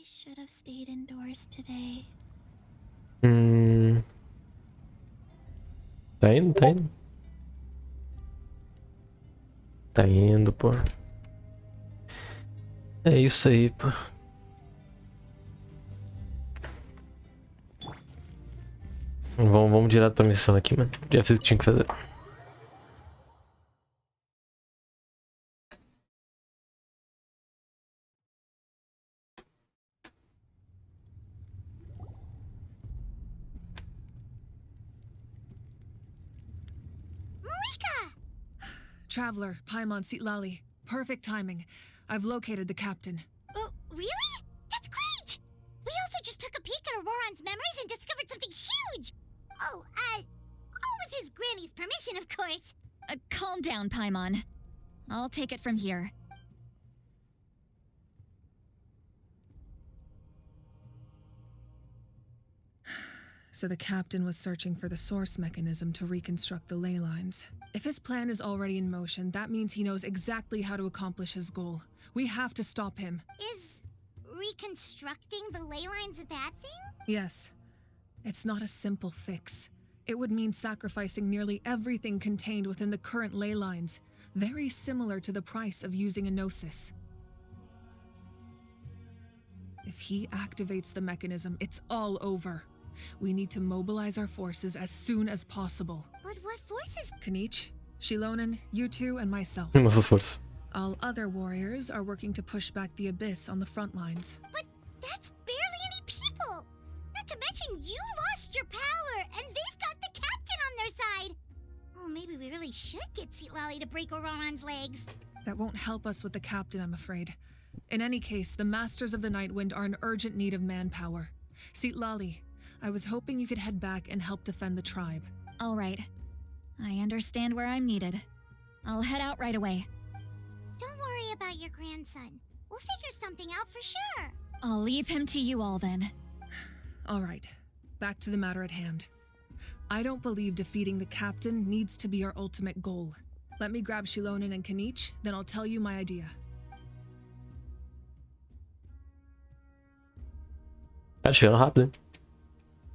should have stayed indoors today. Tá indo, tá indo. Tá indo, pô. É isso aí, pô. Vamos direto pra missão aqui, mano. Já fiz o que tinha que fazer. Traveler, Paimon Sitlali. Perfect timing. I've located the captain. Oh, really? That's great! We also just took a peek at Auroron's memories and discovered something huge! Oh, all with his granny's permission, of course. Calm down, Paimon. I'll take it from here. So the captain was searching for the source mechanism to reconstruct the ley lines. If his plan is already in motion, that means he knows exactly how to accomplish his goal. We have to stop him. Is reconstructing the ley lines a bad thing? Yes. It's not a simple fix. It would mean sacrificing nearly everything contained within the current ley lines, very similar to the price of using a gnosis. If he activates the mechanism, it's all over. We need to mobilize our forces as soon as possible. But what forces? Kanich, Shilonen, you two, and myself. Nossas forças. All other warriors are working to push back the abyss on the front lines. But that's barely any people! Not to mention you lost your power, and they've got the captain on their side! Oh, maybe we really should get Sitlali to break Auroron's legs. That won't help us with the captain, I'm afraid. In any case, the Masters of the Nightwind are in urgent need of manpower. Sitlali, I was hoping you could head back and help defend the tribe. All right. I understand where I'm needed. I'll head out right away. Don't worry about your grandson. We'll figure something out for sure. I'll leave him to you all then. All right. Back to the matter at hand. I don't believe defeating the captain needs to be our ultimate goal. Let me grab Shilonen and Kanich, then I'll tell you my idea. Tá chegando rápido.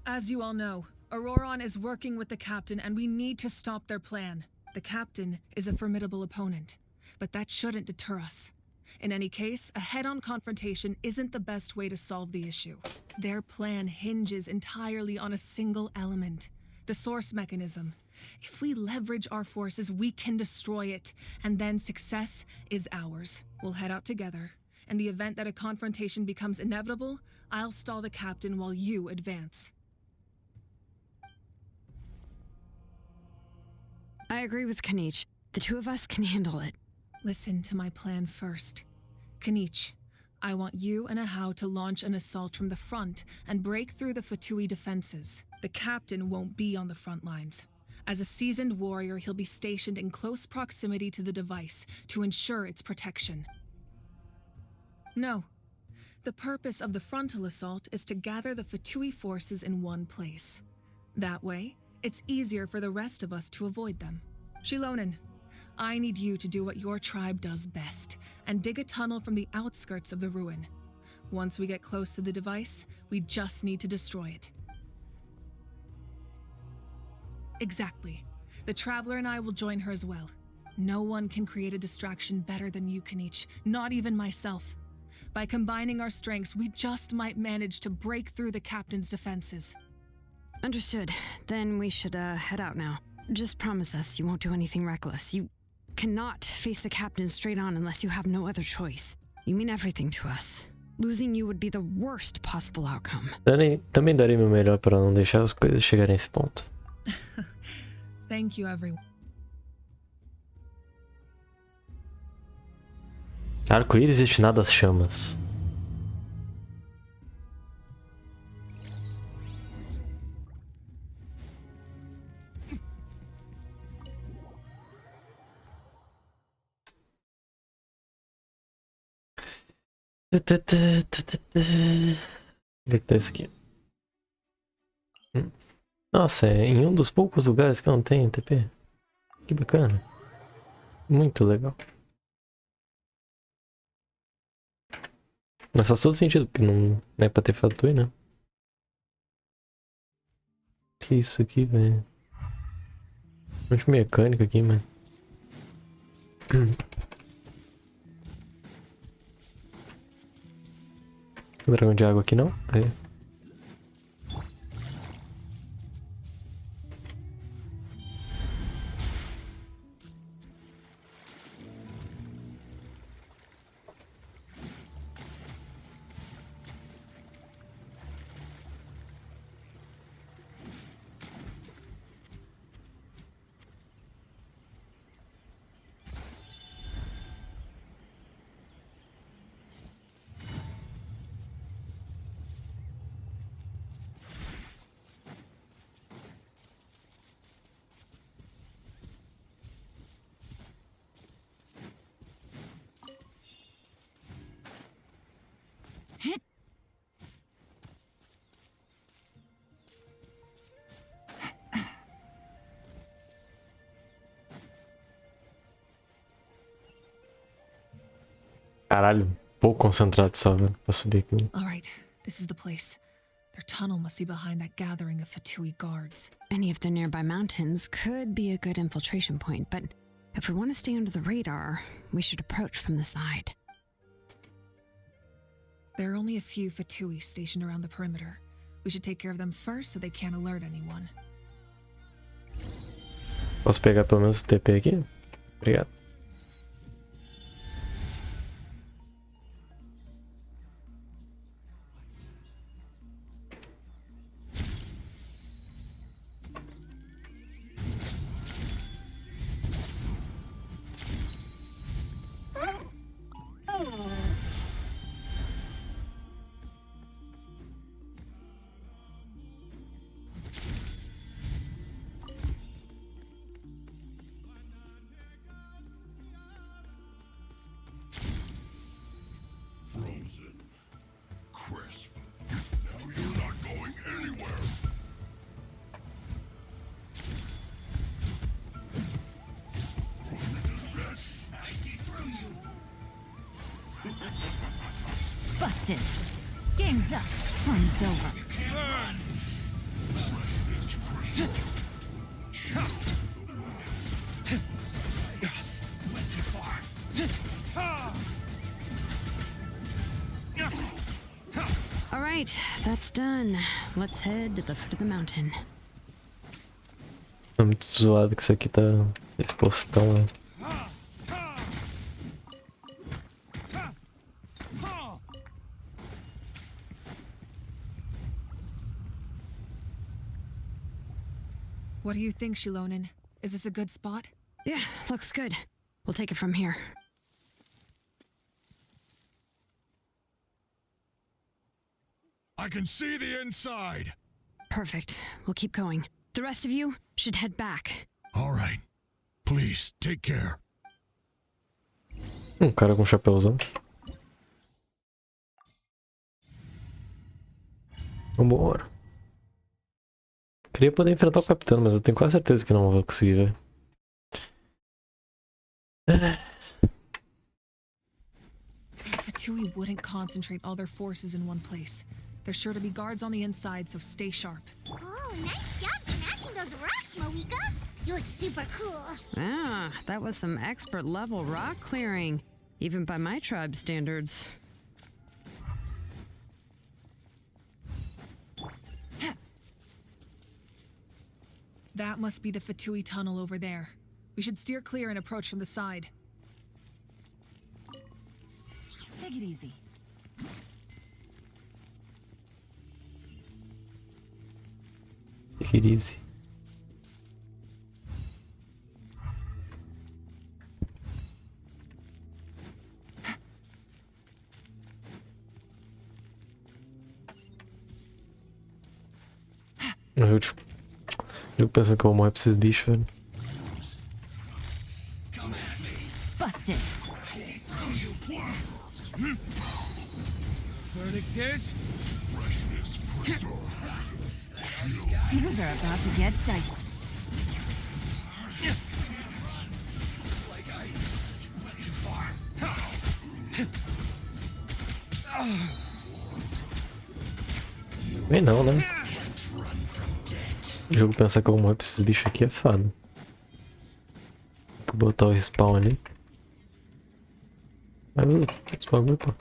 As you all know, Auroron is working with the captain and we need to stop their plan. The captain is a formidable opponent, but that shouldn't deter us. In any case, a head-on confrontation isn't the best way to solve the issue. Their plan hinges entirely on a single element, the source mechanism. If we leverage our forces, we can destroy it, and then success is ours. We'll head out together. In the event that a confrontation becomes inevitable, I'll stall the captain while you advance. I agree with Kanich. The two of us can handle it. Listen to my plan first. Kanich, I want you and Ahau to launch an assault from the front and break through the Fatui defenses. The captain won't be on the front lines. As a seasoned warrior, he'll be stationed in close proximity to the device to ensure its protection. No. The purpose of the frontal assault is to gather the Fatui forces in one place. That way, it's easier for the rest of us to avoid them. Shilonen, I need you to do what your tribe does best, and dig a tunnel from the outskirts of the ruin. Once we get close to the device, we just need to destroy it. Exactly. The Traveler and I will join her as well. No one can create a distraction better than you, Kanich, not even myself. By combining our strengths, we just might manage to break through the captain's defenses. Understood. Then we should head out now. Just promise us you won't do anything reckless. You cannot face the captain straight on unless you have no other choice. You mean everything to us. Losing you would be the worst possible outcome. Também darei meu melhor para não deixar as coisas chegarem a esse ponto. Thank you, everyone. Arco-íris destinado às chamas. Onde é que tá isso aqui? Nossa, é em um dos poucos lugares que eu não tenho TP. Que bacana. Muito legal. Mas faz todo sentido, porque não é pra ter fatui, né? Que isso aqui, velho? Um monte de mecânica aqui, mano. Dragão de água aqui não? É. Caralho, pouco concentrado só, velho, pra subir aqui. All right, this is the place. Their tunnel must be behind that gathering of Fatui guards. Any of the nearby mountains could be a good infiltration point, but if we want to stay under the radar, we should approach from the side. There are only a few Fatui stationed around the perimeter. We should take care of them first so they can't alert anyone. Posso pegar pelo menos o TP aqui? Obrigado. Frozen. Crisp. Now you're not going anywhere. I see through you. Busted. Game's up. Fun's over. Went too far. All right, that's done. Let's head to the foot of the mountain. É muito zoado que isso aqui tá. Esse postão, né? What do you think, Shilonen? Is this a good spot? Yeah, looks good. We'll take it from here. I can see the inside. Perfect. We'll keep going. The rest of you should head back. All right. Please, take care. Cara com chapéuzão. Vambora. Queria poder enfrentar o capitão, mas eu tenho quase certeza que não vou conseguir, velho. Fatui wouldn't concentrate all their forces in one place. There's sure to be guards on the inside, so stay sharp. Oh, nice job smashing those rocks, Moeka. You look super cool. Ah, that was some expert level rock clearing, even by my tribe standards. That must be the Fatui tunnel over there. We should steer clear and approach from the side. Take it easy. Take it easy. Eu pensando que eu vou morrer pra esses bichos, velho. Busted. Verdict is? Freshness preserved. Things are about to get dicey. Like I went too far. Bem não, né? O jogo pensar que eu vou morrer pra esses bichos aqui é foda. Vou botar o respawn ali. Aí usa os bagulho, pô.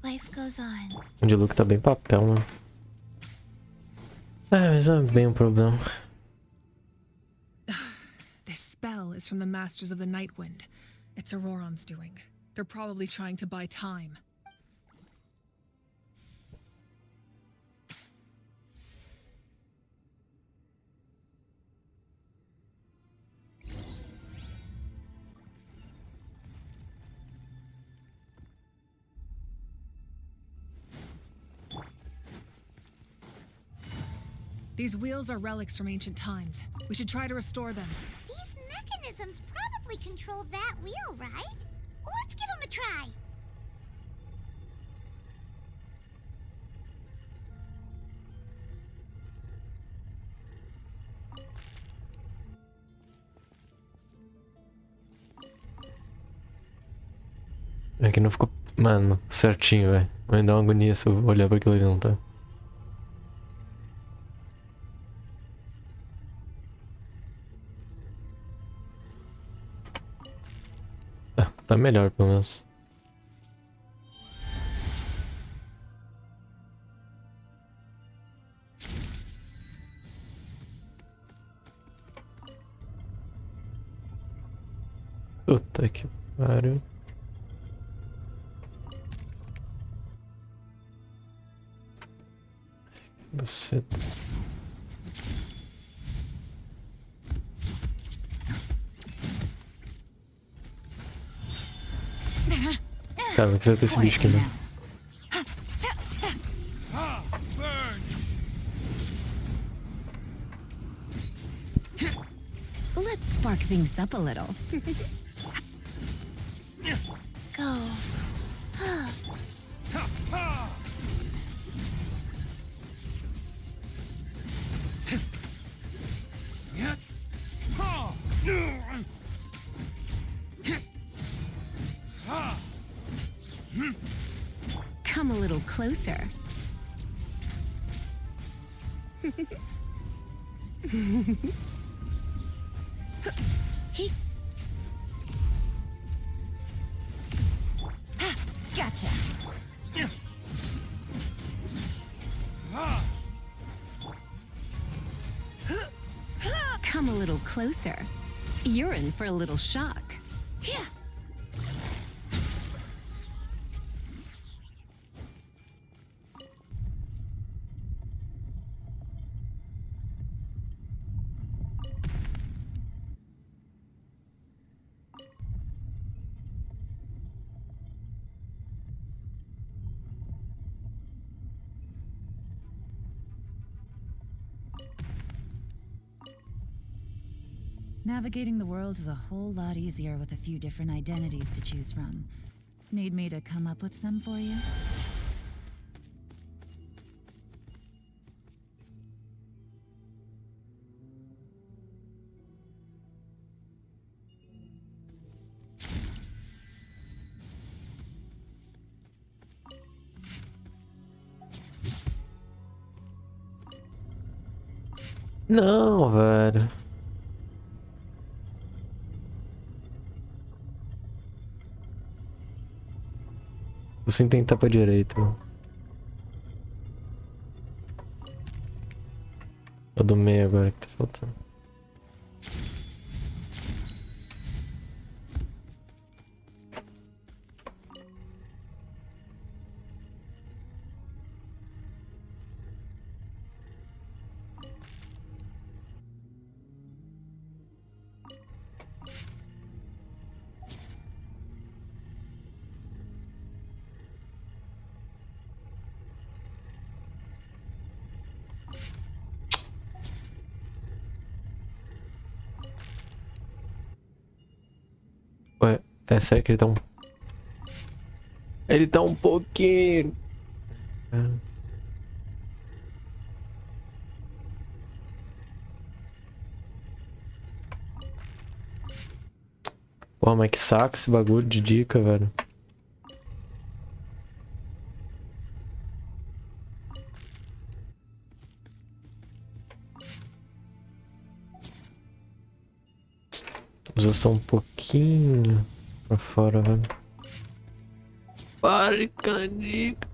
Life goes on. O de look tá bem papel, mano. Ah, mas é bem um problema. This spell is from the Masters of the Nightwind. It's Auroron's doing. They're probably trying to buy time. These wheels are relics from ancient times. We should try to restore them. These mechanisms probably control that wheel, right? Let's give them a try. É que não ficou, mano, certinho, velho. Vai dar uma agonia se eu olhar pra aquilo ali, não tá? Ah, tá melhor, pelo menos. Puta que pariu. Você. Cara, não quero ter esse bicho aqui, não. Let's spark things up a little. Go. Come a little closer. Gotcha. Come a little closer. You're in for a little shock. Navigating the world is a whole lot easier with a few different identities to choose from. Need me to come up with some for you? Não, velho. Vou sem tentar pra direita, mano. É o do meio agora que tá faltando. Ué, é sério que ele tá um... Ele tá um pouquinho... Pô, mas que saco esse bagulho de dica, velho. eu sou um pouquinho pra fora, velho. Pare, canica.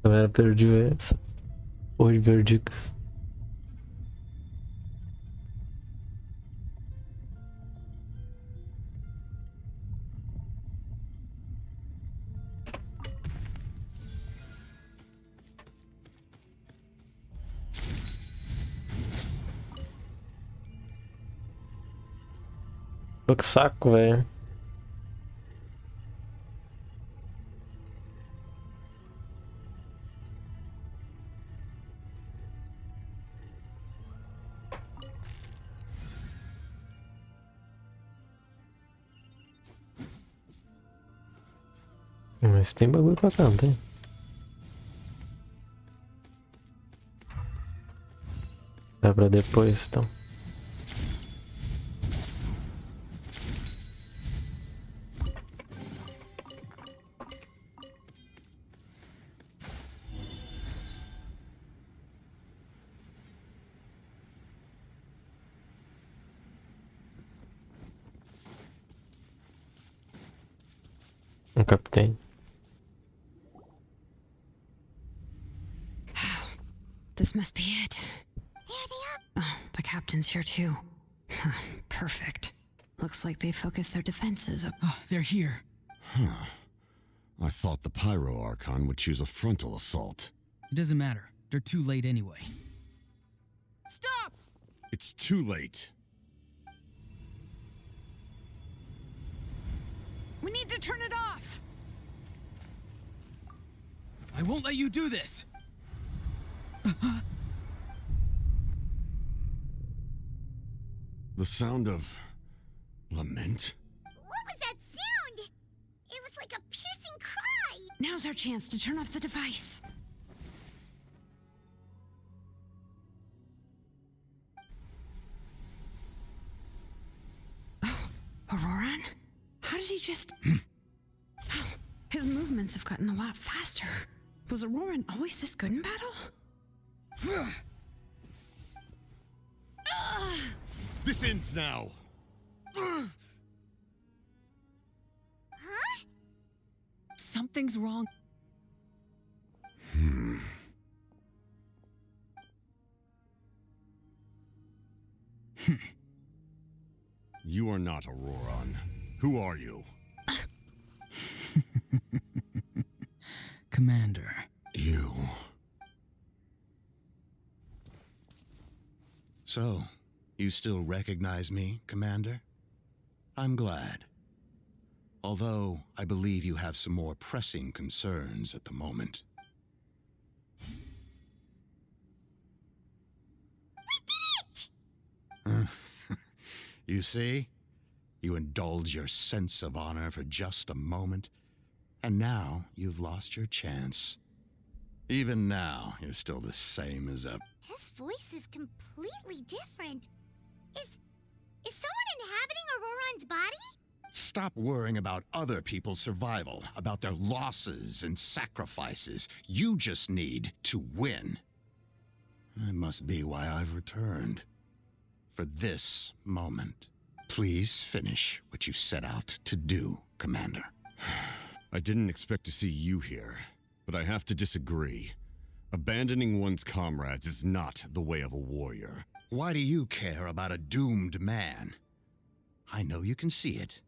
Galera, perdi essa porra de ver dicas. Pô, que saco, velho. Mas tem bagulho pra cá, não tem? Dá pra depois, então. Um capitão. This must be it. There they are. Oh, the captain's here too. Perfect. Looks like they focused their defenses. Oh, they're here. Huh. I thought the Pyro Archon would choose a frontal assault. It doesn't matter. They're too late anyway. Stop! It's too late. We need to turn it off! I won't let you do this! The sound of lament? What was that sound? It was like a piercing cry. Now's our chance to turn off the device. Oh, Auroran? How did he just... His movements have gotten a lot faster. Was Auroran always this good in battle? This ends now. Huh? Something's wrong. You are not Auroran. Who are you? Commander. You. So, you still recognize me, Commander? I'm glad. Although, I believe you have some more pressing concerns at the moment. We did it! You see? You indulge your sense of honor for just a moment, and now you've lost your chance. Even now, you're still the same as a... His voice is completely different. Is someone inhabiting Auroran's body? Stop worrying about other people's survival, about their losses and sacrifices. You just need to win. That must be why I've returned. For this moment. Please finish what you set out to do, Commander. I didn't expect to see you here, but I have to disagree. Abandoning one's comrades is not the way of a warrior. Why do you care about a doomed man? I know you can see it.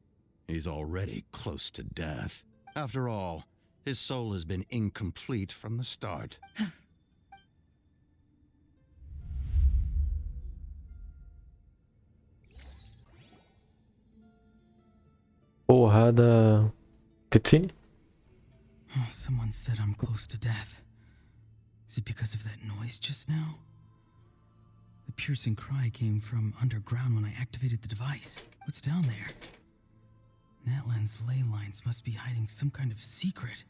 He's already close to death. After all, his soul has been incomplete from the start. Porrada. Cutscene? Oh, someone said I'm close to death. Is it because of that noise just now? The piercing cry came from underground when I activated the device. What's down there? Natlan's ley lines must be hiding some kind of secret.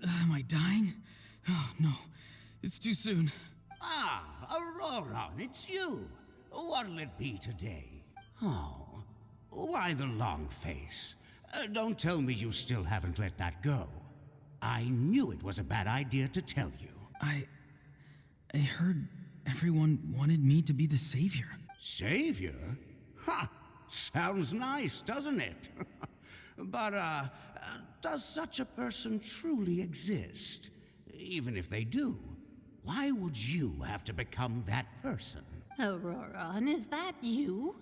Am I dying? Oh, no. It's too soon. Ah, Aurora, it's you. What'll it be today? Oh, why the long face? Don't tell me you still haven't let that go. I knew it was a bad idea to tell you. I heard everyone wanted me to be the savior. Savior? Ha! Sounds nice, doesn't it? But, does such a person truly exist? Even if they do, why would you have to become that person? Aurora, is that you?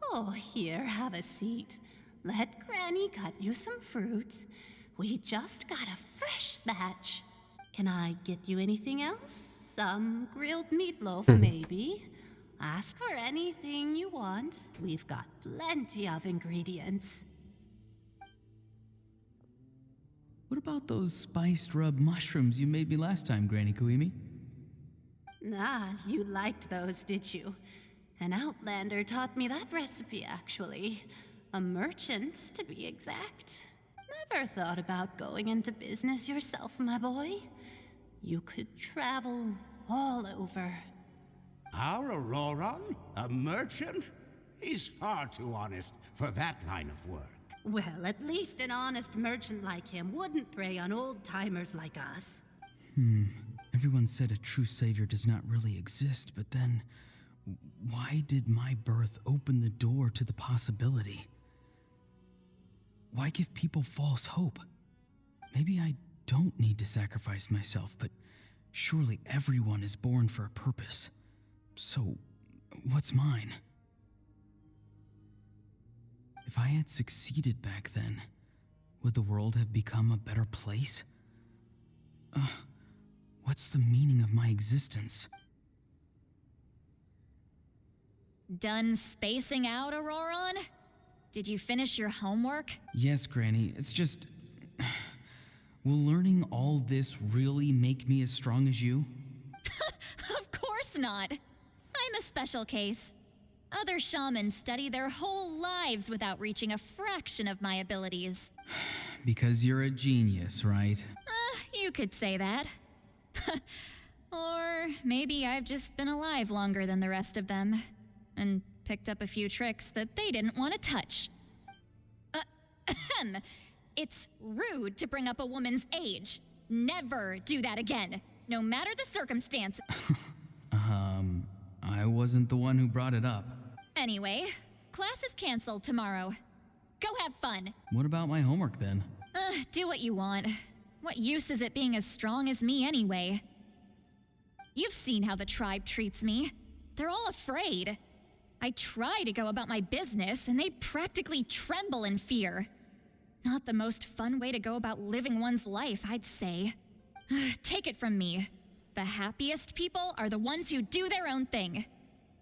Oh, here, have a seat. Let Granny cut you some fruit. We just got a fresh batch. Can I get you anything else? Some grilled meatloaf, maybe? Ask for anything you want. We've got plenty of ingredients. What about those spiced rub mushrooms you made me last time, Granny Kuimi? Ah, you liked those, did you? An outlander taught me that recipe, actually. A merchant, to be exact. Never thought about going into business yourself, my boy. You could travel all over. Our Auroron? A merchant? He's far too honest for that line of work. Well, at least an honest merchant like him wouldn't prey on old-timers like us. Everyone said a true savior does not really exist, but then why did my birth open the door to the possibility? Why give people false hope? Maybe I don't need to sacrifice myself, but surely everyone is born for a purpose. So, what's mine? If I had succeeded back then, would the world have become a better place? What's the meaning of my existence? Done spacing out, Auroron? Did you finish your homework? Yes, Granny. It's just... Will learning all this really make me as strong as you? Of course not. I'm a special case. Other shamans study their whole lives without reaching a fraction of my abilities. Because you're a genius, right? You could say that. Or maybe I've just been alive longer than the rest of them, and picked up a few tricks that they didn't want to touch. It's rude to bring up a woman's age. Never do that again, no matter the circumstance. I wasn't the one who brought it up. Anyway, class is canceled tomorrow. Go have fun. What about my homework then? Do what you want. What use is it being as strong as me anyway? You've seen how the tribe treats me. They're all afraid. I try to go about my business, and they practically tremble in fear. Not the most fun way to go about living one's life, I'd say. Take it from me. The happiest people are the ones who do their own thing.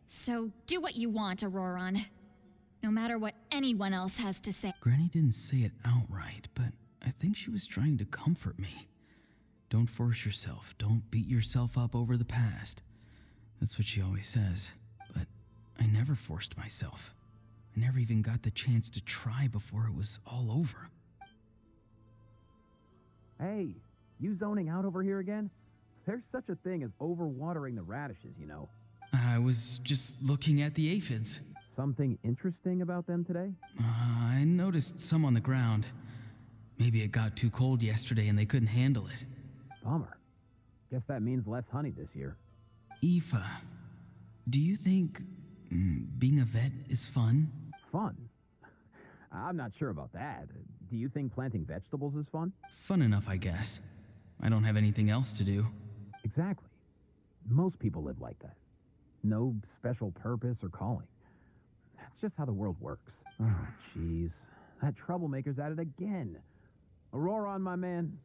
So do what you want, Auroron. No matter what anyone else has to say. Granny didn't say it outright, but I think she was trying to comfort me. Don't force yourself. Don't beat yourself up over the past. That's what she always says. But I never forced myself. I never even got the chance to try before it was all over. Hey, you zoning out over here again? There's such a thing as overwatering the radishes, you know. I was just looking at the aphids. Something interesting about them today? I noticed some on the ground. Maybe it got too cold yesterday and they couldn't handle it. Bummer. Guess that means less honey this year. Aoife, do you think being a vet is fun? Fun? I'm not sure about that. Do you think planting vegetables is fun? Fun enough, I guess. I don't have anything else to do. Exactly. Most people live like that. No special purpose or calling. That's just how the world works. Oh, jeez. That troublemaker's at it again. Auroron, my man,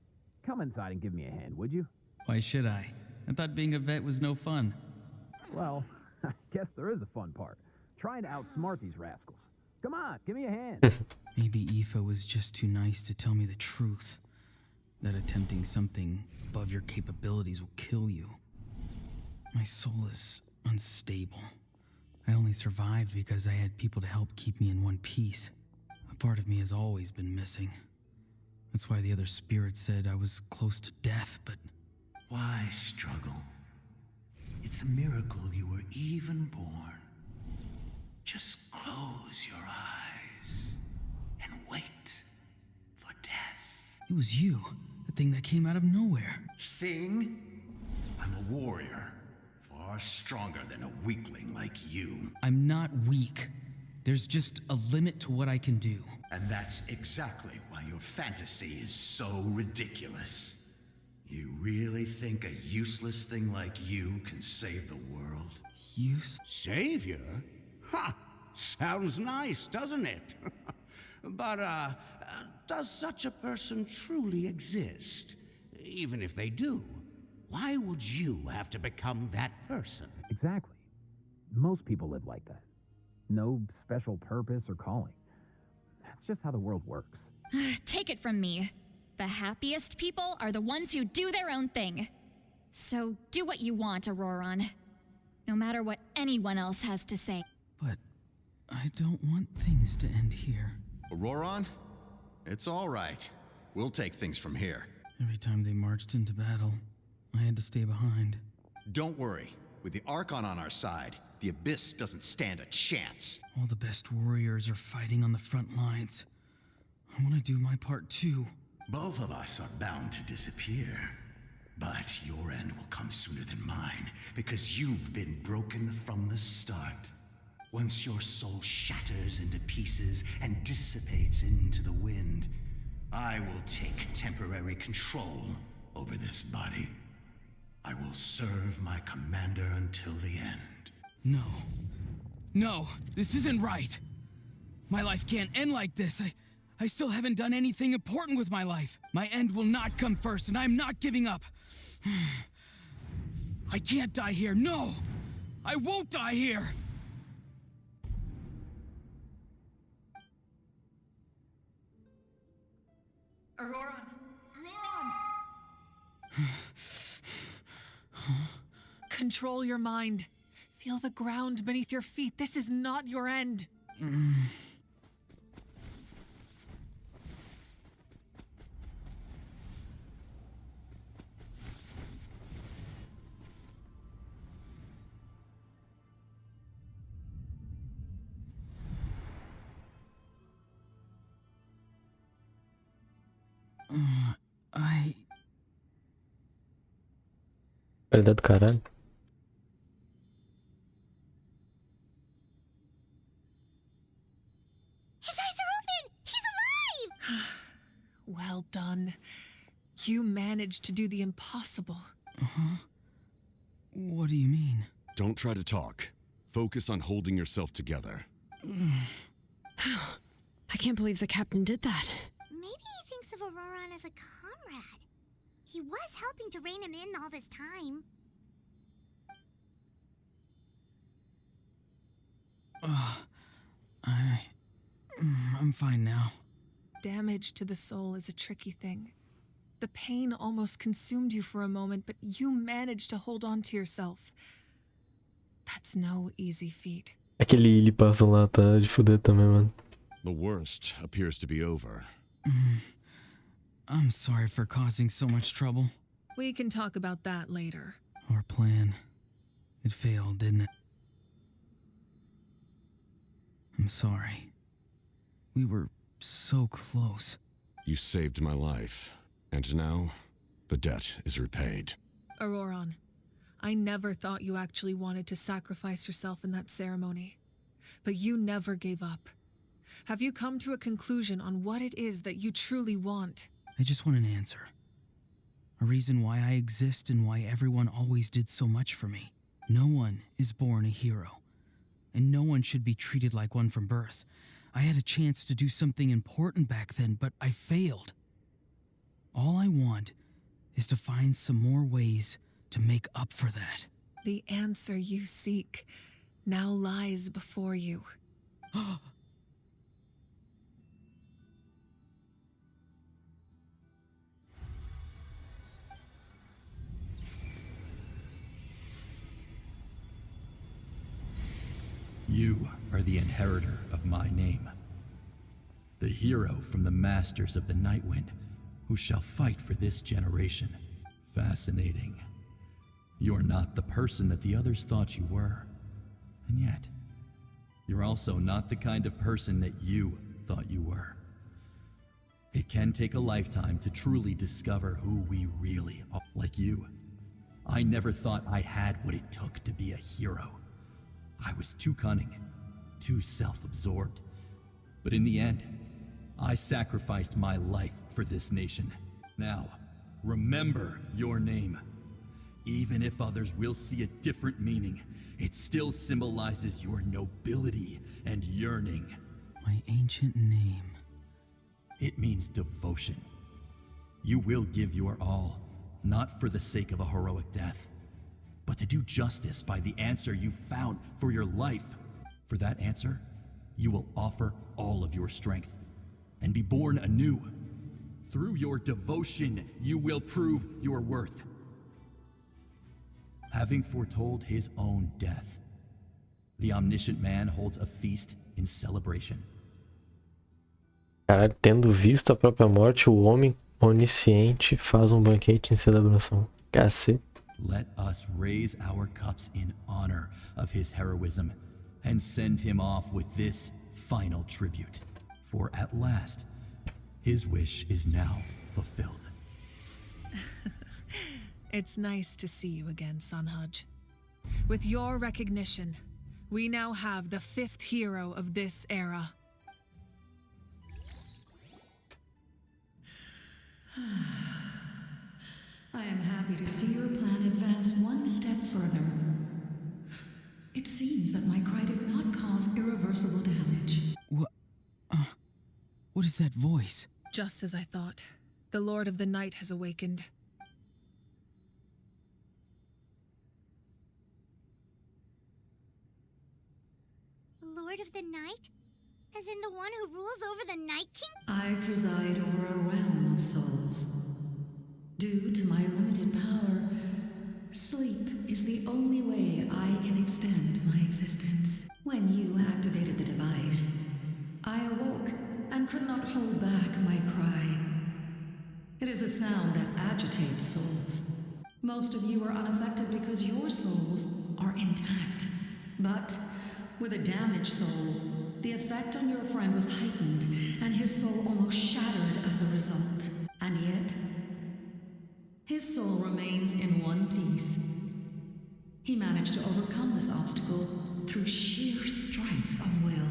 come inside and give me a hand, would you? Why should I? I thought being a vet was no fun. Well, I guess there is a fun part. Trying to outsmart these rascals. Come on, give me a hand. Maybe Aoife was just too nice to tell me the truth. That attempting something above your capabilities will kill you. My soul is unstable. I only survived because I had people to help keep me in one piece. A part of me has always been missing. That's why the other spirit said I was close to death, but... Why struggle? It's a miracle you were even born. Just close your eyes and wait for death. It was you, the thing that came out of nowhere. Thing? I'm a warrior, far stronger than a weakling like you. I'm not weak. There's just a limit to what I can do. And that's exactly why your fantasy is so ridiculous. You really think a useless thing like you can save the world? Savior? Ha! Sounds nice, doesn't it? But, does such a person truly exist? Even if they do, why would you have to become that person? Exactly. Most people live like that. No special purpose or calling. That's just how the world works. Take it from me. The happiest people are the ones who do their own thing. So do what you want, Auroron. No matter what anyone else has to say. But I don't want things to end here. Auroron? It's all right. We'll take things from here. Every time they marched into battle, I had to stay behind. Don't worry. With the Archon on our side, the Abyss doesn't stand a chance. All the best warriors are fighting on the front lines. I want to do my part too. Both of us are bound to disappear. But your end will come sooner than mine, because you've been broken from the start. Once your soul shatters into pieces and dissipates into the wind, I will take temporary control over this body. I will serve my commander until the end. No. No, this isn't right. My life can't end like this. I still haven't done anything important with my life. My end will not come first, and I'm not giving up. I can't die here. No! I won't die here! Auroron! Control your mind. Feel the ground beneath your feet. This is not your end. Verdade, caralho. His eyes are open! He's alive! Well done. You managed to do the impossible. What do you mean? Don't try to talk. Focus on holding yourself together. I can't believe the captain did that. Maybe he thinks of Auroron as a comrade. He was helping to rein him in all this time. I'm fine now. Damage to the soul is a tricky thing. The pain almost consumed you for a moment, but you managed to hold on to yourself. That's no easy feat. Aquele ilha passam lá tá de fuder também, mano. The worst appears to be over. I'm sorry for causing so much trouble. We can talk about that later. Our plan. It failed, didn't it? I'm sorry. We were so close. You saved my life, and now the debt is repaid. Auroron, I never thought you actually wanted to sacrifice yourself in that ceremony. But you never gave up. Have you come to a conclusion on what it is that you truly want? I just want an answer. A reason why I exist and why everyone always did so much for me. No one is born a hero. And no one should be treated like one from birth. I had a chance to do something important back then, but I failed. All I want is to find some more ways to make up for that. The answer you seek now lies before you. You are the inheritor of my name. The hero from the Masters of the Nightwind who shall fight for this generation. Fascinating. You're not the person that the others thought you were. And yet, you're also not the kind of person that you thought you were. It can take a lifetime to truly discover who we really are. Like you, I never thought I had what it took to be a hero. I was too cunning, too self-absorbed. But in the end, I sacrificed my life for this nation. Now, remember your name. Even if others will see a different meaning, it still symbolizes your nobility and yearning. My ancient name. It means devotion. You will give your all, not for the sake of a heroic death, but to do justice by the answer you found for your life. For that answer, you will offer all of your strength and be born anew. Through your devotion, you will prove your worth. Having foretold his own death, the omniscient man holds a feast in celebration. Caralho, tendo visto a própria morte, o homem onisciente faz banquete em celebração. Cacete. Let us raise our cups in honor of his heroism and send him off with this final tribute. For at last, his wish is now fulfilled. It's nice to see you again, Sunhudge. With your recognition, we now have the 5th hero of this era. I am happy to see your plan advance one step further. It seems that my cry did not cause irreversible damage. What is that voice? Just as I thought. The Lord of the Night has awakened. Lord of the Night? As in the one who rules over the Night King? I preside over a realm of souls. Due to my limited power, sleep is the only way I can extend my existence. When you activated the device, I awoke and could not hold back my cry. It is a sound that agitates souls. Most of you are unaffected because your souls are intact. But with a damaged soul, the effect on your friend was heightened, and his soul almost shattered as a result. And yet, his soul remains in one piece. He managed to overcome this obstacle through sheer strength of will.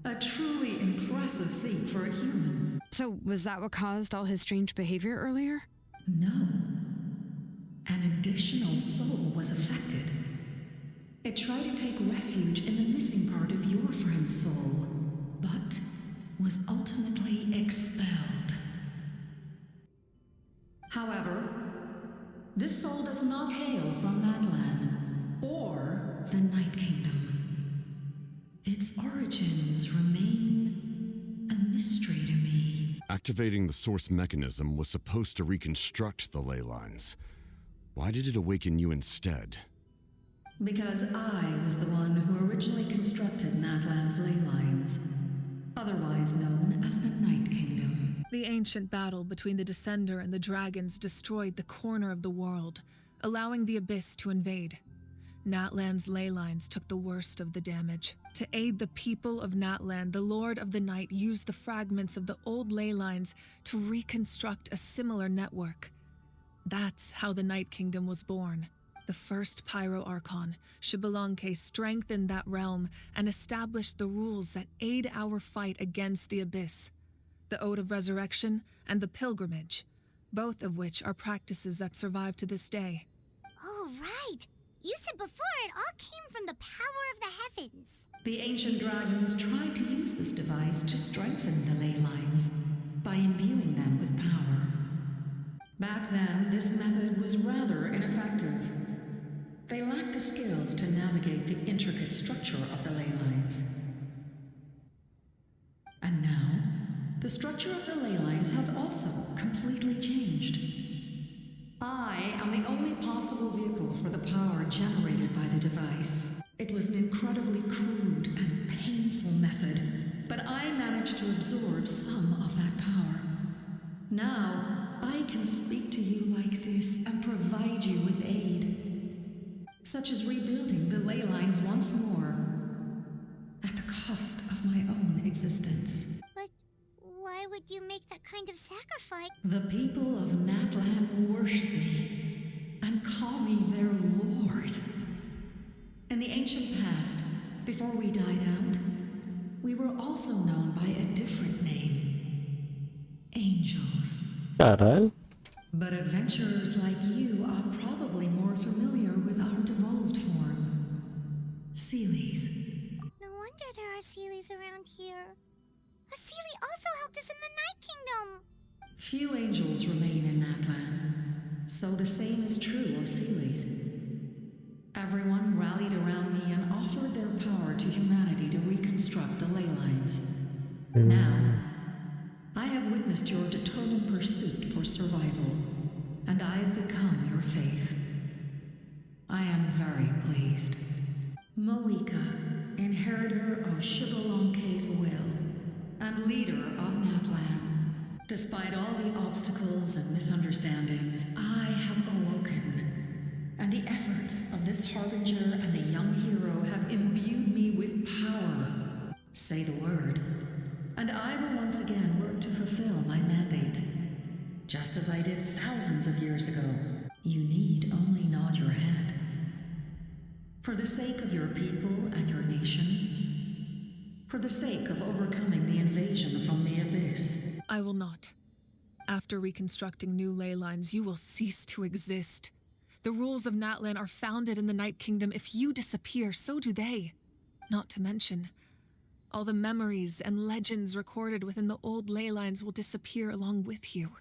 A truly impressive feat for a human. So, was that what caused all his strange behavior earlier? No. An additional soul was affected. It tried to take refuge in the missing part of your friend's soul, but was ultimately expelled. However, this soul does not hail from Natlan or the Night Kingdom. Its origins remain a mystery to me. Activating the source mechanism was supposed to reconstruct the ley lines. Why did it awaken you instead? Because I was the one who originally constructed Natlan's ley lines, otherwise known as the Night Kingdom. The ancient battle between the Descender and the dragons destroyed the corner of the world, allowing the Abyss to invade. Natlan's ley lines took the worst of the damage. To aid the people of Natlan, the Lord of the Night used the fragments of the old ley lines to reconstruct a similar network. That's how the Night Kingdom was born. The first Pyro Archon, Xbalanque, strengthened that realm and established the rules that aid our fight against the Abyss. The Ode of Resurrection and the Pilgrimage, both of which are practices that survive to this day. Oh, right. You said before it all came from the power of the heavens. The ancient dragons tried to use this device to strengthen the ley lines by imbuing them with power. Back then, this method was rather ineffective. They lacked the skills to navigate the intricate structure of the ley lines. And now, the structure of the ley lines has also completely changed. I am the only possible vehicle for the power generated by the device. It was an incredibly crude and painful method, but I managed to absorb some of that power. Now, I can speak to you like this and provide you with aid, such as rebuilding the ley lines once more, at the cost of my own existence. But why would you make that kind of sacrifice? The people of Natlan worship me and call me their lord. In the ancient past, before we died out, we were also known by a different name. Angels. Caralho. But adventurers like you are probably more familiar with our devolved form. Seelies. No wonder there are Seelies around here. A Seelie also helped us in the Night Kingdom. Few angels remain in Natlan, so the same is true of Seelies. Everyone rallied around me and offered their power to humanity to reconstruct the ley lines. Now, I have witnessed your determined pursuit for survival, and I have become your faith. I am very pleased. Moika, inheritor of Shibalonke's will, and leader of Natlan. Despite all the obstacles and misunderstandings, I have awoken. And the efforts of this harbinger and the young hero have imbued me with power. Say the word, and I will once again work to fulfill my mandate. Just as I did thousands of years ago. You need only nod your head. For the sake of your people and your nation. For the sake of overcoming the invasion from the Abyss. I will not. After reconstructing new ley lines, you will cease to exist. The rules of Natlan are founded in the Night Kingdom. If you disappear, so do they. Not to mention, all the memories and legends recorded within the old ley lines will disappear along with you.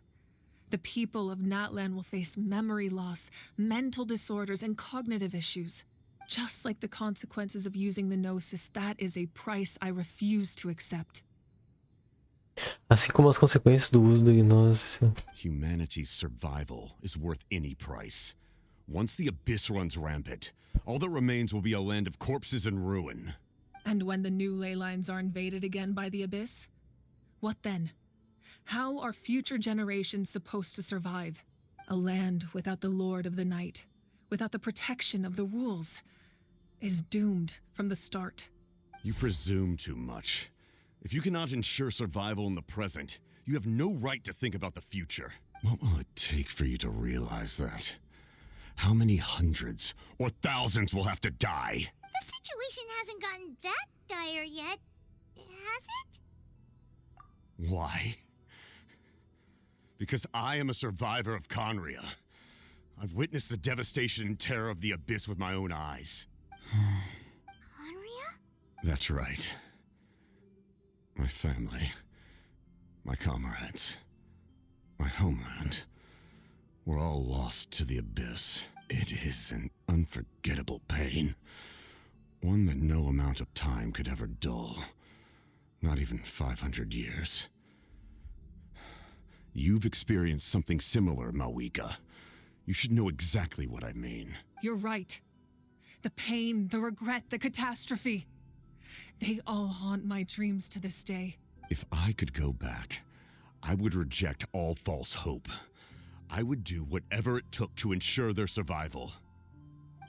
The people of Natlan will face memory loss, mental disorders, and cognitive issues. Just like the consequences of using the Gnosis, that is a price I refuse to accept. Assim como as consequências do uso do Gnosis. Humanity's survival is worth any price. Once the Abyss runs rampant, all that remains will be a land of corpses and ruin. And when the new ley lines are invaded again by the Abyss? What then? How are future generations supposed to survive? A land without the Lord of the Night, without the protection of the rules, is doomed from the start. You presume too much. If you cannot ensure survival in the present, you have no right to think about the future. What will it take for you to realize that? How many hundreds or thousands will have to die? The situation hasn't gotten that dire yet, has it? Why? Because I am a survivor of Conria. I've witnessed the devastation and terror of the Abyss with my own eyes. Conria? That's right. My family, my comrades, my homeland. We're all lost to the Abyss. It is an unforgettable pain. One that no amount of time could ever dull. Not even 500 years. You've experienced something similar, Mawika. You should know exactly what I mean. You're right. The pain, the regret, the catastrophe. They all haunt my dreams to this day. If I could go back, I would reject all false hope. I would do whatever it took to ensure their survival.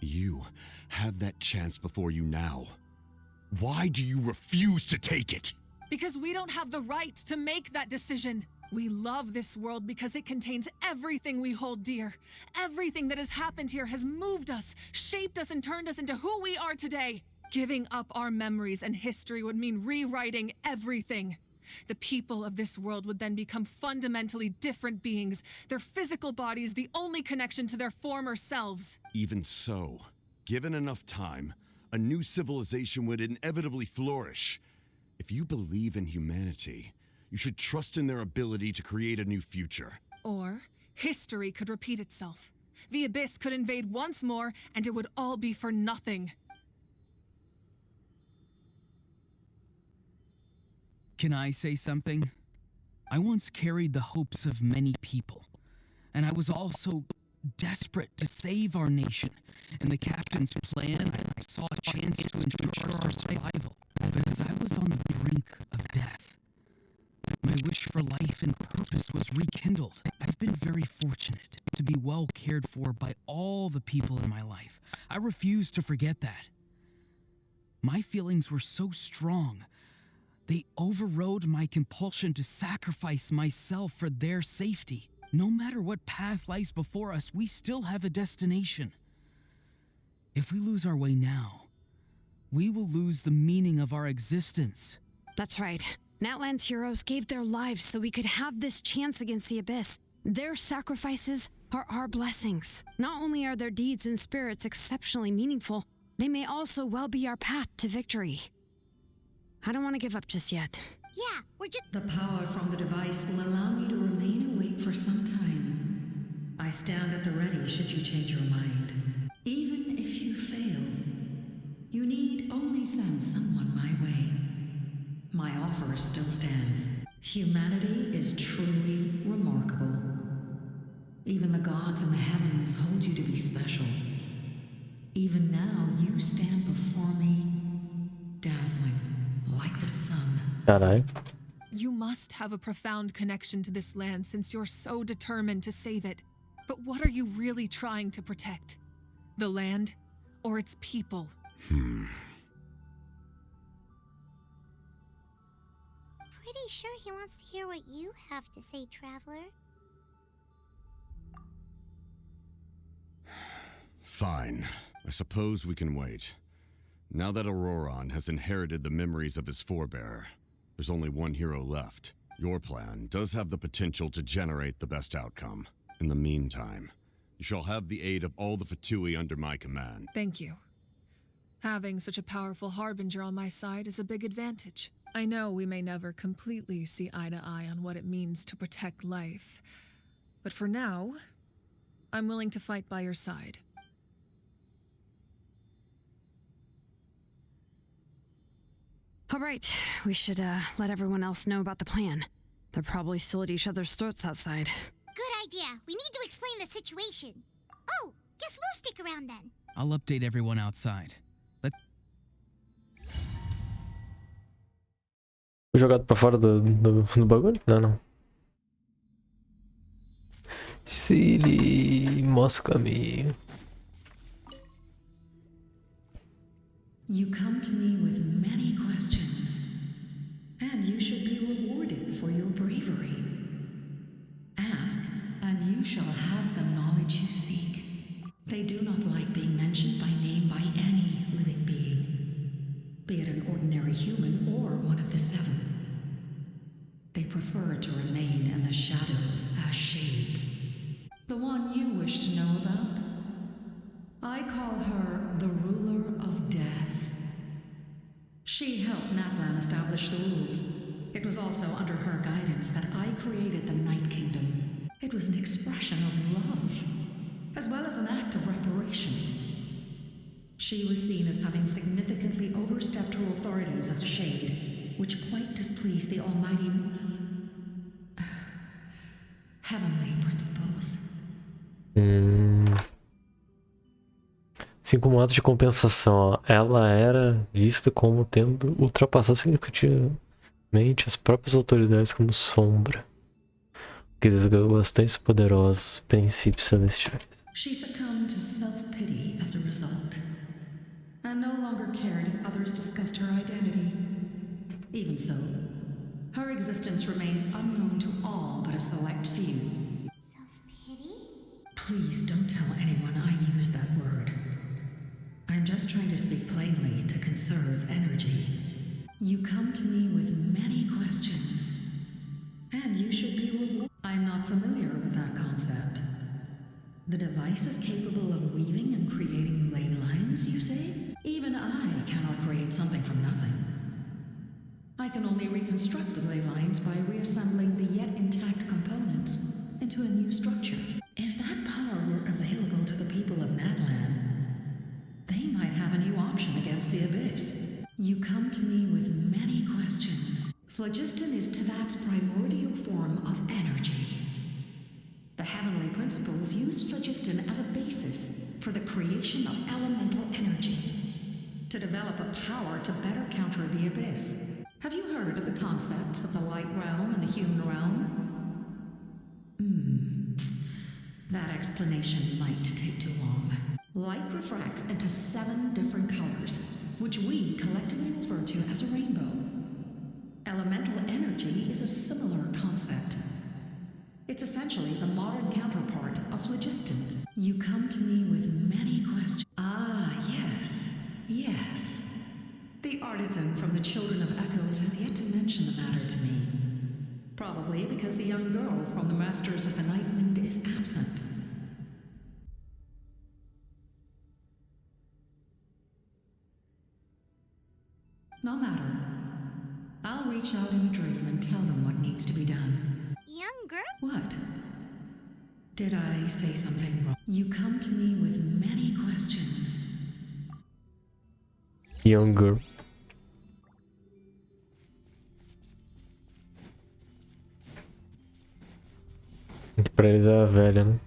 You have that chance before you now. Why do you refuse to take it? Because we don't have the right to make that decision. We love this world because it contains everything we hold dear. Everything that has happened here has moved us, shaped us, and turned us into who we are today. Giving up our memories and history would mean rewriting everything. The people of this world would then become fundamentally different beings, their physical bodies the only connection to their former selves. Even so, given enough time, a new civilization would inevitably flourish. If you believe in humanity, you should trust in their ability to create a new future. Or history could repeat itself. The Abyss could invade once more, and it would all be for nothing. Can I say something? I once carried the hopes of many people, and I was also desperate to save our nation. In the captain's plan, I saw a chance to ensure our survival. But as I was on the brink of death, my wish for life and purpose was rekindled. I've been very fortunate to be well cared for by all the people in my life. I refuse to forget that. My feelings were so strong. They overrode my compulsion to sacrifice myself for their safety. No matter what path lies before us, we still have a destination. If we lose our way now, we will lose the meaning of our existence. That's right. Natlan's heroes gave their lives so we could have this chance against the Abyss. Their sacrifices are our blessings. Not only are their deeds and spirits exceptionally meaningful, they may also well be our path to victory. I don't want to give up just yet. Yeah, we're just... The power from the device will allow me to remain awake for some time. I stand at the ready should you change your mind. Even if you fail, you need only send someone my way. My offer still stands. Humanity is truly remarkable. Even the gods in the heavens hold you to be special. Even now, you stand before me, dazzling, like the sun. Caray. You must have a profound connection to this land since you're so determined to save it. But what are you really trying to protect? The land or its people? Pretty sure he wants to hear what you have to say, Traveler. Fine. I suppose we can wait. Now that Auroron has inherited the memories of his forebear, there's only one hero left. Your plan does have the potential to generate the best outcome. In the meantime, you shall have the aid of all the Fatui under my command. Thank you. Having such a powerful harbinger on my side is a big advantage. I know we may never completely see eye to eye on what it means to protect life, but for now, I'm willing to fight by your side. All right, we should let everyone else know about the plan. They're probably still at each other's throats outside. Good idea. We need to explain the situation. Oh, guess we'll stick around then. I'll update everyone outside. Fui jogado pra fora do bagulho? Não. Silly, mostra o caminho. You come to me with many questions, and you should be rewarded for your bravery. Ask, and you shall have the knowledge you seek. They do not like being mentioned by name by any living being, be it an ordinary human or one of the seven. They prefer to remain in the shadows as shades. The one you wish to know about? I call her the ruler of death. She helped Natlan establish the rules. It was also under her guidance that I created the Night Kingdom. It was an expression of love, as well as an act of reparation. She was seen as having significantly overstepped her authorities as a shade, which quite displeased the almighty heavenly principles. Assim como ato de compensação, ó, ela era vista como tendo ultrapassado significativamente as próprias autoridades como sombra, que desagradou bastante poderosos princípios celestiais. She succumbed to self-pity as a result, and no longer cared if others discussed her identity. Even so, her existence remains unknown to all but a select few. Self-pity? Please don't tell anyone I used that word. I'm just trying to speak plainly to conserve energy. You come to me with many questions, and you should be rewarded. I'm not familiar with that concept. The device is capable of weaving and creating ley lines, you say? Even I cannot create something from nothing. I can only reconstruct the ley lines by reassembling the yet intact components into a new structure. If that power were available to the people of Natlan, they might have a new option against the Abyss. You come to me with many questions. Phlogiston is Teyvat's primordial form of energy. The heavenly principles used phlogiston as a basis for the creation of elemental energy, to develop a power to better counter the Abyss. Have you heard of the concepts of the light realm and the human realm? That explanation might take too long. Light refracts into 7 different colors, which we collectively refer to as a rainbow. Elemental energy is a similar concept. It's essentially the modern counterpart of phlogiston. You come to me with many questions. Ah, yes, yes. The artisan from the Children of Echoes has yet to mention the matter to me. Probably because the young girl from the Masters of the Night Wind is absent. No matter. I'll reach out in a dream and tell them what needs to be done. Young girl? What? Did I say something wrong? You come to me with many questions. Young girl. Pra eles é a velha, né?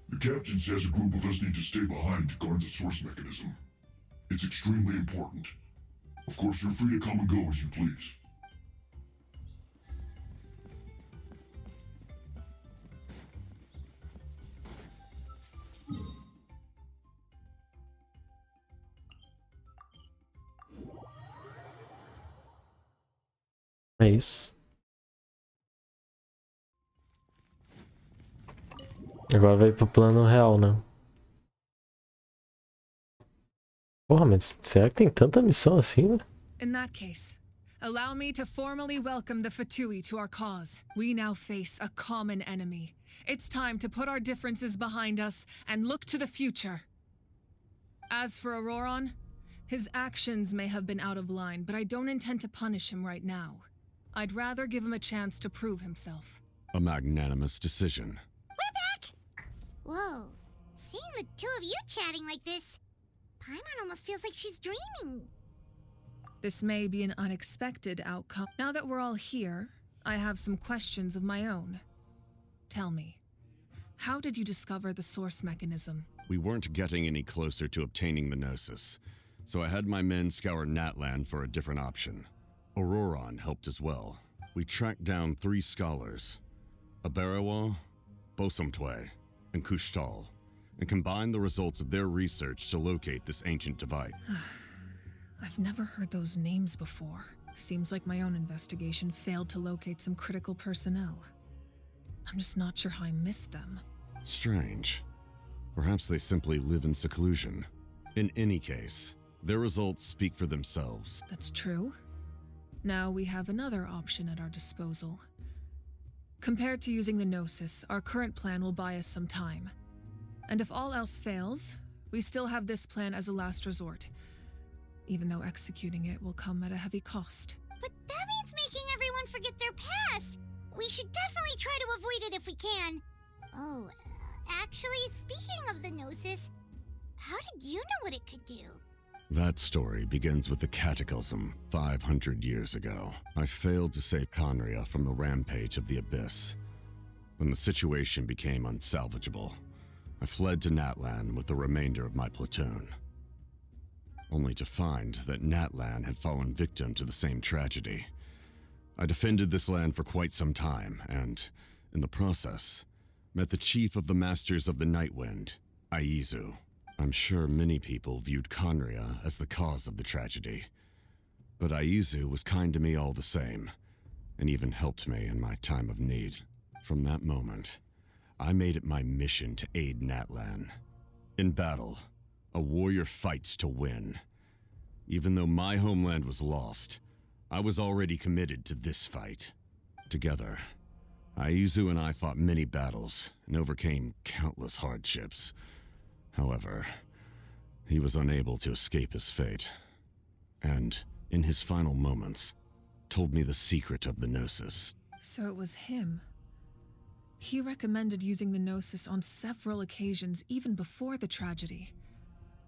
The captain says a group of us need to stay behind to guard the source mechanism. It's extremely important. Of course, you're free to come and go as you please. É isso. Agora vai pro plano real, né? Porra, mas será que tem tanta missão assim, né? In that case, allow me to formally welcome the Fatui to our cause. We now face a common enemy. It's time to put our differences behind us and look to the future. As for Auroron, his actions may have been out of line, but I don't intend to punish him right now. I'd rather give him a chance to prove himself. A magnanimous decision. We're back! Whoa, seeing the two of you chatting like this, Paimon almost feels like she's dreaming. This may be an unexpected outcome. Now that we're all here, I have some questions of my own. Tell me, how did you discover the source mechanism? We weren't getting any closer to obtaining the Gnosis, so I had my men scour Natlan for a different option. Auroron helped as well. We tracked down 3 scholars, Aberawa, Bosamtwe, and Kushtal, and combined the results of their research to locate this ancient device. I've never heard those names before. Seems like my own investigation failed to locate some critical personnel. I'm just not sure how I missed them. Strange. Perhaps they simply live in seclusion. In any case, their results speak for themselves. That's true. Now we have another option at our disposal. Compared to using the Gnosis, our current plan will buy us some time. And if all else fails, we still have this plan as a last resort, even though executing it will come at a heavy cost. But that means making everyone forget their past. We should definitely try to avoid it if we can. Oh, actually, speaking of the Gnosis, how did you know what it could do? That story begins with the Cataclysm 500 years ago. I failed to save Conria from the rampage of the Abyss. When the situation became unsalvageable, I fled to Natlan with the remainder of my platoon, only to find that Natlan had fallen victim to the same tragedy. I defended this land for quite some time, and, in the process, met the chief of the Masters of the Night Wind, Aizu. I'm sure many people viewed Conria as the cause of the tragedy, but Aizu was kind to me all the same, and even helped me in my time of need. From that moment, I made it my mission to aid Natlan. In battle, a warrior fights to win. Even though my homeland was lost, I was already committed to this fight. Together, Aizu and I fought many battles and overcame countless hardships. However, he was unable to escape his fate, and, in his final moments, told me the secret of the Gnosis. So it was him. He recommended using the Gnosis on several occasions, even before the tragedy.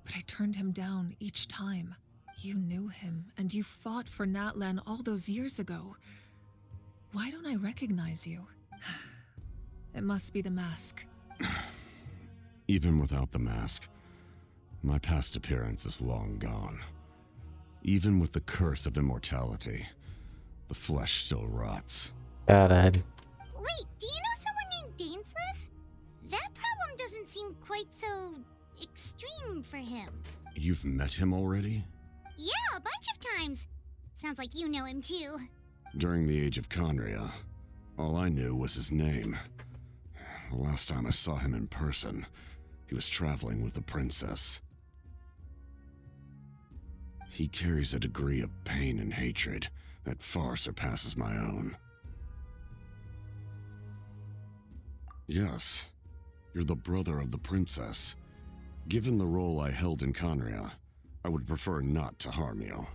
But I turned him down each time. You knew him, and you fought for Natlan all those years ago. Why don't I recognize you? It must be the mask. Even without the mask, my past appearance is long gone. Even with the curse of immortality, the flesh still rots. Caralho. Wait, do you know someone named Dainsleif? That problem doesn't seem quite so extreme for him. You've met him already? Yeah, a bunch of times. Sounds like you know him too. During the age of Conria, all I knew was his name. The last time I saw him in person, he was traveling with the princess. He carries a degree of pain and hatred that far surpasses my own. Yes, you're the brother of the princess. Given the role I held in Conria, I would prefer not to harm you.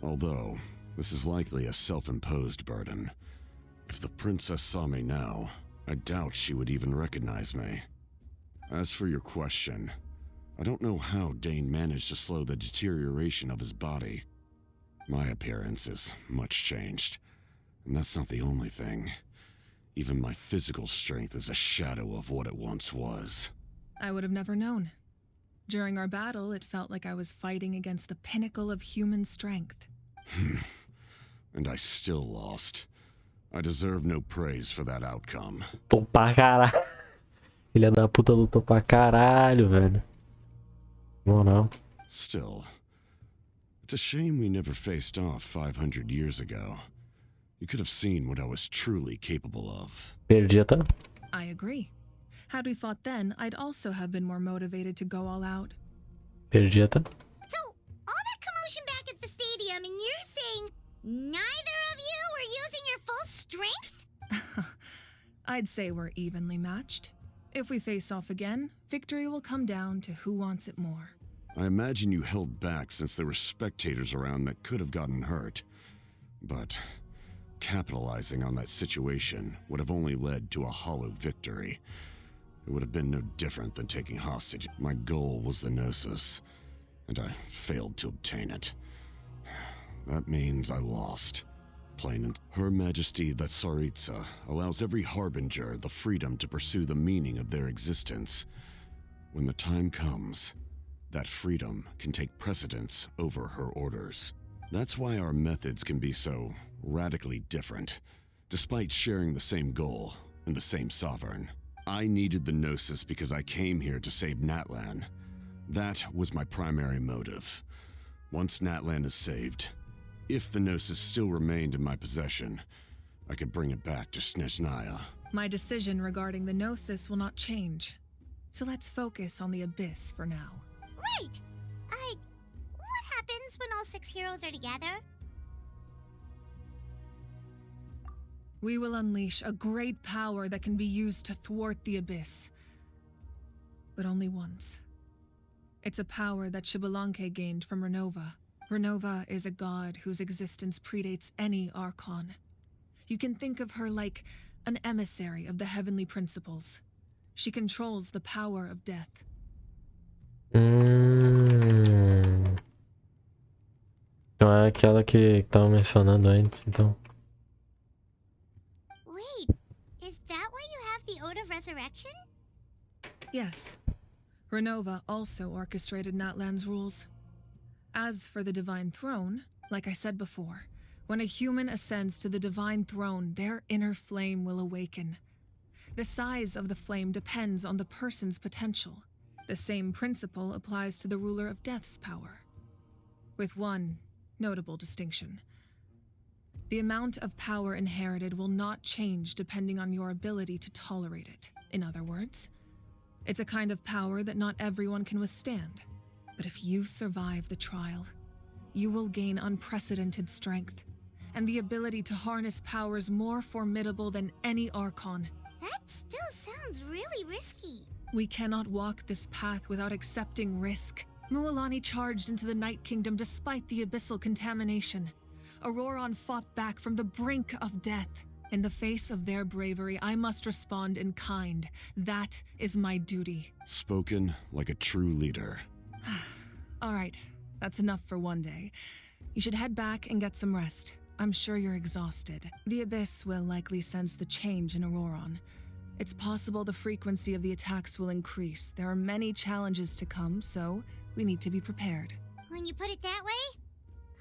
Although, this is likely a self-imposed burden. If the princess saw me now, I doubt she would even recognize me. As for your question, I don't know how Dane managed to slow the deterioration of his body. My appearance is much changed, and that's not the only thing. Even my physical strength is a shadow of what it once was. I would have never known. During our battle, it felt like I was fighting against the pinnacle of human strength. And I still lost. I deserve no praise for that outcome. Tô pra caralho. Filha da puta lutou pra caralho, velho. Moral. Still, it's a shame we never faced off 500 years ago. You could have seen what I was truly capable of. Perdi até. I agree. Had we fought then, I'd also have been more motivated to go all out. Perdi até. So, all that commotion back at the stadium, and you're saying neither of you were using your full strength? I'd say we're evenly matched. If we face off again, victory will come down to who wants it more. I imagine you held back since there were spectators around that could have gotten hurt. But capitalizing on that situation would have only led to a hollow victory. It would have been no different than taking hostage. My goal was the Gnosis, and I failed to obtain it. That means I lost. Plain and Her Majesty the Tsaritsa allows every harbinger the freedom to pursue the meaning of their existence. When the time comes, that freedom can take precedence over her orders. That's why our methods can be so radically different, despite sharing the same goal and the same sovereign. I needed the Gnosis because I came here to save Natlan. That was my primary motive. Once Natlan is saved, if the Gnosis still remained in my possession, I could bring it back to Snezhnaya. My decision regarding the Gnosis will not change. So let's focus on the Abyss for now. Right. What happens when all 6 heroes are together? We will unleash a great power that can be used to thwart the Abyss. But only once. It's a power that Xbalanque gained from Renova. Renova is a god whose existence predates any Archon. You can think of her like an emissary of the heavenly principles. She controls the power of death. Então é aquela que tava mencionando antes, então. Wait, is that why you have the Ode of Resurrection? Yes. Renova also orchestrated Natlan's rules. As for the Divine Throne, like I said before, when a human ascends to the Divine Throne, their inner flame will awaken. The size of the flame depends on the person's potential. The same principle applies to the ruler of Death's power, with one notable distinction. The amount of power inherited will not change depending on your ability to tolerate it. In other words, it's a kind of power that not everyone can withstand. But if you survive the trial, you will gain unprecedented strength and the ability to harness powers more formidable than any Archon. That still sounds really risky. We cannot walk this path without accepting risk. Mualani charged into the Night Kingdom despite the abyssal contamination. Auroron fought back from the brink of death. In the face of their bravery, I must respond in kind. That is my duty. Spoken like a true leader. All right, That's enough for one day. You should head back and get some rest. I'm sure you're exhausted. The Abyss will likely sense the change in Auroron. It's possible the frequency of the attacks will increase. There are many challenges to come, so we need to be prepared. When you put it that way,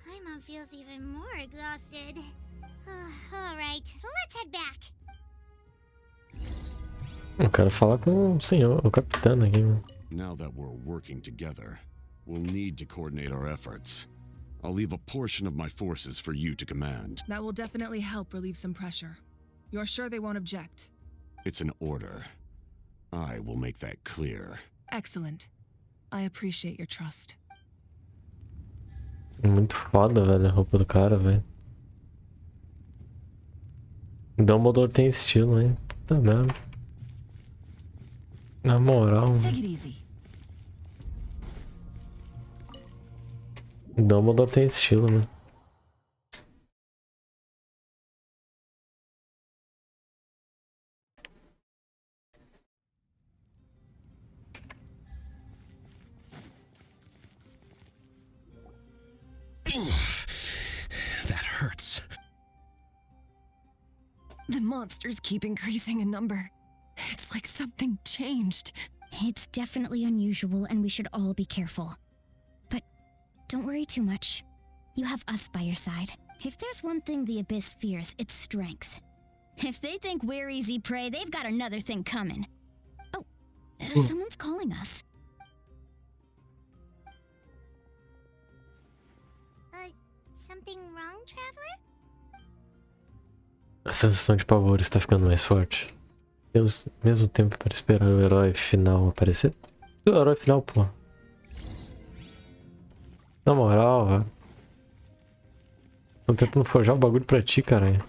Paimon feels even more exhausted. Alright, let's head back. Eu quero falar com o senhor, o capitão aqui, mano. Now that we're working together, we'll need to coordinate our efforts. I'll leave a portion of my forces for you to command. That will definitely help relieve some pressure. You're sure they won't object? It's an order. I will make that clear. Excellent. I appreciate your trust. Muito foda, velho, a roupa do cara, velho. Dumbledore tem estilo, hein? Puta merda. Na moral. Take it easy. Dumbledore tem estilo, né? That hurts. The monsters keep increasing in number. It's like something changed. It's definitely unusual and we should all be careful. But don't worry too much. You have us by your side. If there's one thing the Abyss fears, it's strength. If they think we're easy prey, they've got another thing coming. Oh, someone's calling us. Something wrong, traveler? A sensação de pavor está ficando mais forte. Temos mesmo tempo para esperar o herói final aparecer? O herói final, pô. Na moral, velho. Tô tentando forjar o bagulho pra ti, caralho.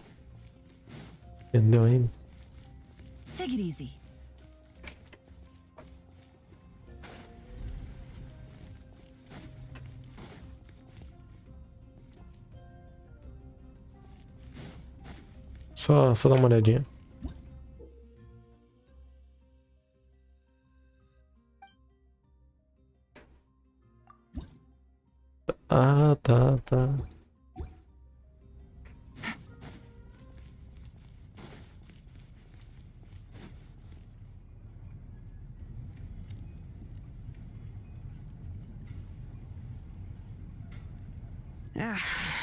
Entendeu ainda? Take it easy. Só dá uma olhadinha. Ah, tá.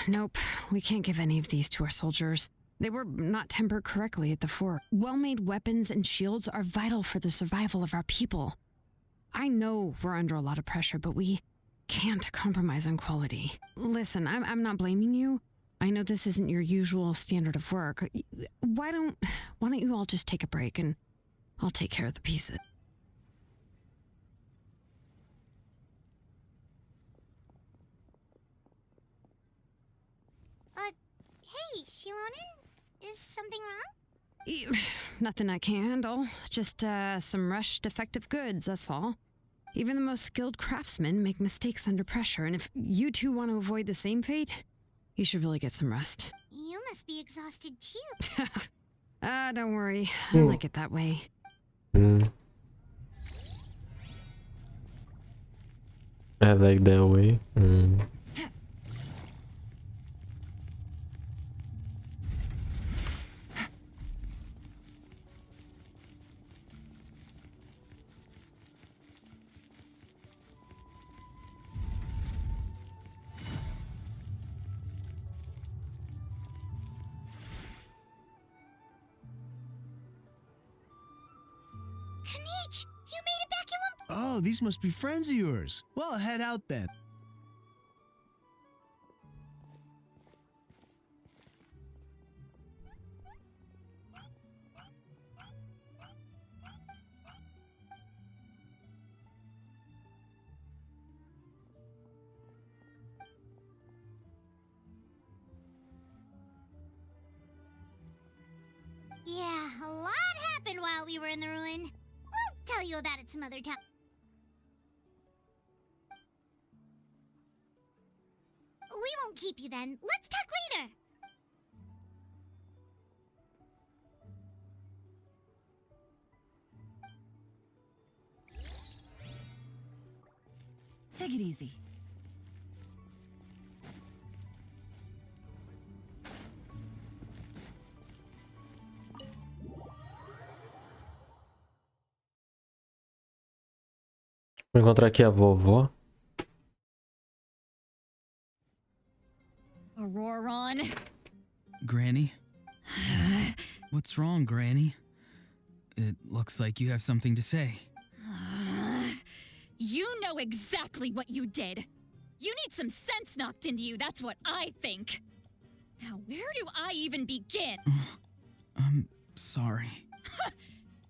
Nope, we can't give any of these to our soldiers. They were not tempered correctly at the fort. Well-made weapons and shields are vital for the survival of our people. I know we're under a lot of pressure, but we can't compromise on quality. Listen, I'm not blaming you. I know this isn't your usual standard of work. Why don't you all just take a break and I'll take care of the pieces. Hey, Shilonen? Is something wrong? Nothing I can handle. Just some rushed defective goods, that's all. Even the most skilled craftsmen make mistakes under pressure, and if you two want to avoid the same fate, you should really get some rest. You must be exhausted too. Don't worry. I like it that way. I like that way. Kanich, you made it back in one. Oh, these must be friends of yours. Well, head out then. Yeah, a lot happened while we were in the ruin. We'll tell you about it some other time. We won't keep you then. Let's talk later. Take it easy. Vou encontrar aqui a vovó. Auroron. Granny? What's wrong, Granny? It looks like you have something to say. You know exactly what you did. You need some sense knocked into you, that's what I think. Now, where do I even begin? I'm sorry.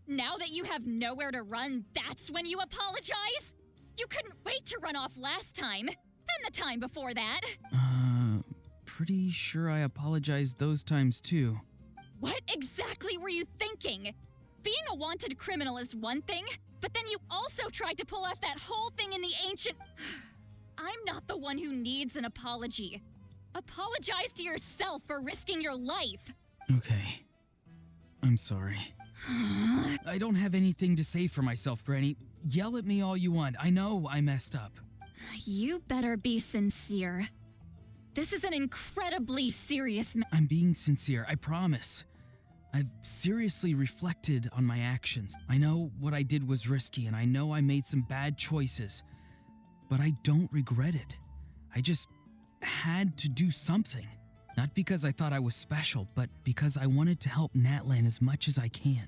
Now that you have nowhere to run, that's when you apologize? You couldn't wait to run off last time, and the time before that. Pretty sure I apologized those times too. What exactly were you thinking? Being a wanted criminal is one thing, but then you also tried to pull off that whole thing in the ancient... I'm not the one who needs an apology. Apologize to yourself for risking your life. Okay. I'm sorry. I don't have anything to say for myself, Granny. Yell at me all you want. I know I messed up. You better be sincere. This is an incredibly serious I'm being sincere, I promise. I've seriously reflected on my actions. I know what I did was risky, and I know I made some bad choices. But I don't regret it. I just had to do something. Not because I thought I was special, but because I wanted to help Natlan as much as I can.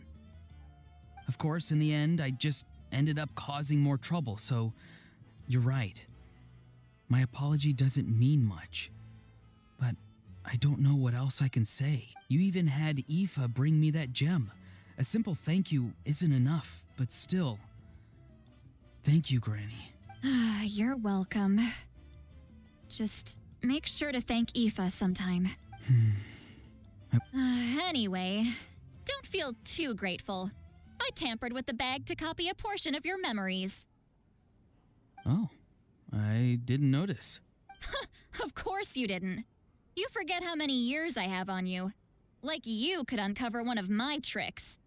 Of course, in the end, I just ended up causing more trouble, so you're right. My apology doesn't mean much. But I don't know what else I can say. You even had Aoife bring me that gem. A simple thank you isn't enough, but still. Thank you, Granny. You're welcome. Just make sure to thank Aoife sometime. Anyway, don't feel too grateful. I tampered with the bag to copy a portion of your memories. Oh, I didn't notice. Of course you didn't. You forget how many years I have on you. Like you could uncover one of my tricks.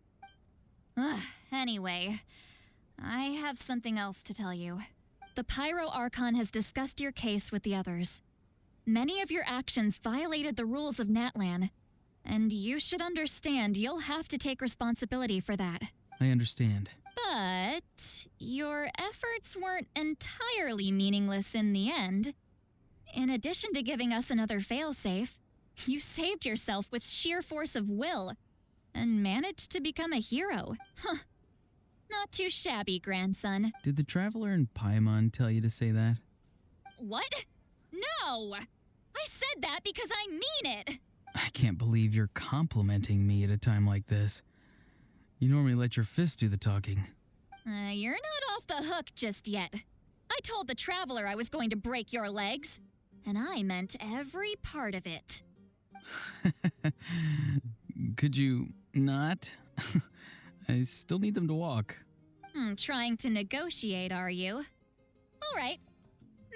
Anyway, I have something else to tell you. The Pyro Archon has discussed your case with the others. Many of your actions violated the rules of Natlan, and you should understand you'll have to take responsibility for that. I understand. But your efforts weren't entirely meaningless in the end. In addition to giving us another failsafe, you saved yourself with sheer force of will and managed to become a hero. Huh. Not too shabby, grandson. Did the Traveler in Paimon tell you to say that? What? No! I said that because I mean it! I can't believe you're complimenting me at a time like this. You normally let your fist do the talking. You're not off the hook just yet. I told the Traveler I was going to break your legs. And I meant every part of it. Could you not? I still need them to walk. Trying to negotiate, are you? All right.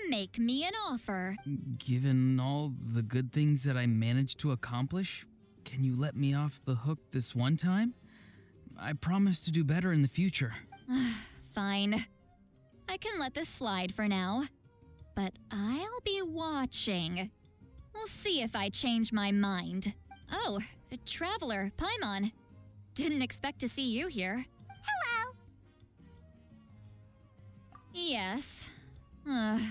Make me an offer. Given all the good things that I managed to accomplish, can you let me off the hook this one time? I promise to do better in the future. Fine. I can let this slide for now. But I'll be watching. We'll see if I change my mind. Oh, Traveler, Paimon. Didn't expect to see you here. Hello! Yes.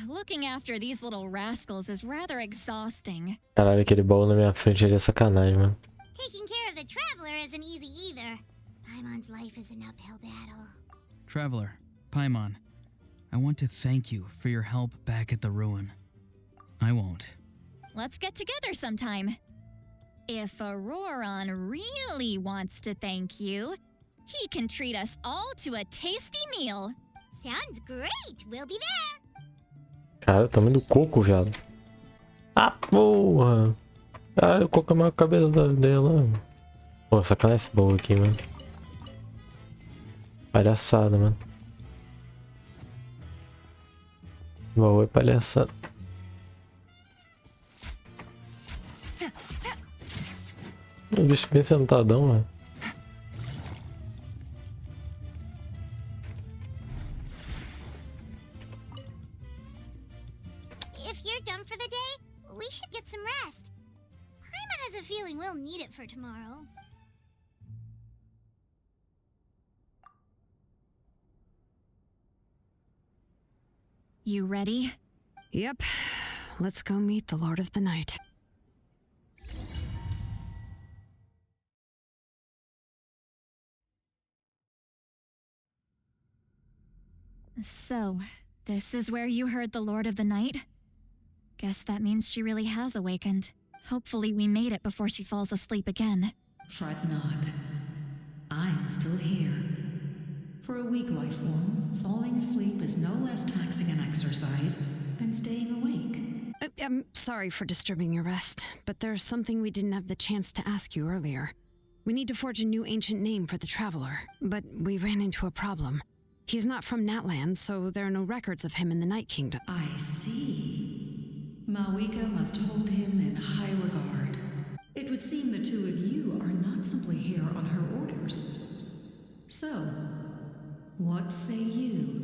Looking after these little rascals is rather exhausting. Caralho, aquele baú na minha frente ali é sacanagem, mano. Taking care of the Traveler isn't easy either. Paimon's life is an uphill battle. Traveler, Paimon. I want to thank you for your help back at the ruin. I won't. Let's get together sometime. If Auroron really wants to thank you, he can treat us all to a tasty meal. Sounds great! We'll be there! Cara, o tamanho do coco, viado. Ah, porra! Caralho, o coco é maior que a cabeça dela. Pô, sacanagem esse baú aqui, mano. Palhaçada, mano. O baú é palhaçada. O bicho bem sentadão, velho. If you're done for the day, we should get some rest. Paimon has a feeling we'll need it for tomorrow. You ready? Yep. Let's go meet the Lord of the Night. So, this is where you heard the Lord of the Night? Guess that means she really has awakened. Hopefully we made it before she falls asleep again. Fret not. I'm still here. For a weak life form, falling asleep is no less taxing an exercise than staying awake. I'm sorry for disturbing your rest, but there's something we didn't have the chance to ask you earlier. We need to forge a new ancient name for the Traveler, but we ran into a problem. He's not from Natland, so there are no records of him in the Night Kingdom. I see. Mawika must hold him in high regard. It would seem the two of you are not simply here on her orders. So, what say you?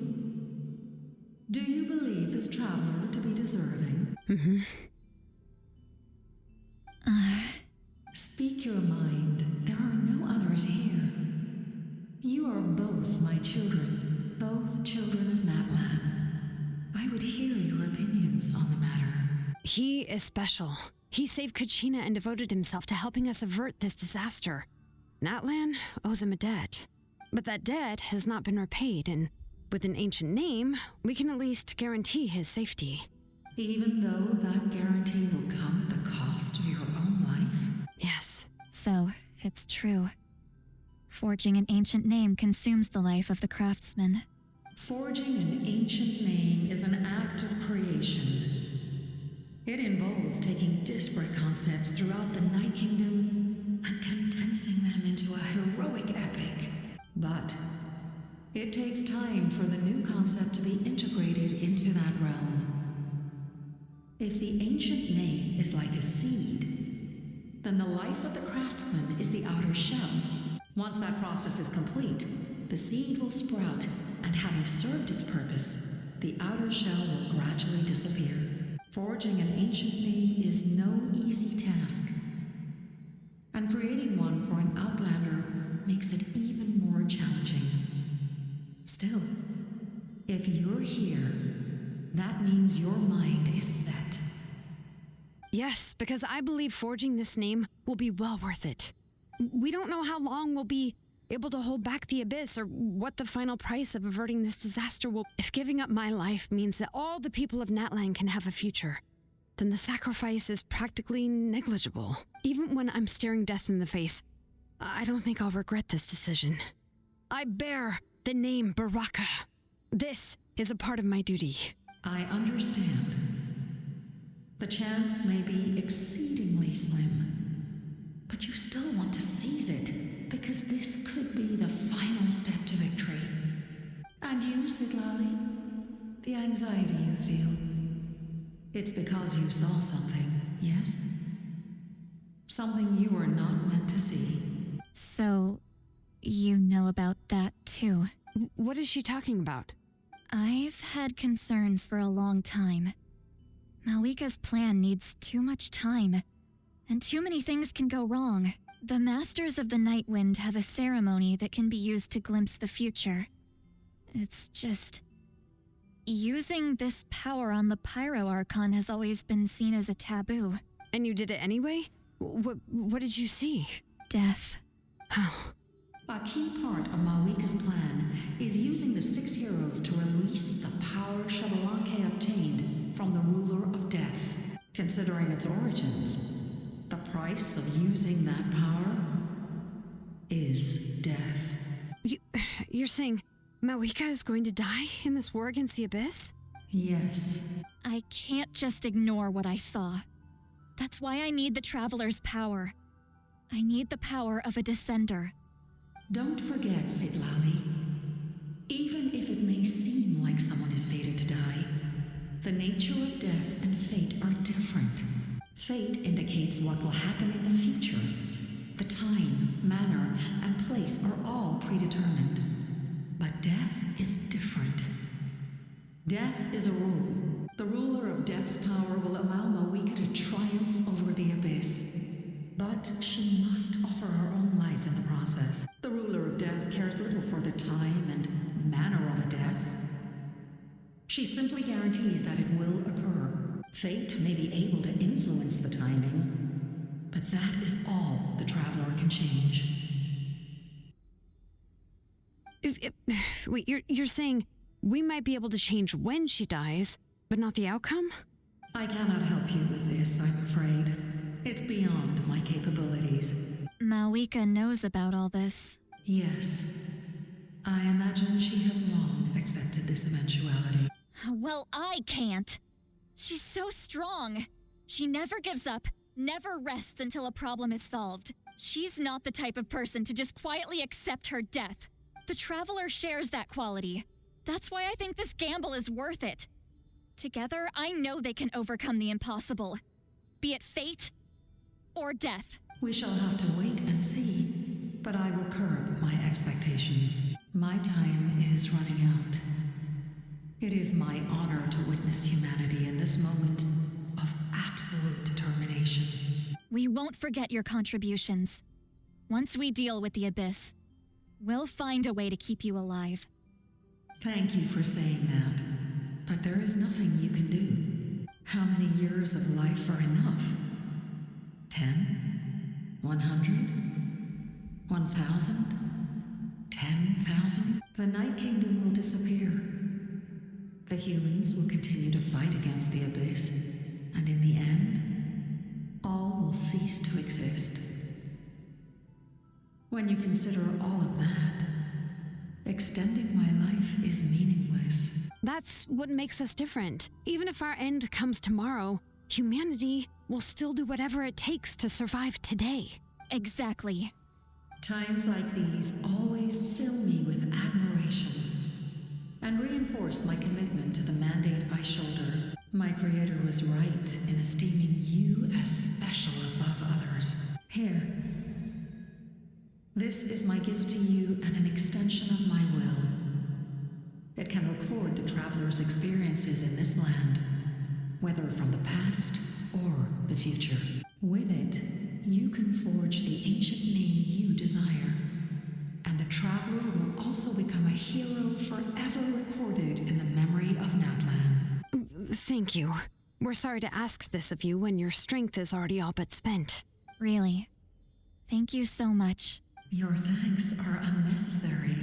Do you believe this traveler to be deserving? Mm-hmm. Speak your mind. There are no others here. You are both my children, both children of Natlan. I would hear your opinions on the matter. He is special. He saved Kachina and devoted himself to helping us avert this disaster. Natlan owes him a debt. But that debt has not been repaid, and with an ancient name, we can at least guarantee his safety. Even though that guarantee will come at the cost of your own life? Yes. So, it's true. Forging an ancient name consumes the life of the craftsman. Forging an ancient name is an act of creation. It involves taking disparate concepts throughout the Night Kingdom and condensing them into a heroic epic. But it takes time for the new concept to be integrated into that realm. If the ancient name is like a seed, then the life of the craftsman is the outer shell. Once that process is complete, the seed will sprout, and having served its purpose, the outer shell will gradually disappear. Forging an ancient name is no easy task, and creating one for an outlander makes it even more challenging. Still, if you're here, that means your mind is set. Yes, because I believe forging this name will be well worth it. We don't know how long we'll be able to hold back the abyss or what the final price of averting this disaster will. If giving up my life means that all the people of Natland can have a future, then the sacrifice is practically negligible. Even when I'm staring death in the face, I don't think I'll regret this decision. I bear the name Baraka. This is a part of my duty. I understand. The chance may be exceedingly slim, but you still want to seize it, because this could be the final step to victory. And you, Sidlali, the anxiety you feel, it's because you saw something, yes? Something you were not meant to see. So, you know about that too. What is she talking about? I've had concerns for a long time. Mawika's plan needs too much time, and too many things can go wrong. The Masters of the Night Wind have a ceremony that can be used to glimpse the future. It's just... using this power on the Pyro Archon has always been seen as a taboo. And you did it anyway? What did you see? Death. Oh. A key part of Mawika's plan is using the 6 heroes to release the power Shabalanke obtained from the ruler of death. Considering its origins, the price of using that power is death. You're saying Mawika is going to die in this war against the Abyss? Yes. I can't just ignore what I saw. That's why I need the Traveler's power. I need the power of a Descender. Don't forget, Sidlali. Even if it may seem like someone is fated to die, the nature of death and fate are different. Fate indicates what will happen in the future. The time, manner, and place are all predetermined. But death is different. Death is a rule. The ruler of death's power will allow Mawika to triumph over the abyss. But she must offer her own life in the process. The ruler of death cares little for the time and manner of a death. She simply guarantees that it will occur. Fate may be able to influence the timing, but that is all the traveler can change. Wait, you're saying we might be able to change when she dies, but not the outcome? I cannot help you with this, I'm afraid. It's beyond my capabilities. Malika knows about all this. Yes. I imagine she has long accepted this eventuality. Well, I can't. She's so strong. She never gives up, never rests until a problem is solved. She's not the type of person to just quietly accept her death. The Traveler shares that quality. That's why I think this gamble is worth it. Together, I know they can overcome the impossible. Be it fate or death. We shall have to wait and see, but I will curb my expectations. My time is running out. It is my honor to witness humanity in this moment of absolute determination. We won't forget your contributions. Once we deal with the Abyss, we'll find a way to keep you alive. Thank you for saying that, but there is nothing you can do. How many years of life are enough? 10? 100? 1,000? 10,000? The Night Kingdom will disappear. The humans will continue to fight against the Abyss, and in the end, all will cease to exist. When you consider all of that, extending my life is meaningless. That's what makes us different. Even if our end comes tomorrow, humanity will still do whatever it takes to survive today. Exactly. Times like these always fill me with admiration and reinforce my commitment to the mandate I shoulder. My creator was right in esteeming you as special above others. Here. This is my gift to you and an extension of my will. It can record the traveler's experiences in this land, whether from the past or the future. With it, you can forge the ancient name you desire, and the traveler will also become a hero forever recorded in the memory of Natlan. Thank you. We're sorry to ask this of you when your strength is already all but spent. Really. Thank you so much. Your thanks are unnecessary.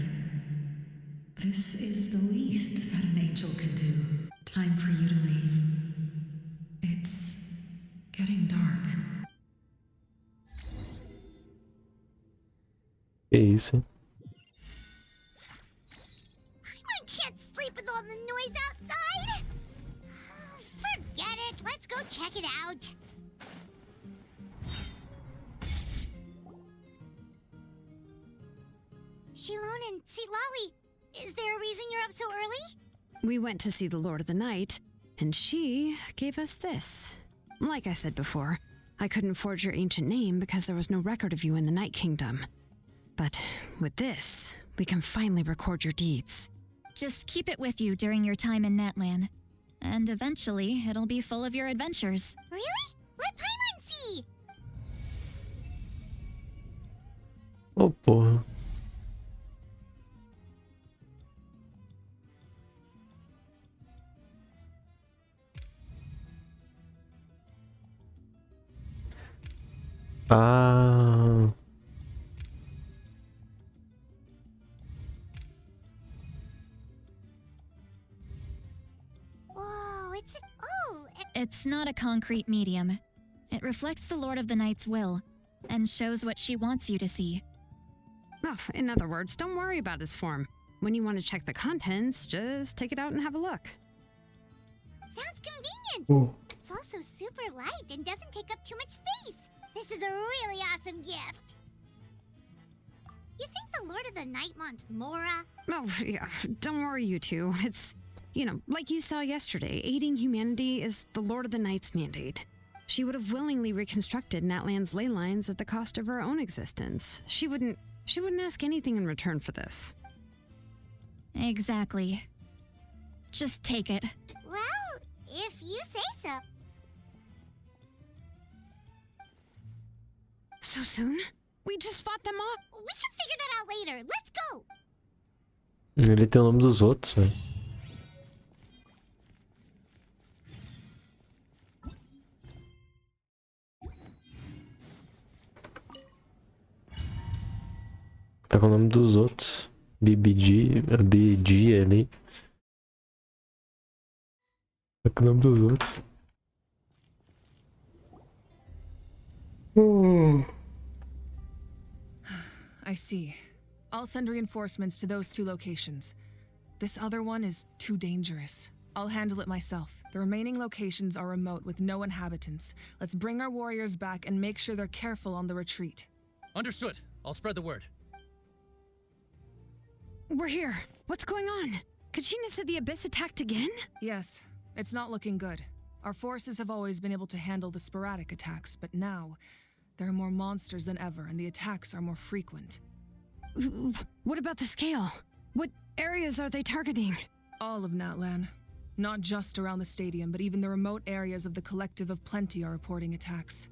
This is the least that an angel can do. Time for you to leave. It's getting dark. Isso. I can't sleep with all the noise outside. Forget it. Let's go check it out. Shilon and Sitlali, is there a reason you're up so early? We went to see the Lord of the Night, and she gave us this. Like I said before, I couldn't forge your ancient name because there was no record of you in the Night Kingdom. But with this, we can finally record your deeds. Just keep it with you during your time in Natlan. And eventually, it'll be full of your adventures. Really? Let Paimon see! Oh, porra. Ah... It's not a concrete medium. It reflects the Lord of the Night's will, and shows what she wants you to see. Oh, in other words, don't worry about its form. When you want to check the contents, just take it out and have a look. Sounds convenient. Ooh. It's also super light and doesn't take up too much space. This is a really awesome gift. You think the Lord of the Night wants Mora? Oh, yeah, don't worry, you two. It's, you know, like you saw yesterday, aiding humanity is the Lord of the Night's mandate. She would have willingly reconstructed Natlan's ley lines at the cost of her own existence. She wouldn't ask anything in return for this. Exactly. Just take it. Well, if you say so. So soon? We just fought them off. We can figure that out later. Let's go. Ele tem o nome dos outros, velho. Tá com o nome dos outros. BBD ali. Tá com o nome dos outros. I see. I'll send reinforcements to those 2 locations. This other one is too dangerous. I'll handle it myself. The remaining locations are remote with no inhabitants. Let's bring our warriors back and make sure they're careful on the retreat. Understood. I'll spread the word. We're here. What's going on? Kachina said the Abyss attacked again? Yes, it's not looking good. Our forces have always been able to handle the sporadic attacks, but now there are more monsters than ever and the attacks are more frequent. What about the scale? What areas are they targeting? All of Natlan. Not just around the stadium, but even the remote areas of the Collective of Plenty are reporting attacks.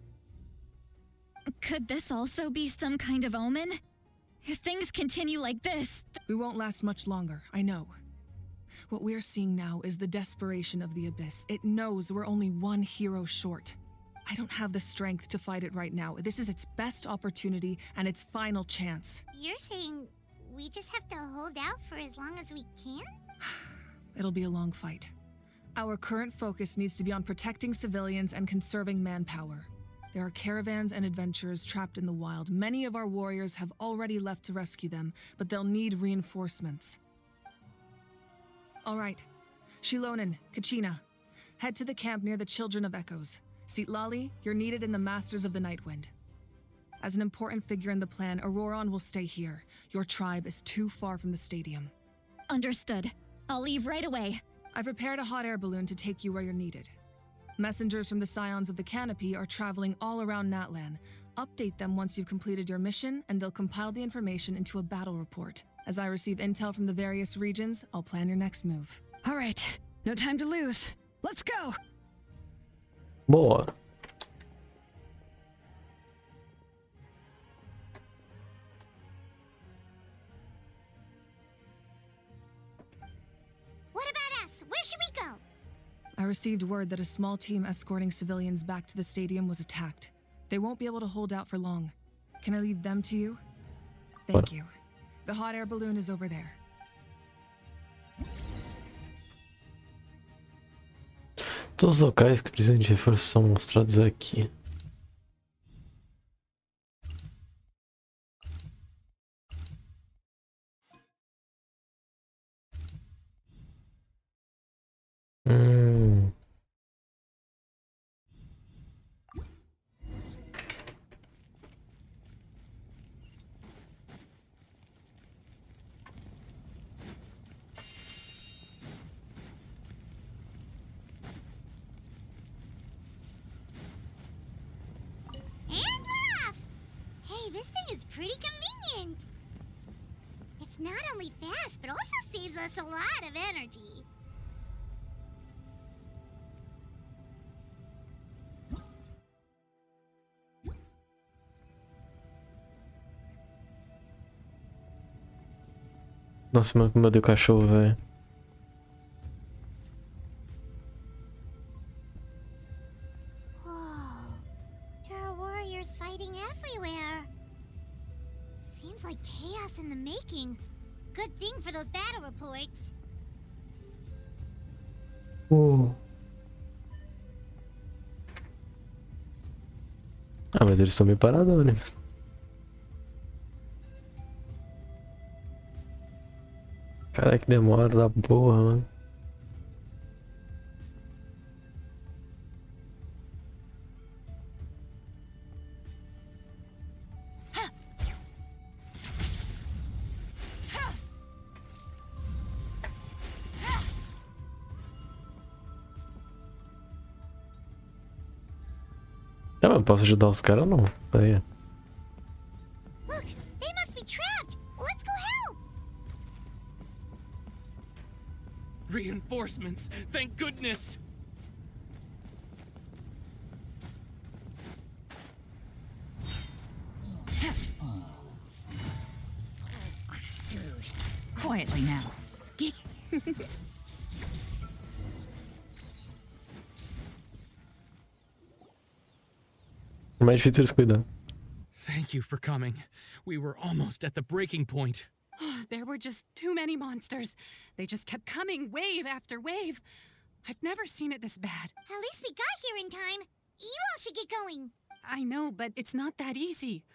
Could this also be some kind of omen? If things continue like this... We won't last much longer, I know. What we're seeing now is the desperation of the Abyss. It knows we're only one hero short. I don't have the strength to fight it right now. This is its best opportunity and its final chance. You're saying we just have to hold out for as long as we can? It'll be a long fight. Our current focus needs to be on protecting civilians and conserving manpower. There are caravans and adventurers trapped in the wild. Many of our warriors have already left to rescue them, but they'll need reinforcements. All right. Shilonen, Kachina, head to the camp near the Children of Echoes. Sitlali, you're needed in the Masters of the Nightwind. As an important figure in the plan, Auroron will stay here. Your tribe is too far from the stadium. Understood. I'll leave right away. I prepared a hot air balloon to take you where you're needed. Messengers from the Scions of the Canopy are traveling all around Natlan. Update them once you've completed your mission, and they'll compile the information into a battle report. As I receive intel from the various regions, I'll plan your next move. All right. No time to lose. Let's go! Boa. What about us? Where should we go? I received word that a small team escorting civilians back to the stadium was attacked. They won't be able to hold out for long. Can I leave them to you? Thank you. The hot air balloon is over there. Todos os locais que precisam de reforço são mostrados aqui. And we're off! Hey, this thing is pretty convenient. It's not only fast, but also saves us a lot of energy. Nossa, mano, como eu dei o cachorro, velho. Whoa. There are warriors fighting everywhere. Seems like chaos in the making. Good thing for those battle reports. Ah, mas eles estão meio paradão, né? Caraca, que demora da porra, mano. Tá, mas posso ajudar os caras ou não? Aí. Look, they must be trapped. Let's go help. Reinforcements! Thank goodness! Quietly now. É mais difícil eles cuidar. Thank Thank you for coming. We were almost at the breaking point. There were just too many monsters. They just kept coming, wave after wave. I've never seen it this bad. At least we got here in time. You all should get going. I know, but it's not that easy.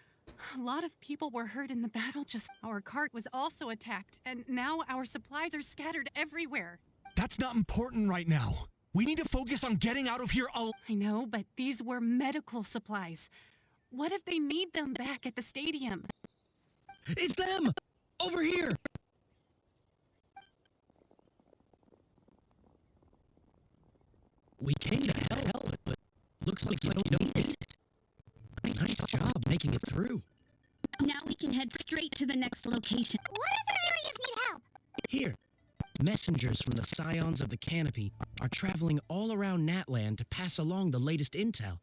A lot of people were hurt in the battle, just our cart was also attacked, and now our supplies are scattered everywhere. That's not important right now. We need to focus on getting out of here I know, but these were medical supplies. What if they need them back at the stadium? It's them! Over here! We came to help, but looks like you don't need it. Nice job making it through. Now we can head straight to the next location. What other areas need help? Here, messengers from the Scions of the Canopy are traveling all around Natland to pass along the latest intel.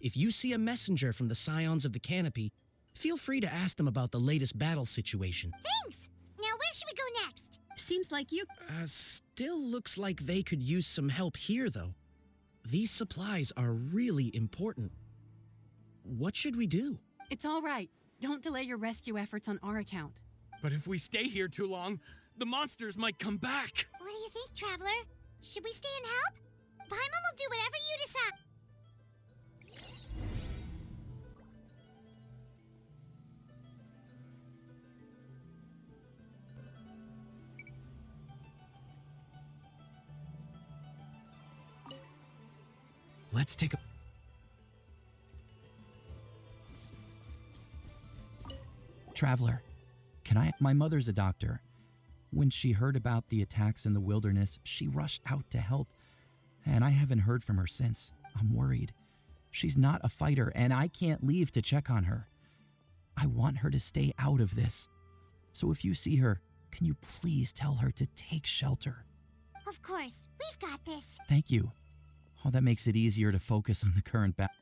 If you see a messenger from the Scions of the Canopy, feel free to ask them about the latest battle situation. Thanks! Now where should we go next? Seems like you... Still looks like they could use some help here, though. These supplies are really important. What should we do? It's all right. Don't delay your rescue efforts on our account. But if we stay here too long, the monsters might come back. What do you think, Traveler? Should we stay and help? Paimon will do whatever you decide. Let's take a... Traveler, can I... My mother's a doctor. When she heard about the attacks in the wilderness, she rushed out to help, and I haven't heard from her since. I'm worried. She's not a fighter, and I can't leave to check on her. I want her to stay out of this. So if you see her, can you please tell her to take shelter? Of course, we've got this. Thank you. Oh, that makes it easier to focus on the current battle.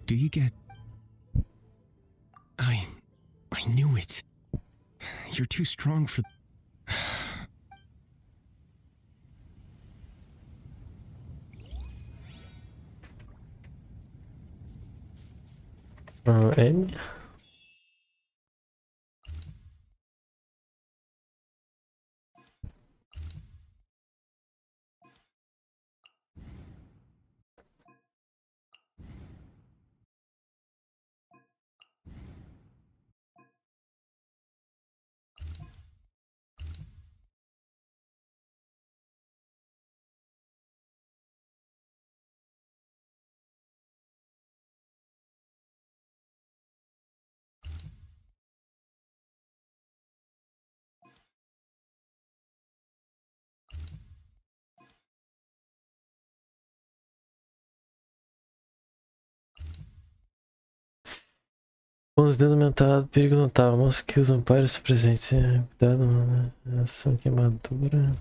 Do you get... I knew it. You're too strong for... Amy? Com os dedos aumentados, perigo notável. Mostra que os amparos estão presentes. Cuidado, mano. Ação queimadura.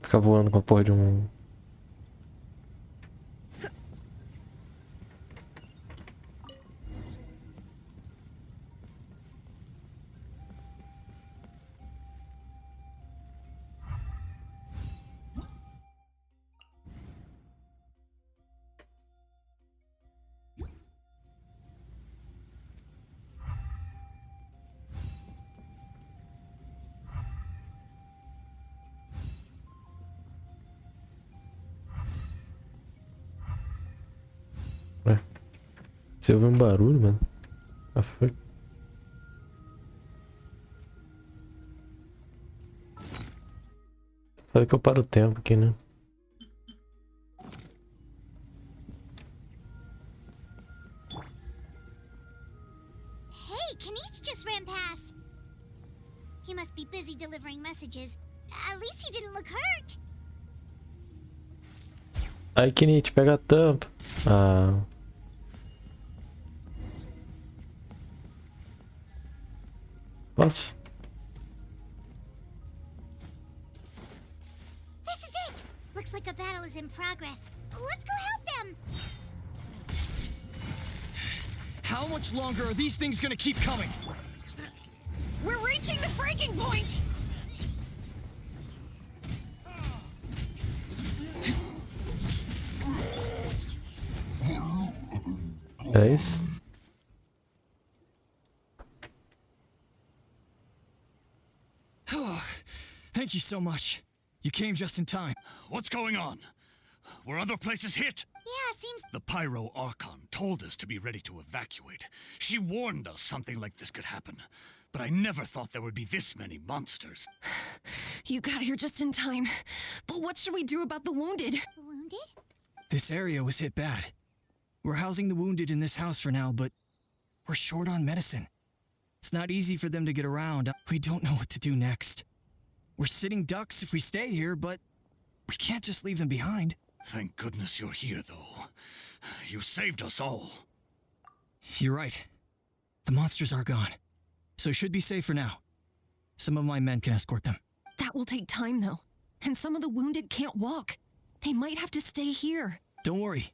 Ficar voando com a porra de um... Você ouviu um barulho, mano? Ah, foi. Falei que eu paro o tempo aqui, né? Hey, Kanich just ran past. He must be busy delivering messages. At least he didn't look hurt. Aí, Kinit, pega a tampa. Ah. Posso? battles in progress. Let's go help them! How much longer are these things gonna keep coming? We're reaching the breaking point! É isso? Thank you so much. You came just in time. What's going on? Were other places hit? Yeah, seems... The Pyro Archon told us to be ready to evacuate. She warned us something like this could happen. But I never thought there would be this many monsters. You got here just in time. But what should we do about the wounded? The wounded? This area was hit bad. We're housing the wounded in this house for now, but we're short on medicine. It's not easy for them to get around. We don't know what to do next. We're sitting ducks if we stay here, but we can't just leave them behind. Thank goodness you're here, though. You saved us all. You're right. The monsters are gone, so should be safe for now. Some of my men can escort them. That will take time, though. And some of the wounded can't walk. They might have to stay here. Don't worry.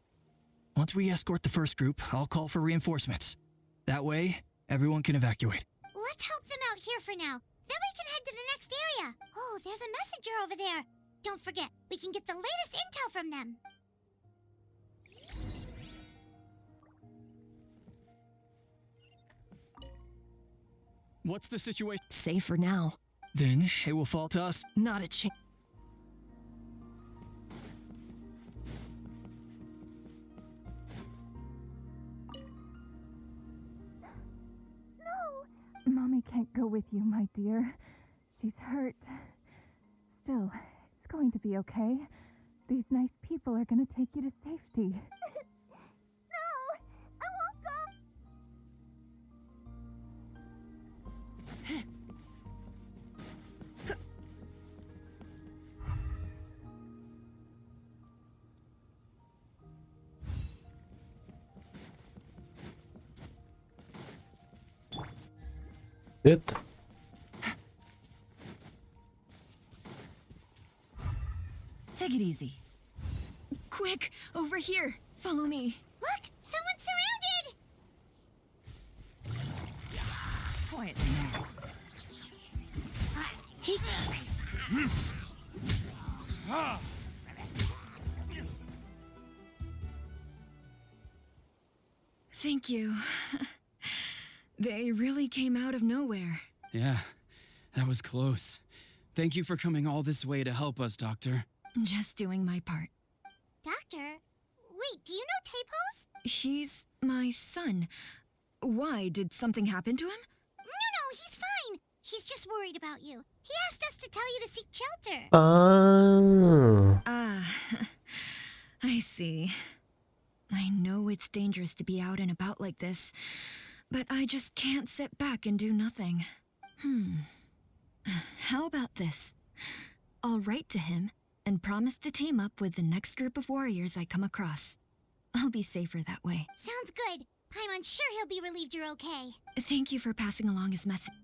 Once we escort the first group, I'll call for reinforcements. That way, everyone can evacuate. Let's help them out here for now. Then we can head to the next area. Oh, there's a messenger over there. Don't forget, we can get the latest intel from them. What's the situation? Safe for now. Then it will fall to us. Not a chance. Mommy can't go with you, my dear. She's hurt. Still, it's going to be okay. These nice people are going to take you to safety. No! I won't go! Eita. Take it easy. Quick, over here. Follow me. Look! Someone's surrounded! Quiet now. Thank you. They really came out of nowhere. Yeah, that was close. Thank you for coming all this way to help us, Doctor. Just doing my part. Doctor? Wait, do you know Tapos? He's my son. Why? Did something happen to him? No, he's fine. He's just worried about you. He asked us to tell you to seek shelter. Ah, I see. I know it's dangerous to be out and about like this, but I just can't sit back and do nothing. How about this? I'll write to him and promise to team up with the next group of warriors I come across. I'll be safer that way. Sounds good. I'm sure he'll be relieved you're okay. Thank you for passing along his message.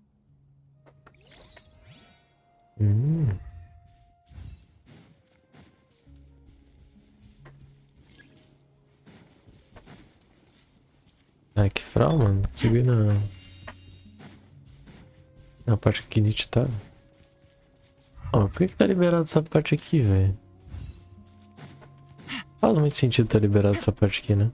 Ai, que fral, mano. Segui na parte que Nietzsche tá. Ó, por que tá liberado essa parte aqui, velho? Faz muito sentido tá liberado essa parte aqui, né?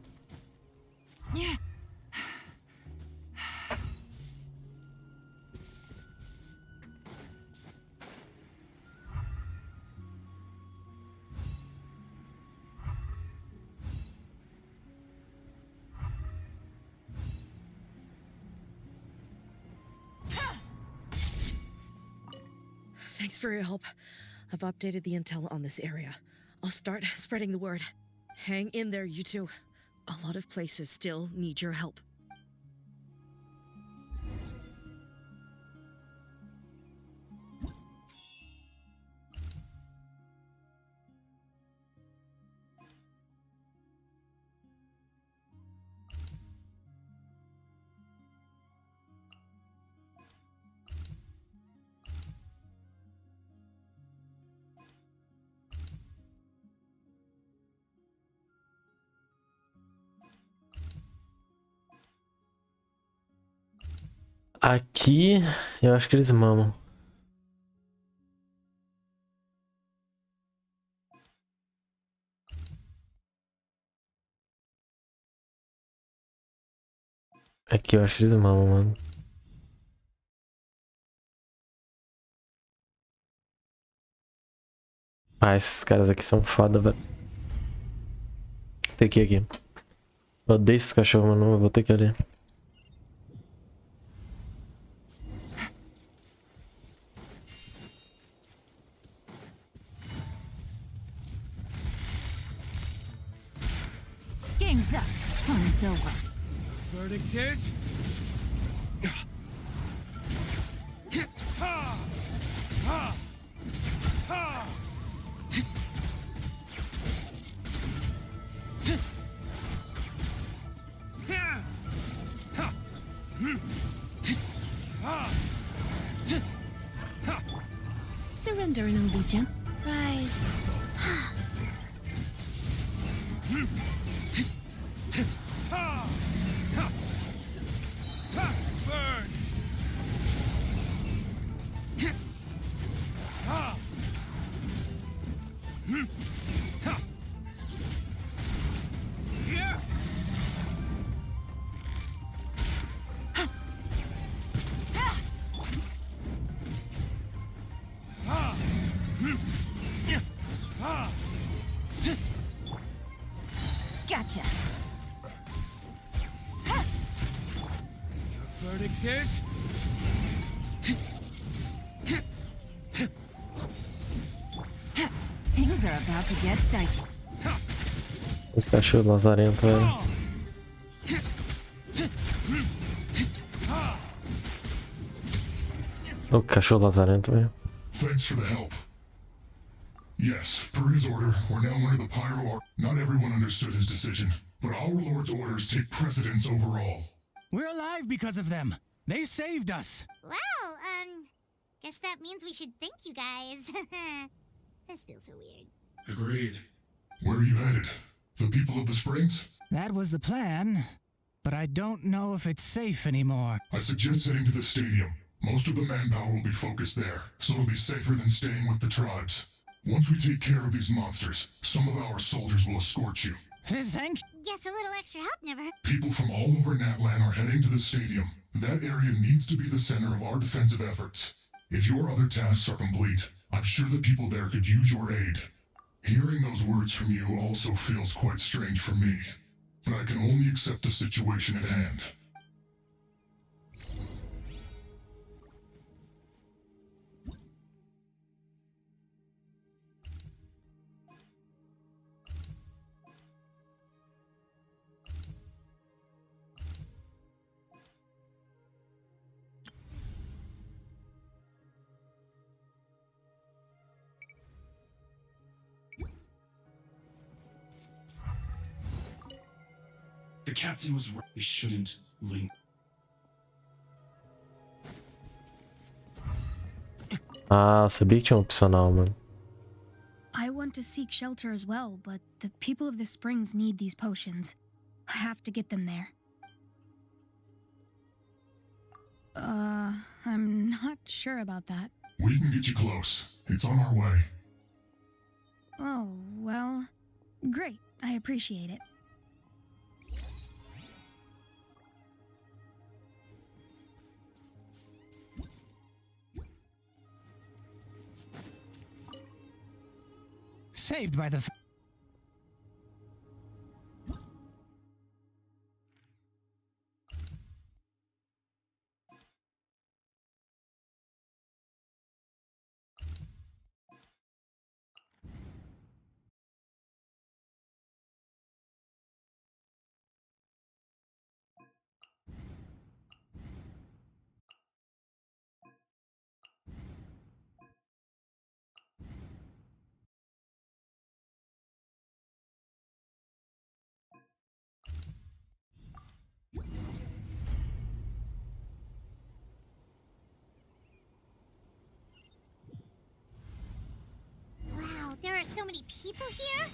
Thanks for your help. I've updated the intel on this area. I'll start spreading the word. Hang in there, you two. A lot of places still need your help. Aqui, eu acho que eles mamam. Aqui eu acho que eles mamam, mano. Ah, esses caras aqui são foda, velho. Tem que ir aqui. Eu odeio esses cachorros, mano. Eu vou ter que ir ali. Game's up. Fun's over. Verdict is... Surrender in allegiance. Rise. Burn! Gotcha. Verdict is... Things are about to get dicey. O cachorro lazarento, velho. O cachorro lazarento, velho. Thanks for the help. Yes, per his order, we're now under the Pyro. Not everyone understood his decision, but our Lord's orders take precedence over all. We're alive because of them. They saved us. Well, guess that means we should thank you guys. This feels so weird. Agreed. Where are you headed? The people of the Springs? That was the plan, but I don't know if it's safe anymore. I suggest heading to the stadium. Most of the manpower will be focused there, so it'll be safer than staying with the tribes. Once we take care of these monsters, some of our soldiers will escort you. Thank... Guess a little extra help never hurt. People from all over Natlan are heading to the stadium. That area needs to be the center of our defensive efforts. If your other tasks are complete, I'm sure the people there could use your aid. Hearing those words from you also feels quite strange for me, but I can only accept the situation at hand. The captain was right. We shouldn't link. Ah, sabia que tinha um opcional, mano. I want to seek shelter as well, but the people of the springs need these potions. I have to get them there. I'm not sure about that. We can get you close. It's on our way. Oh, well, great. I appreciate it. Saved by the... Wow, there are so many people here.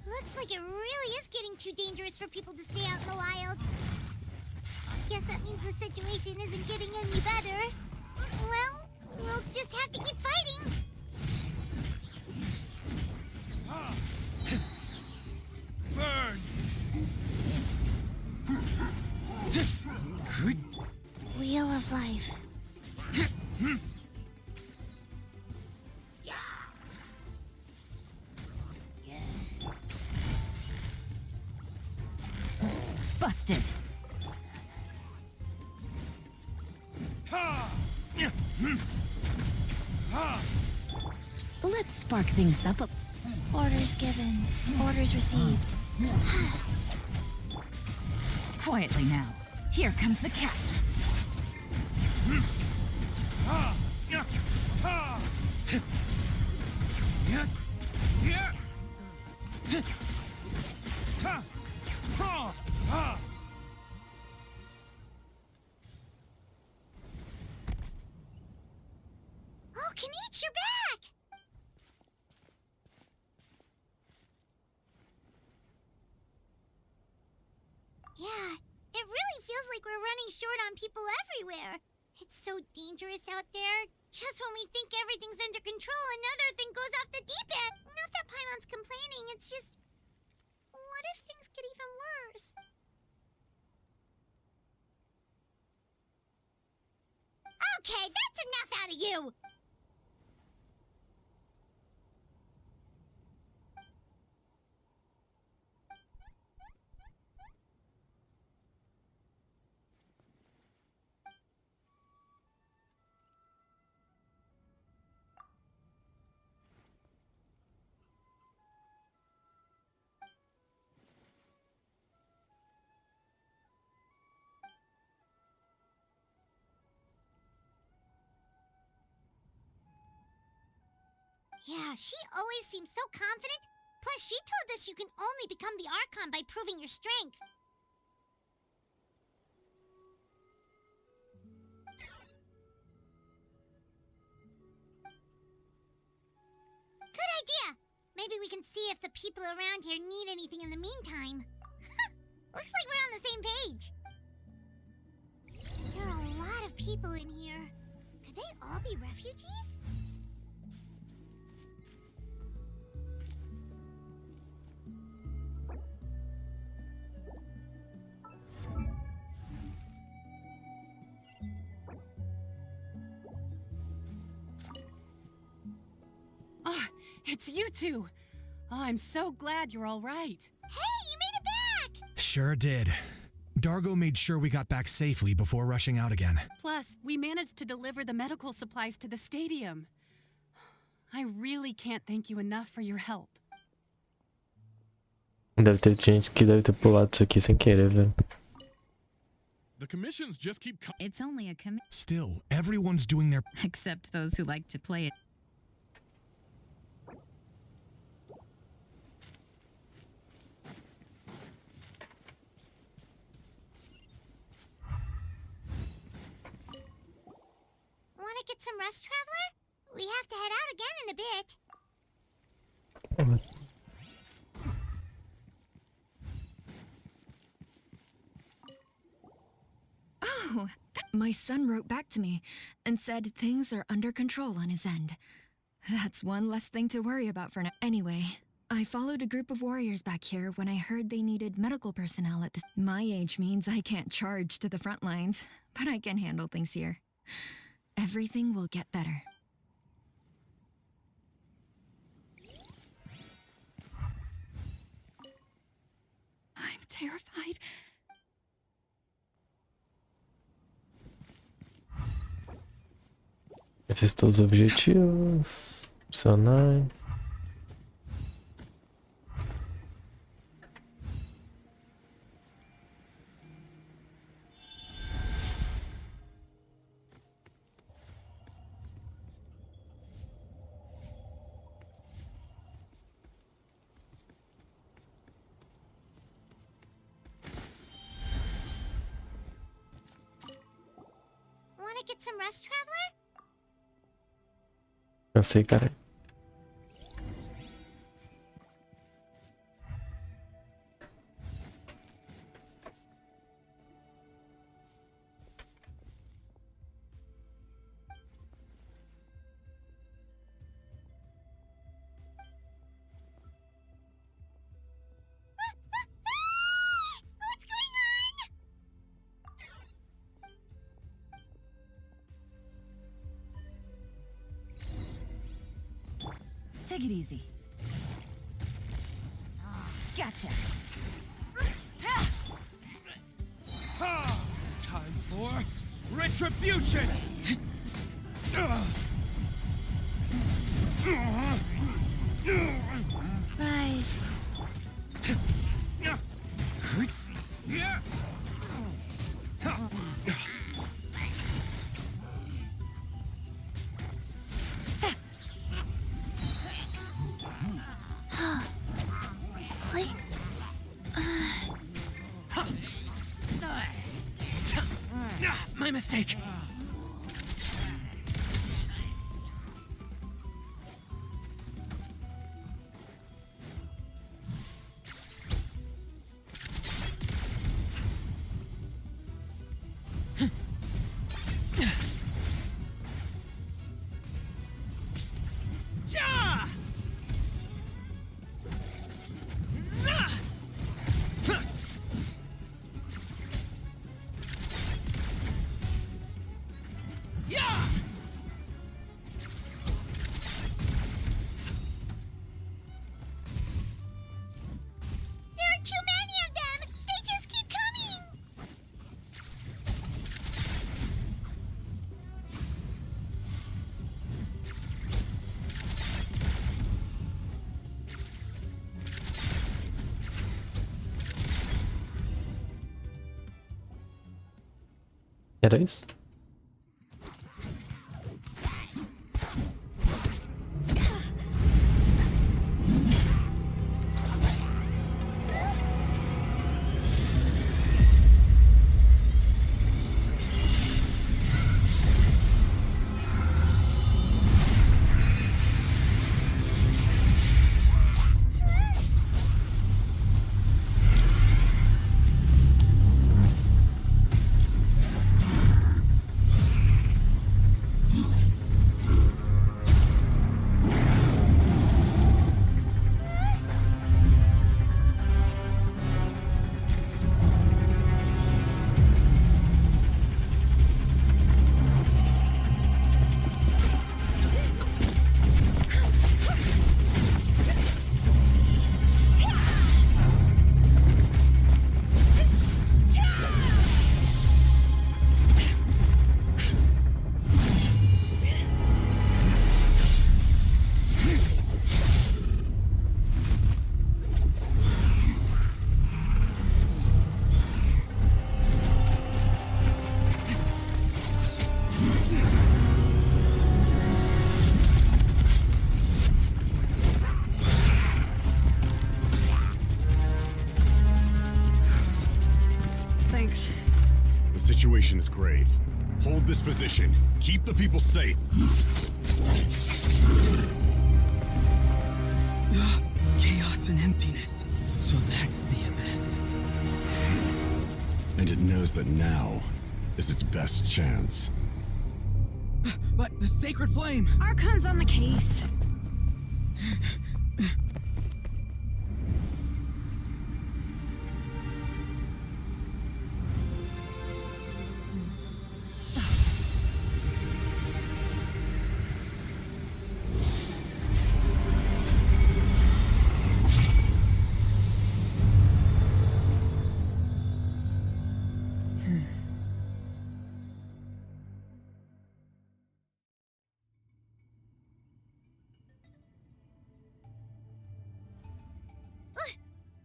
Looks like it really is getting too dangerous for people to stay out in the wild. Guess guess that means the situation isn't getting any better. Well, we'll just have to keep fighting. Burn! Wheel of life. Busted. Let's spark things up a... Orders given. Orders received. Quietly now. Here comes the catch. Oh, Kanich, you're back! Yeah, it really feels like we're running short on people everywhere. It's so dangerous out there. Just when we think everything's under control, another thing goes off the deep end. Not that Paimon's complaining, it's just... What if things get even worse? Okay, that's enough out of you! Yeah, she always seems so confident. Plus, she told us you can only become the Archon by proving your strength. Good idea. Maybe we can see if the people around here need anything in the meantime. Looks like we're on the same page. There are a lot of people in here. Could they all be refugees? Ah, it's you two. Oh, I'm so glad you're all right. Hey, you made it back! Sure did. Dargo made sure we got back safely before rushing out again. Plus, we managed to deliver the medical supplies to the stadium. I really can't thank you enough for your help. Deve ter gente que deve ter pulado isso aqui sem querer, velho. The commissions just keep It's only a Still, everyone's doing their... Except those who like to play it. Want to get some rest, Traveler? We have to head out again in a bit. Oh, my son wrote back to me and said things are under control on his end. That's one less thing to worry about for now. Anyway, I followed a group of warriors back here when I heard they needed medical personnel at this. My age means I can't charge to the front lines, but I can handle things here. Everything will get better. I'm terrified. Já fiz todos os objetivos. Opcionais. Want to get some rest, Traveler? Cansei, cara. Take it easy. Gotcha. Time for retribution! Rise. My mistake. Era isso? situation is grave. Hold this position. Keep the people safe. Chaos and emptiness. So that's the abyss. And it knows that now is its best chance. But the sacred flame! Archon's on the case.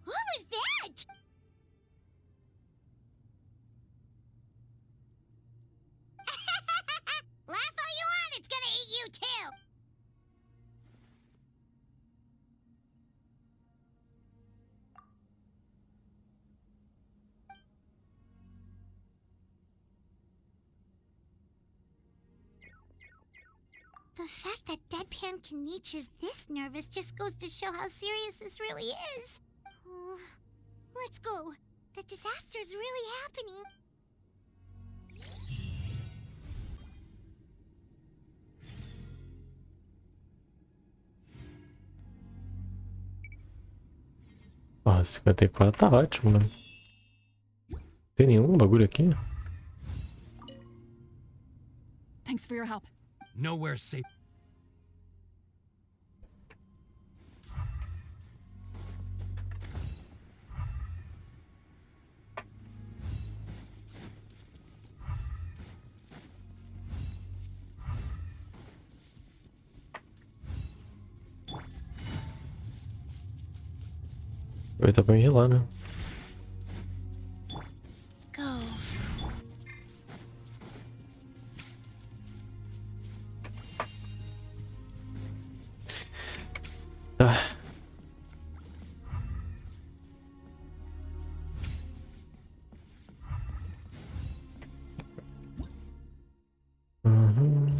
What was that? Laugh all you want, it's gonna eat you too! The fact that Deadpan Kanich is this nervous just goes to show how serious this really is. Oh, let's go. The disaster's really happening. Ah, 54 tá ótimo, né? Tem nenhum bagulho aqui? Thanks for your help. Nowhere safe. Aproveitar pra enrolar, né? Go. Ah. Uhum.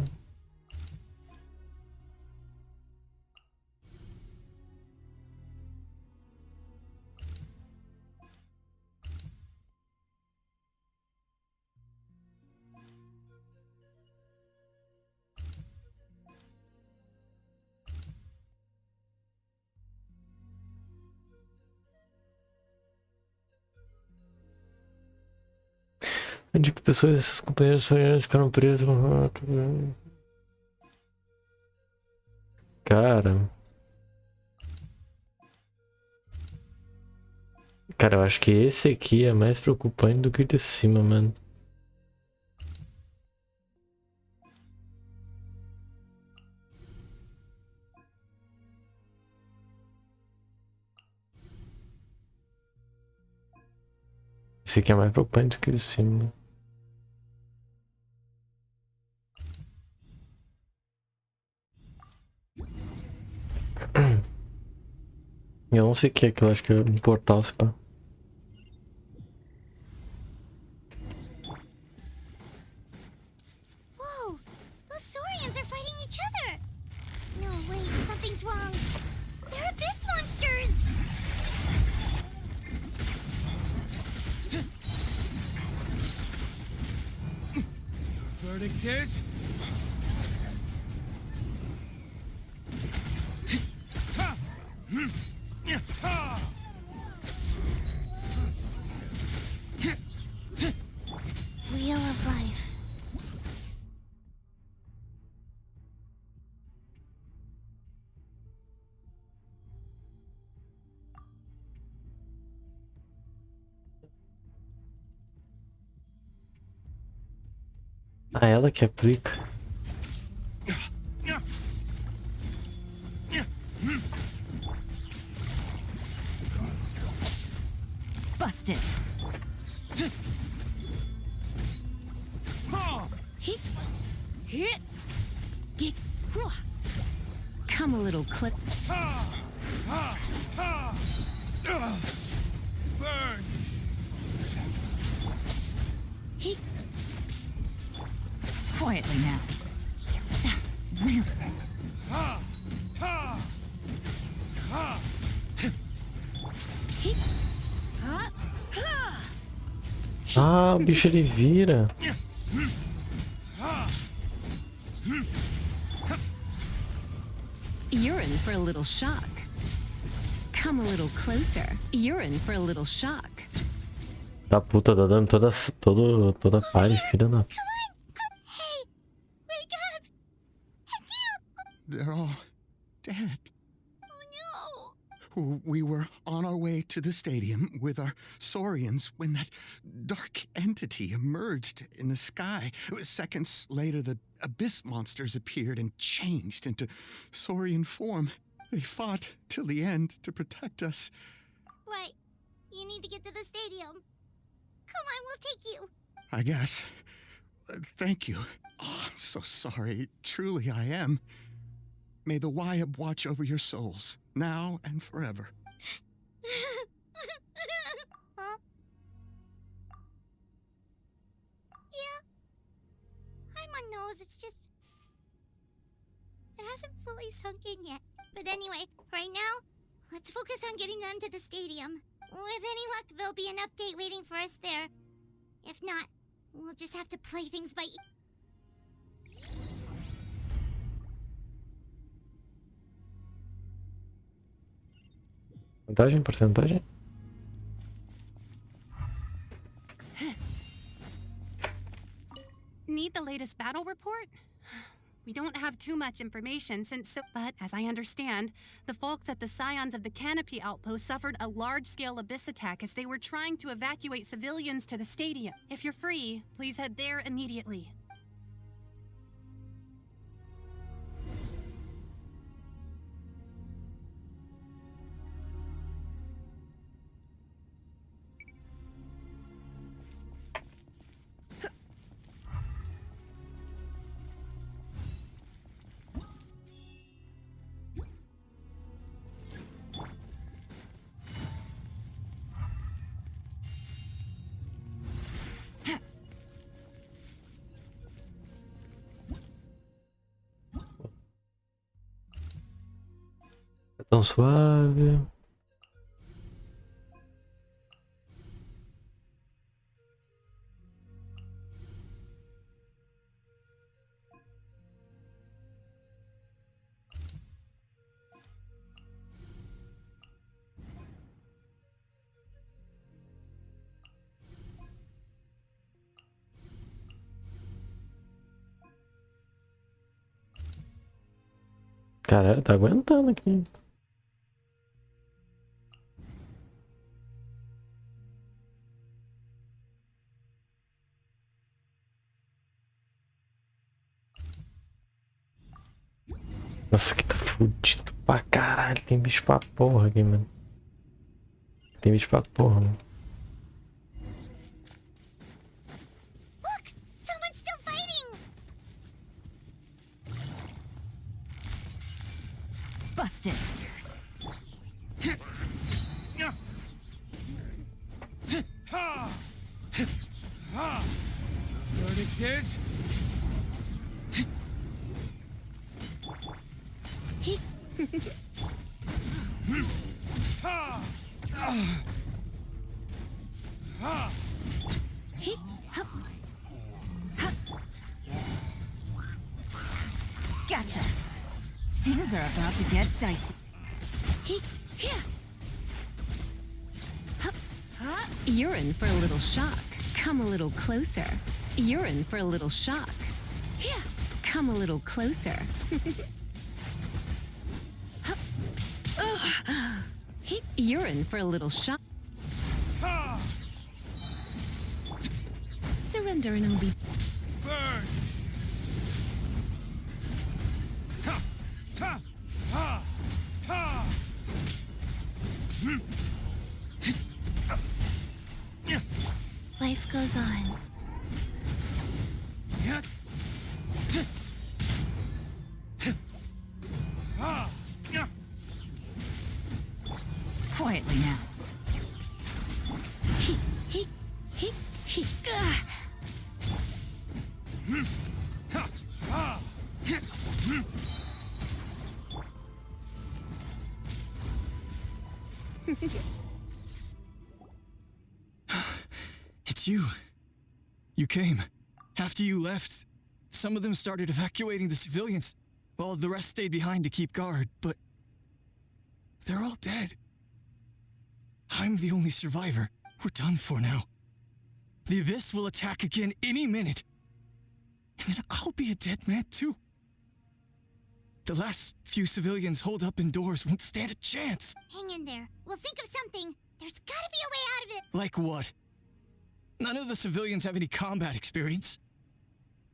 De que pessoas esses companheiros sonhantes ficaram presos no rato. Cara. Cara, eu acho que esse aqui é mais preocupante do que o de cima, mano. Esse aqui é mais preocupante do que o de cima. Eu não sei o que é aquilo, acho que é um portal, se pá. Whoa! Those saurians are fighting each other! No, wait, something's wrong. They're abyss monsters! Your verdict is? Wheel of life. Ah, ela que aplica. Busted. Come a little clip. Burn! Quietly now. Really? Ah, o bicho ele vira. You're in for a little shock. Come a little closer. You're in for a little shock. Da puta, tá dando toda paz, filha da... Hey! Wake up! And you! They're all dead. Oh no! We were on our way to the stadium with our saurians when that dark entity emerged in the sky. Seconds later, the abyss monsters appeared and changed into saurian form. They fought till the end to protect us. Right. You need to get to the stadium. Come on, we'll take you. I guess. Thank you. Oh, I'm so sorry. Truly I am. May the Wyab watch over your souls, now and forever. Huh? Yeah. Hi, my nose. It's just... It hasn't fully sunk in yet. But anyway, right now, let's focus on getting them to the stadium. With any luck, there'll be an update waiting for us there. If not, we'll just have to play things by ear. Porcentagem? Need the latest battle report? We don't have too much information but as I understand, the folks at the Scions of the Canopy outpost suffered a large-scale abyss attack as they were trying to evacuate civilians to the stadium. If you're free, please head there immediately. Tão suave. Cara, tá aguentando aqui. Nossa, que tá fudido pra caralho. Tem bicho pra porra aqui, mano. Tem bicho pra porra, mano. Look! Someone's still fighting! Busted. Verdict is... Gotcha. Things are about to get dicey. You're in for a little shock. Come a little closer. You're in for a little shock. Come a little closer. You're in for a little shock. Surrender and it'll be... Burn! Ha! Ha! Ha! Ha! Life goes on. Quietly now. It's you. You came. After you left, some of them started evacuating the civilians, while the rest stayed behind to keep guard, but they're all dead. I'm the only survivor. We're done for now. The Abyss will attack again any minute. And then I'll be a dead man too. The last few civilians holed up indoors won't stand a chance. Hang in there. We'll think of something. There's gotta be a way out of it. Like what? None of the civilians have any combat experience.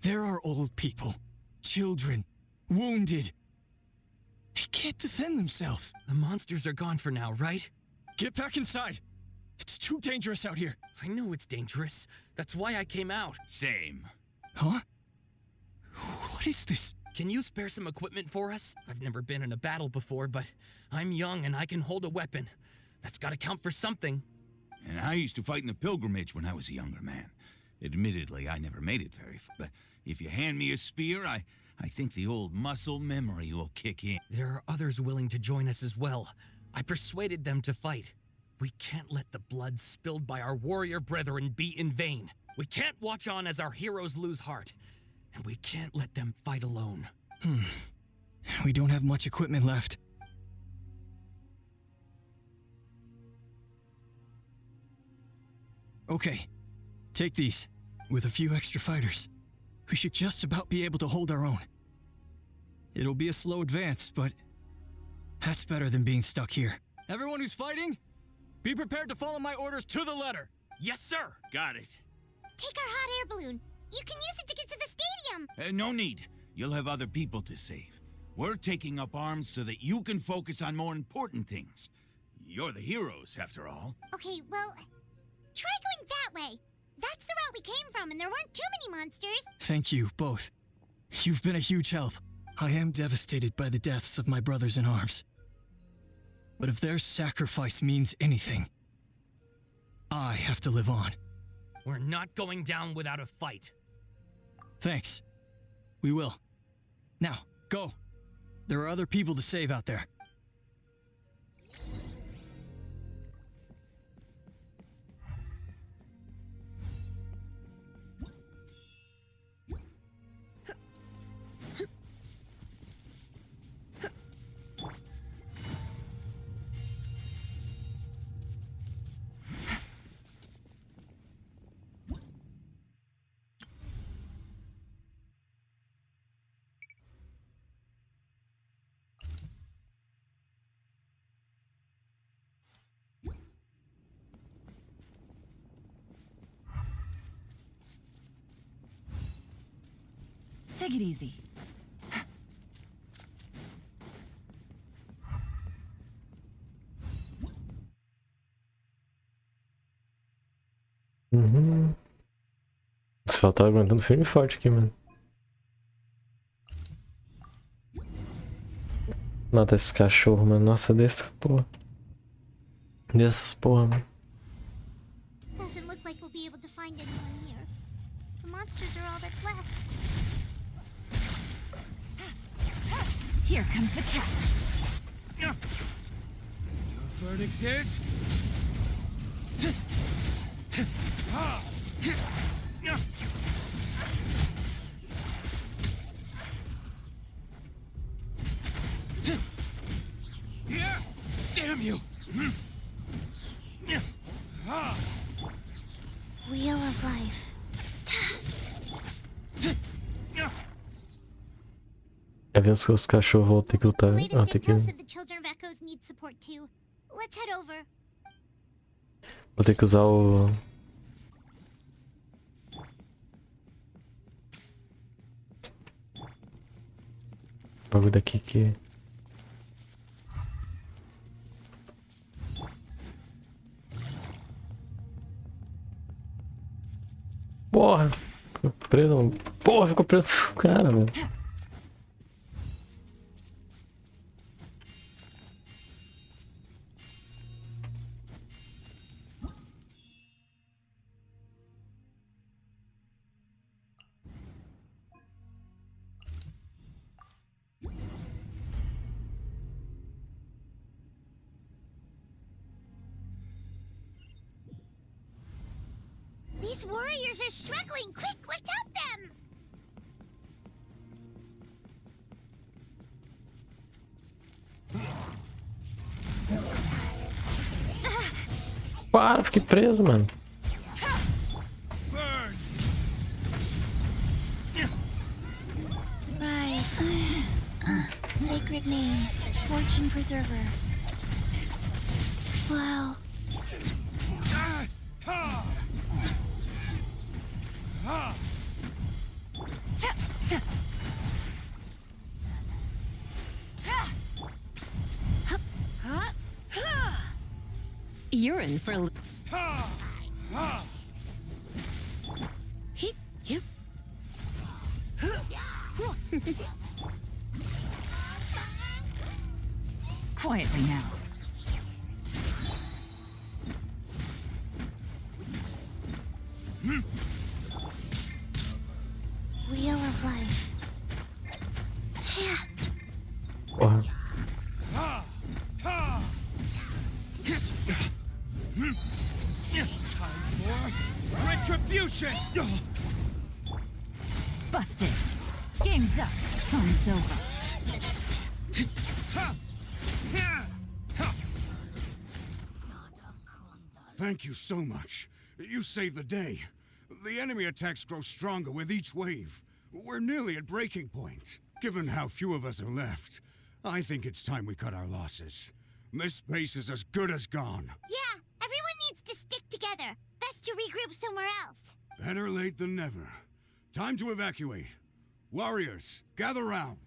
There are old people, children, wounded. They can't defend themselves. The monsters are gone for now, right? Get back inside. It's too dangerous out here. I know it's dangerous. That's why I came out. Same. Huh? What is this? Can you spare some equipment for us? I've never been in a battle before, but I'm young and I can hold a weapon. That's gotta count for something. And I used to fight in the pilgrimage when I was a younger man. Admittedly, I never made it very far, but if you hand me a spear, I think the old muscle memory will kick in. There are others willing to join us as well. I persuaded them to fight. We can't let the blood spilled by our warrior brethren be in vain. We can't watch on as our heroes lose heart. And we can't let them fight alone. We don't have much equipment left. Okay, take these. With a few extra fighters, we should just about be able to hold our own. It'll be a slow advance, but that's better than being stuck here. Everyone who's fighting, be prepared to follow my orders to the letter. Yes, sir. Got it. Take our hot air balloon. You can use it to get to the stadium. No need. You'll have other people to save. We're taking up arms so that you can focus on more important things. You're the heroes, after all. Okay, well, try going that way. That's the route we came from, and there weren't too many monsters. Thank you, both. You've been a huge help. I am devastated by the deaths of my brothers in arms. But if their sacrifice means anything, I have to live on. We're not going down without a fight. Thanks. We will. Now, go. There are other people to save out there. Take it easy. Uhum. Só tá aguentando firme e forte aqui, mano. Mata esses cachorros, mano. Nossa, dessas porra. Dessas porra, mano. Doesn't look like we'll be able to find anyone here. The monsters are all that's left. Here comes the catch. Your verdict is? Damn you! Wheel of life. É ver se os cachorros vão ter que lutar. Ah, tem que... Said the children of Echoes need support too. Let's head over. Vou ter que usar o... bagulho daqui que... Porra! Ficou preso. Porra, ficou preso o cara, velho. These warriors are struggling. Quick, let's help them. Para, fiquei preso, mano. Right. Sacred name. Fortune preserver. Wow. You're in for a Quietly now. Wheel of life. Yeah. Porra. Time for retribution! Busted. Game's up. Fun's over. Thank you so much. You saved the day. The enemy attacks grow stronger with each wave. We're nearly at breaking point. Given how few of us are left, I think it's time we cut our losses. This base is as good as gone. Yeah, everyone needs to stick together. Best to regroup somewhere else. Better late than never. Time to evacuate. Warriors, gather round.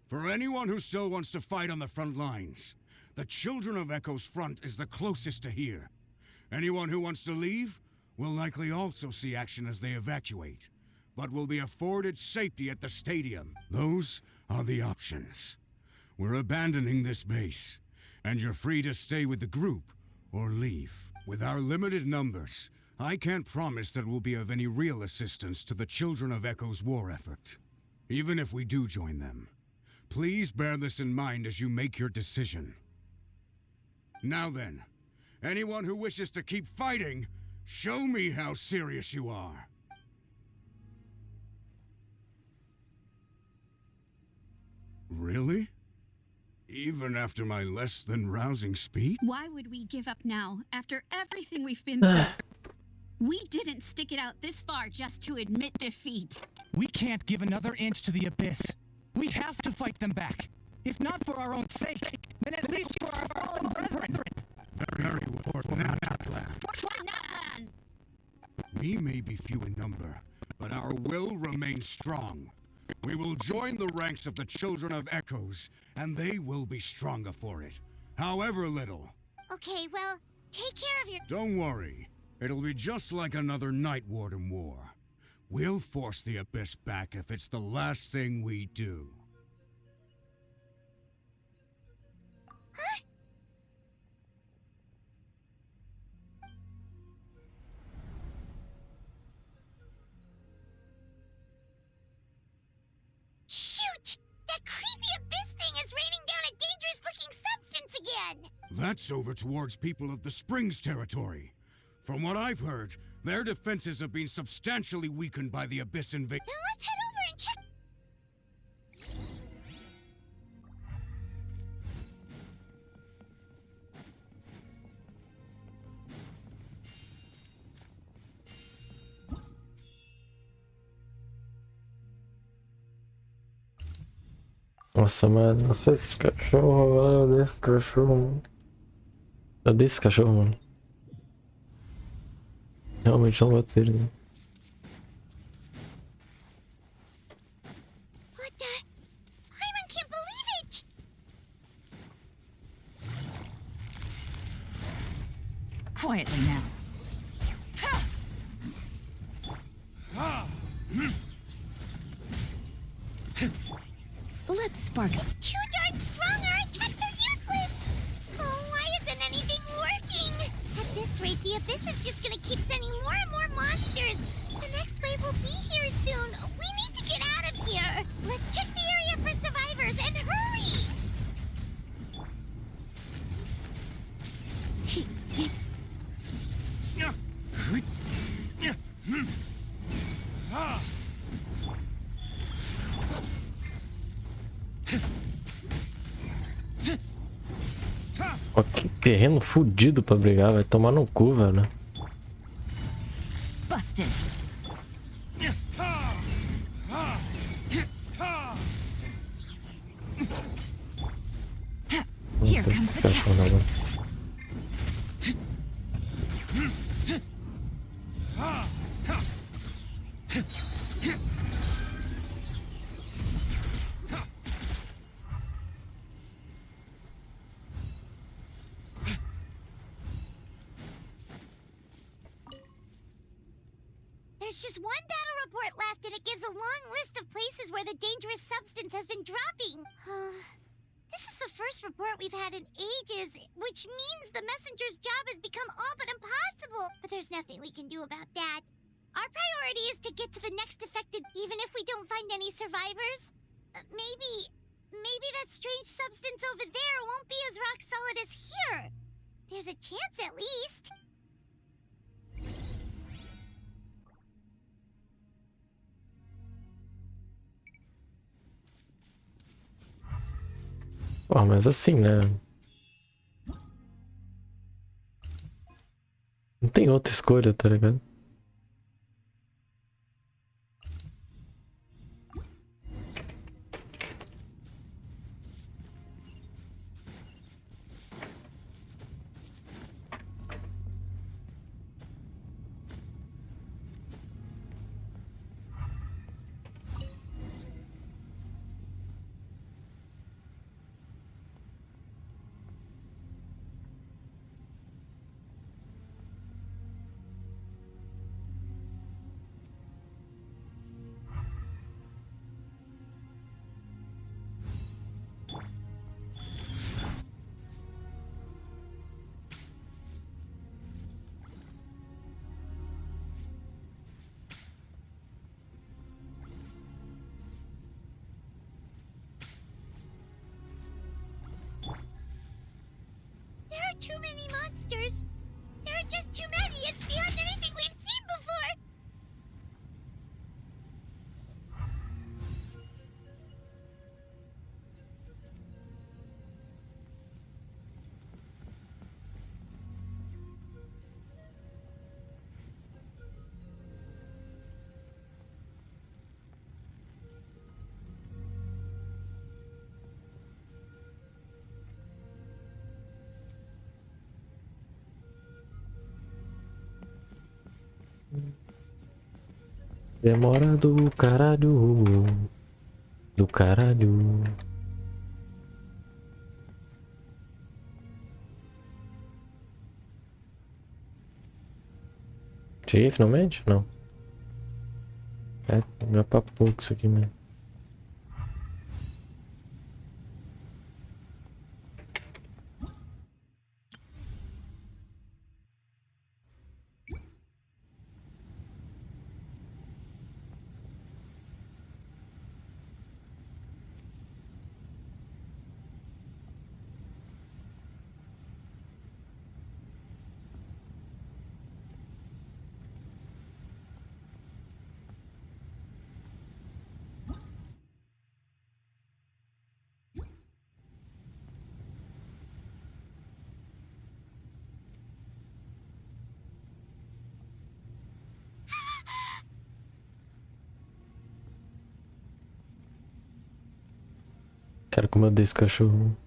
For anyone who still wants to fight on the front lines, the Children of Echo's front is the closest to here. Anyone who wants to leave will likely also see action as they evacuate, but will be afforded safety at the stadium. Those are the options. We're abandoning this base, and you're free to stay with the group or leave. With our limited numbers, I can't promise that we'll be of any real assistance to the Children of Echo's war effort. Even if we do join them, please bear this in mind as you make your decision. Now then, anyone who wishes to keep fighting, show me how serious you are. Really? Even after my less than rousing speech? Why would we give up now, after everything we've been through? We didn't stick it out this far just to admit defeat. We can't give another inch to the abyss. We have to fight them back. If not for our own sake, then at least for our fallen brethren. Very important. Now, We may be few in number, but our will remains strong. We will join the ranks of the Children of Echoes, and they will be stronger for it, however little. Okay, well, take care of your... Don't worry. It'll be just like another Night Warden war. We'll force the Abyss back if it's the last thing we do. Huh? Shoot! That creepy Abyss thing is raining down a dangerous-looking substance again! That's over towards people of the Springs territory. From what I've heard, their defenses have been substantially weakened by the Abyss invasion. Then let's head over and check... Nossa, mano, nossa, esse cachorro, eu odeio esse cachorro, mano. Eu odeio esse cachorro, mano. Realmente não gosto dele, né? What the... Hyman can't believe it! Quietly now. Let's spark it. It's too darn strong, our attacks are useless! Oh, why isn't anything working? At this rate, the Abyss is just gonna keep sending more and more monsters. The next wave will be here soon. We need to get out of here. Let's check the area for survivors and hurry! Ó, que terreno fudido pra brigar, vai tomar no cu, velho. Busted. Here comes the cat. There's just one battle report left, and it gives a long list of places where the dangerous substance has been dropping. This is the first report we've had in ages, which means the messenger's job has become all but impossible. But there's nothing we can do about that. Our priority is to get to the next affected, even if we don't find any survivors. Maybe that strange substance over there won't be as rock solid as here. There's a chance at least. Pô, mas assim, né? Não tem outra escolha, tá ligado? There are too many monsters. There are just too many. It's beyond anything we've seen before. Demora do caralho. Do caralho. Cheguei finalmente? Não. É, não é pra pouco isso aqui mesmo. Cara, como eu dei esse cachorro.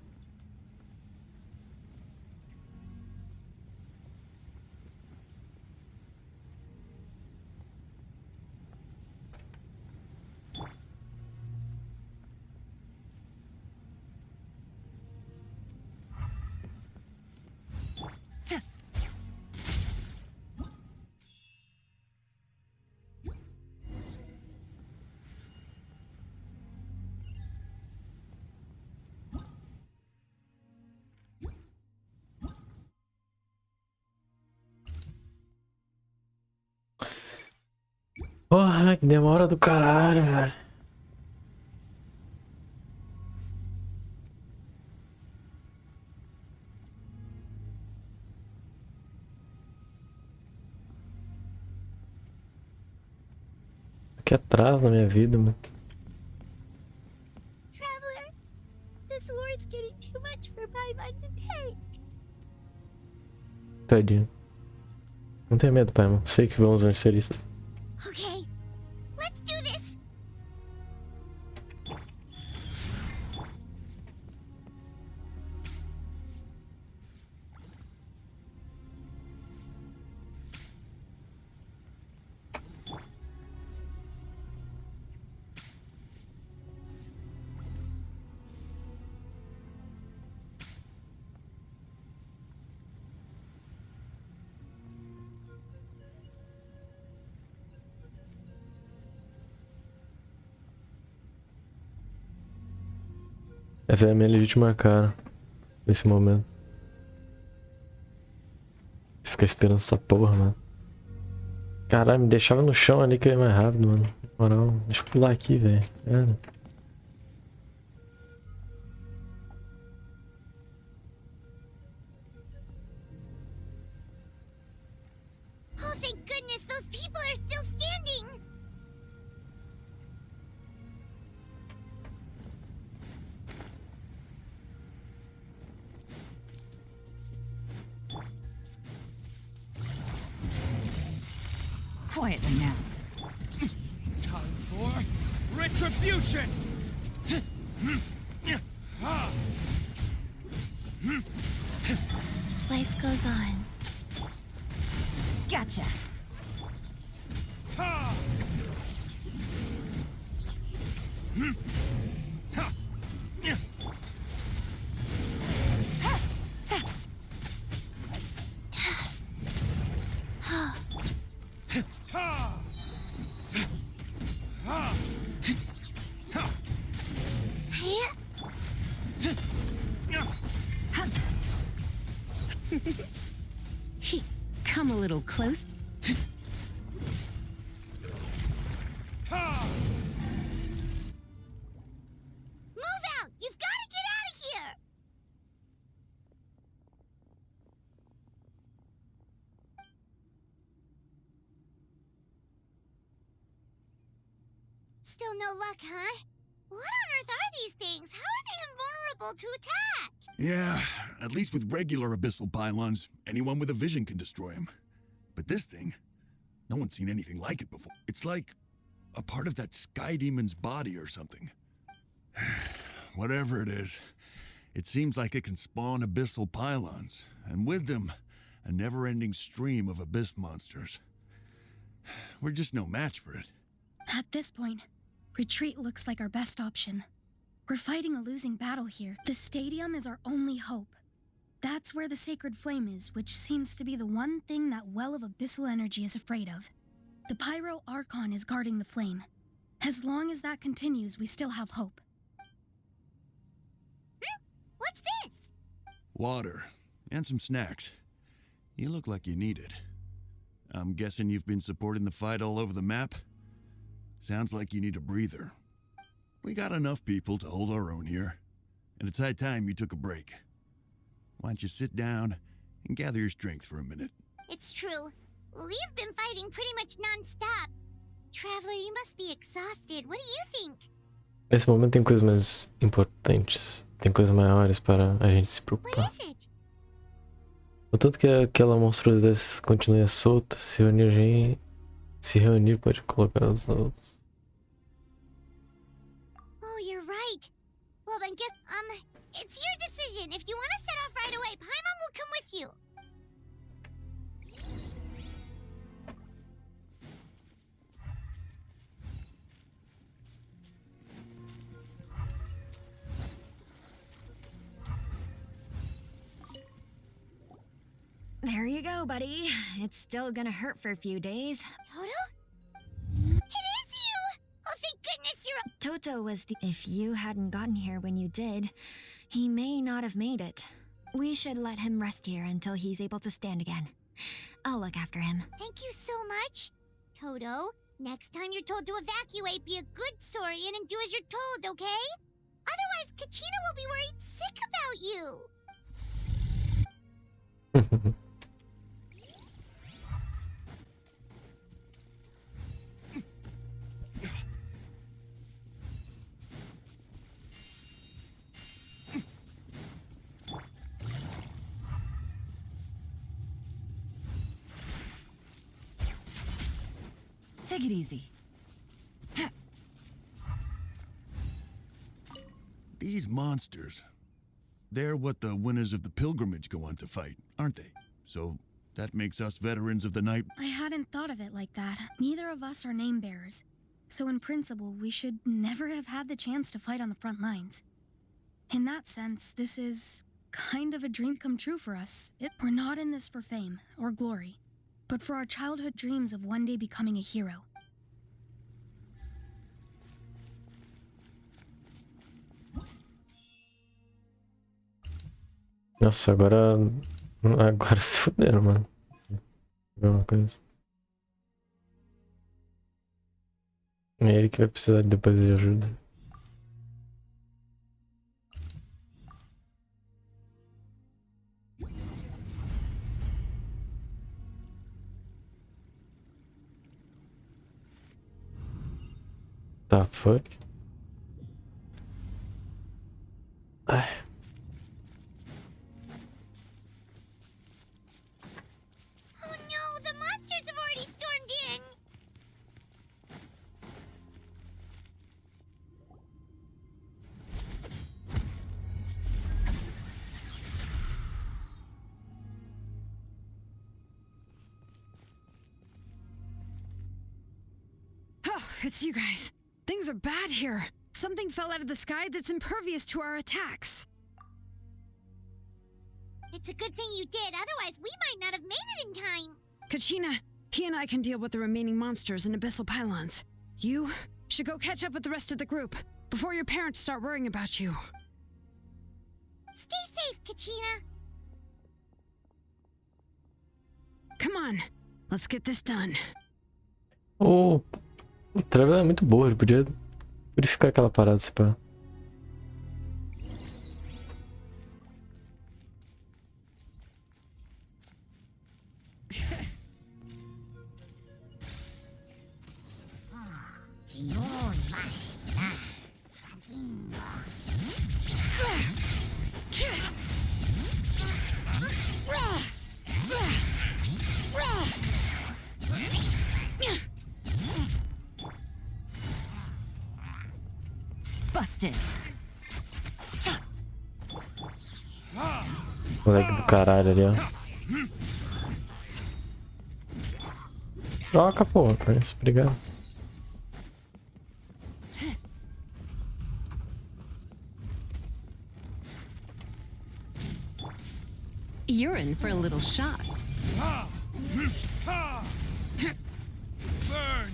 Porra, que demora do caralho, velho. Aqui atrás na minha vida, mano. Traveler, this war's getting too much for my mind to take. Tadinho. Não tenha medo, pai, mano. Sei que vamos vencer isso. Okay, let's do this. Essa é a minha legítima cara. Nesse momento. Ficar esperando essa porra, mano. Caralho, me deixava no chão ali que eu ia mais rápido, mano. Na moral, deixa eu pular aqui, velho. Oh, thank goodness those people are still standing. Quietly now. Time for retribution! Life goes on. Gotcha. Come a little close. Move out! You've got to get out of here! Still no luck, huh? What on earth are these things? How are they invulnerable to attack? Yeah, at least with regular abyssal pylons, anyone with a vision can destroy them. But this thing, no one's seen anything like it before. It's like a part of that sky demon's body or something. Whatever it is, it seems like it can spawn abyssal pylons, and with them, a never-ending stream of abyss monsters. We're just no match for it. At this point, retreat looks like our best option. We're fighting a losing battle here. The stadium is our only hope. That's where the sacred flame is, which seems to be the one thing that well of abyssal energy is afraid of. The Pyro Archon is guarding the flame. As long as that continues, we still have hope. What's this? Water. And some snacks. You look like you need it. I'm guessing you've been supporting the fight all over the map? Sounds like you need a breather. We got enough people to hold our own here, and it's high time you took a break. Why don't you sit down and gather your strength for a minute? It's true. We've been fighting pretty much non-stop. Traveler, you must be exhausted. What do you think? Nesse momento tem coisas mais importantes. Tem coisas maiores para a gente se preocupar. What is it? O tanto que aquela monstruosidade continue solta, se reunir pode colocar os outros. Oh, you're right. Well, then guess, it's your decision. If you want to set off right away, Paimon will come with you. There you go, buddy. It's still gonna hurt for a few days. Toto? It is you! Oh, thank goodness you're... Toto was the... If you hadn't gotten here when you did, he may not have made it. We should let him rest here until he's able to stand again. I'll look after him. Thank you so much. Toto, next time you're told to evacuate, be a good saurian and do as you're told, okay? Otherwise, Kachina will be worried sick about you. Take it easy. These monsters, they're what the winners of the pilgrimage go on to fight, aren't they? So that makes us veterans of the night. I hadn't thought of it like that. Neither of us are name bearers. So in principle, we should never have had the chance to fight on the front lines. In that sense, this is kind of a dream come true for us. We're not in this for fame or glory, but for our childhood dreams of one day becoming a hero. Nossa, agora se fuderam, mano. Ver uma coisa. É ele que vai precisar depois de ajuda. Tá, fuck. Ai. Oh no, the monsters have already stormed in. Oh, it's you guys. Things are bad here. Something fell out of the sky that's impervious to our attacks. It's a good thing you did, otherwise we might not have made it in time. Kachina, he and I can deal with the remaining monsters and abyssal pylons. You should go catch up with the rest of the group before your parents start worrying about you. Stay safe, Kachina. Come on, let's get this done. O Trevor é muito boa, ele podia purificar aquela parada, se pá. Busted. Moleque do caralho ali, ó. Troca, pô, pra isso, obrigado. You're in for a little shock. Ha! Ha! Burn!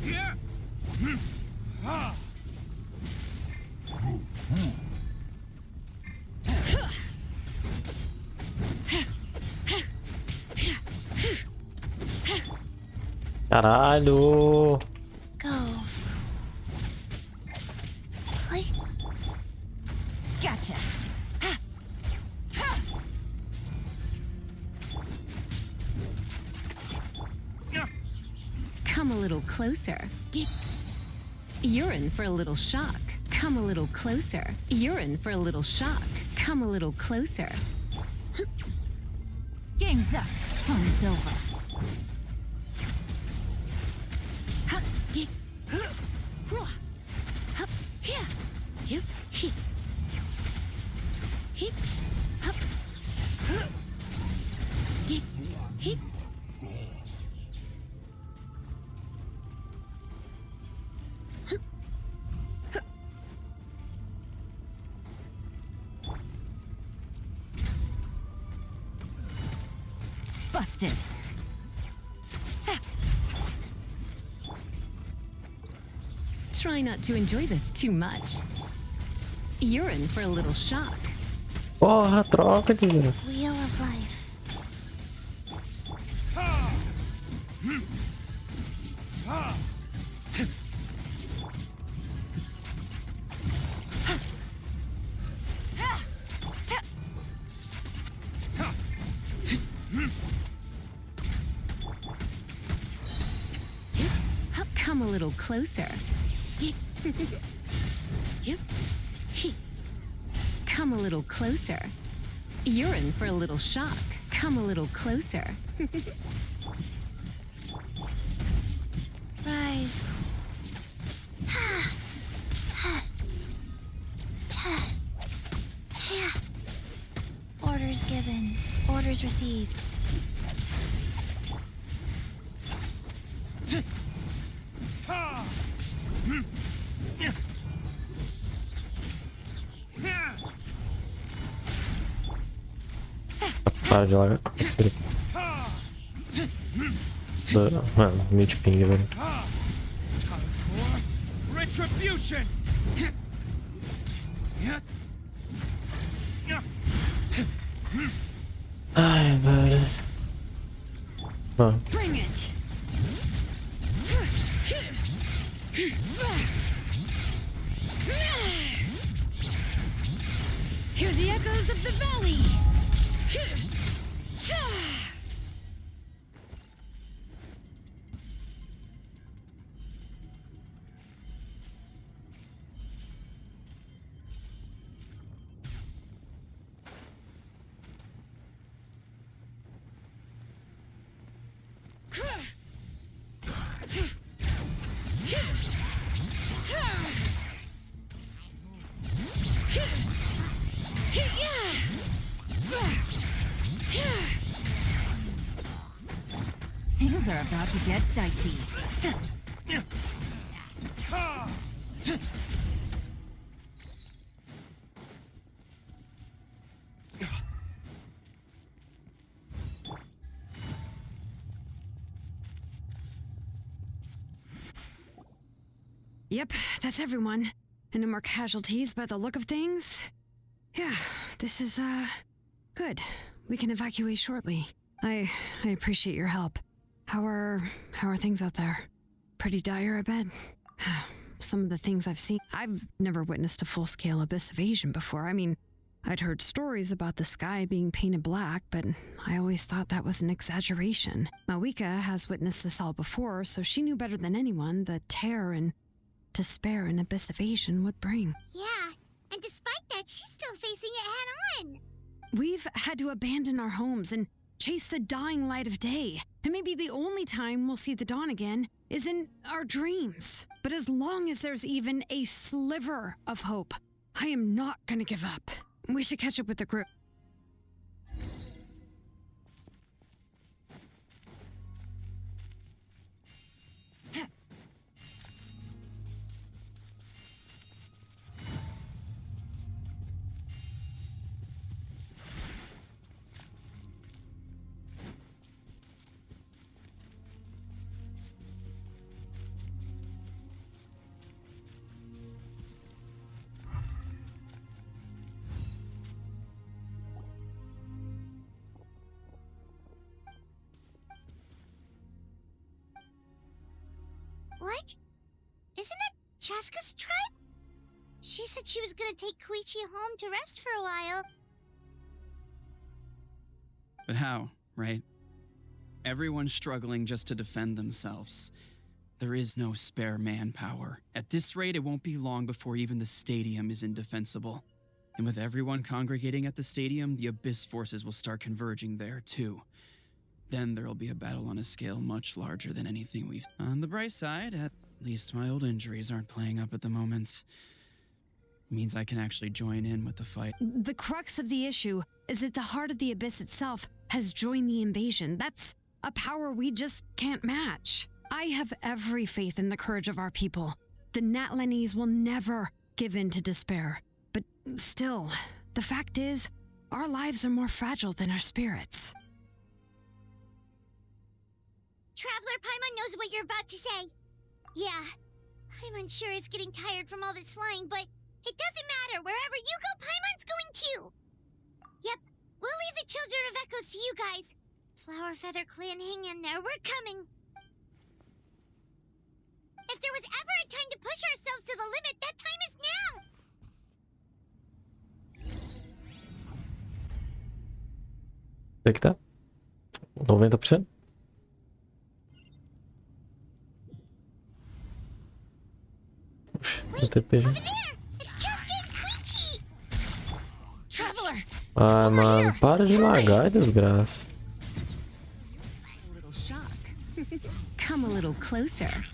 Yeah! Ha! Caralho! Go. Play. Gotcha. Come a little closer. You're in for a little shock. Come a little closer. You're in for a little shock. Come a little closer. Game's up. Fun's over. Busted. Try not to enjoy this too much. You're in for a little shock. Porra, troca, desgraça. Wheel of life. Come a little closer. Come a little closer. You're in for a little shock. Come a little closer. Rise. Orders given. Orders received. Para de lá. Mano, mid ping, velho. Time for retribution. Ai, velho. Ó. Bring it. Hear the echoes of the valley. Things are about to get dicey. Yep, that's everyone. And no more casualties by the look of things. Yeah, this is, good. We can evacuate shortly. I appreciate your help. How are things out there? Pretty dire, I bet. Some of the things I've seen. I've never witnessed a full-scale abyss invasion before. I mean, I'd heard stories about the sky being painted black, but I always thought that was an exaggeration. Mawika has witnessed this all before, so she knew better than anyone the terror and despair an abyss invasion would bring. Yeah, and despite that, she's still facing it head-on. We've had to abandon our homes and chase the dying light of day. And maybe the only time we'll see the dawn again is in our dreams. But as long as there's even a sliver of hope, I am not gonna give up. We should catch up with the group. Chaska's tribe? She said she was gonna take Koichi home to rest for a while. But how, right? Everyone's struggling just to defend themselves. There is no spare manpower. At this rate, it won't be long before even the stadium is indefensible. And with everyone congregating at the stadium, the Abyss forces will start converging there, too. Then there'll be a battle on a scale much larger than anything we've... On the bright side, at least my old injuries aren't playing up at the moment. Means I can actually join in with the fight. The crux of the issue is that the heart of the Abyss itself has joined the invasion. That's a power we just can't match. I have every faith in the courage of our people. The Natlanese will never give in to despair. But still, the fact is, our lives are more fragile than our spirits. Traveler Paimon knows what you're about to say. Yeah, Paimon sure is getting tired from all this flying, but it doesn't matter. Wherever you go, Paimon's going too. Yep, we'll leave the Children of Echoes to you guys. Flower Feather Clan, hang in there. We're coming. If there was ever a time to push ourselves to the limit, that time is now. Onde é que tá? 90%? Puxa, TP. Ah, mano, para de lagar, desgraça. Come a little closer.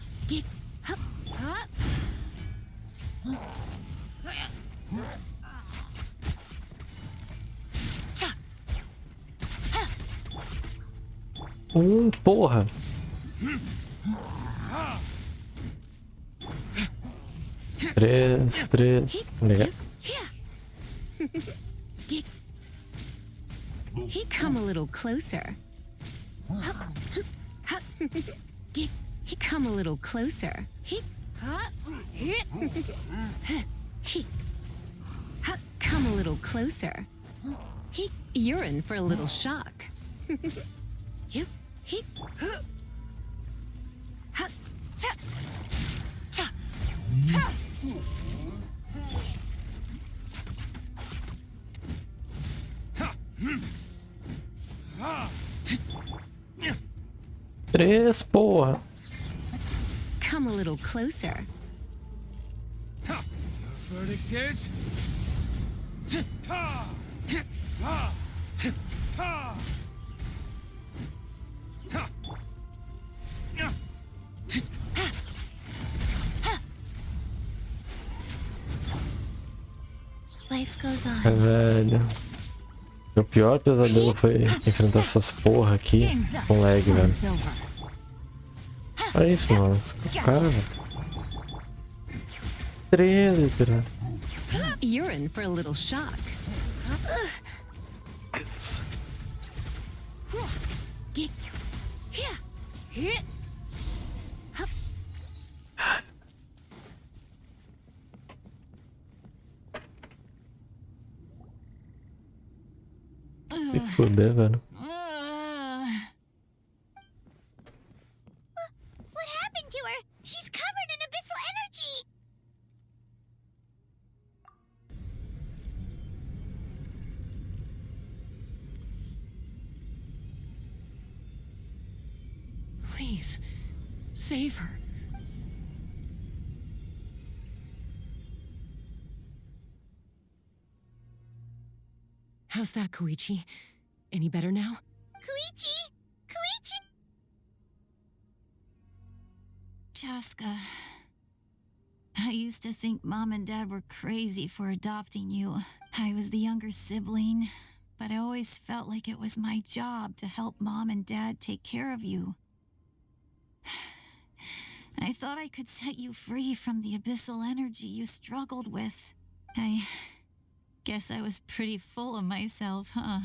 Porra. Três. Legal. Come a little closer. Come a little closer. Come a little closer. You're in for a little shock. Três, porra. Come a little closer. The verdict is... Ha! Ha! Ha! Life goes on. É, velho. Meu pior pesadelo foi enfrentar essas porra aqui com lag, velho. Olha isso, mano. Cara, velho. 13, velho. You're in for a little shock. Yes. Me fuder, velho. What happened to her? She's covered in abyssal energy. Please, save her. How's that, Koichi? Any better now? Koichi! Koichi! Chaska, I used to think Mom and Dad were crazy for adopting you. I was the younger sibling, but I always felt like it was my job to help Mom and Dad take care of you. I thought I could set you free from the abyssal energy you struggled with. I guess I was pretty full of myself, huh?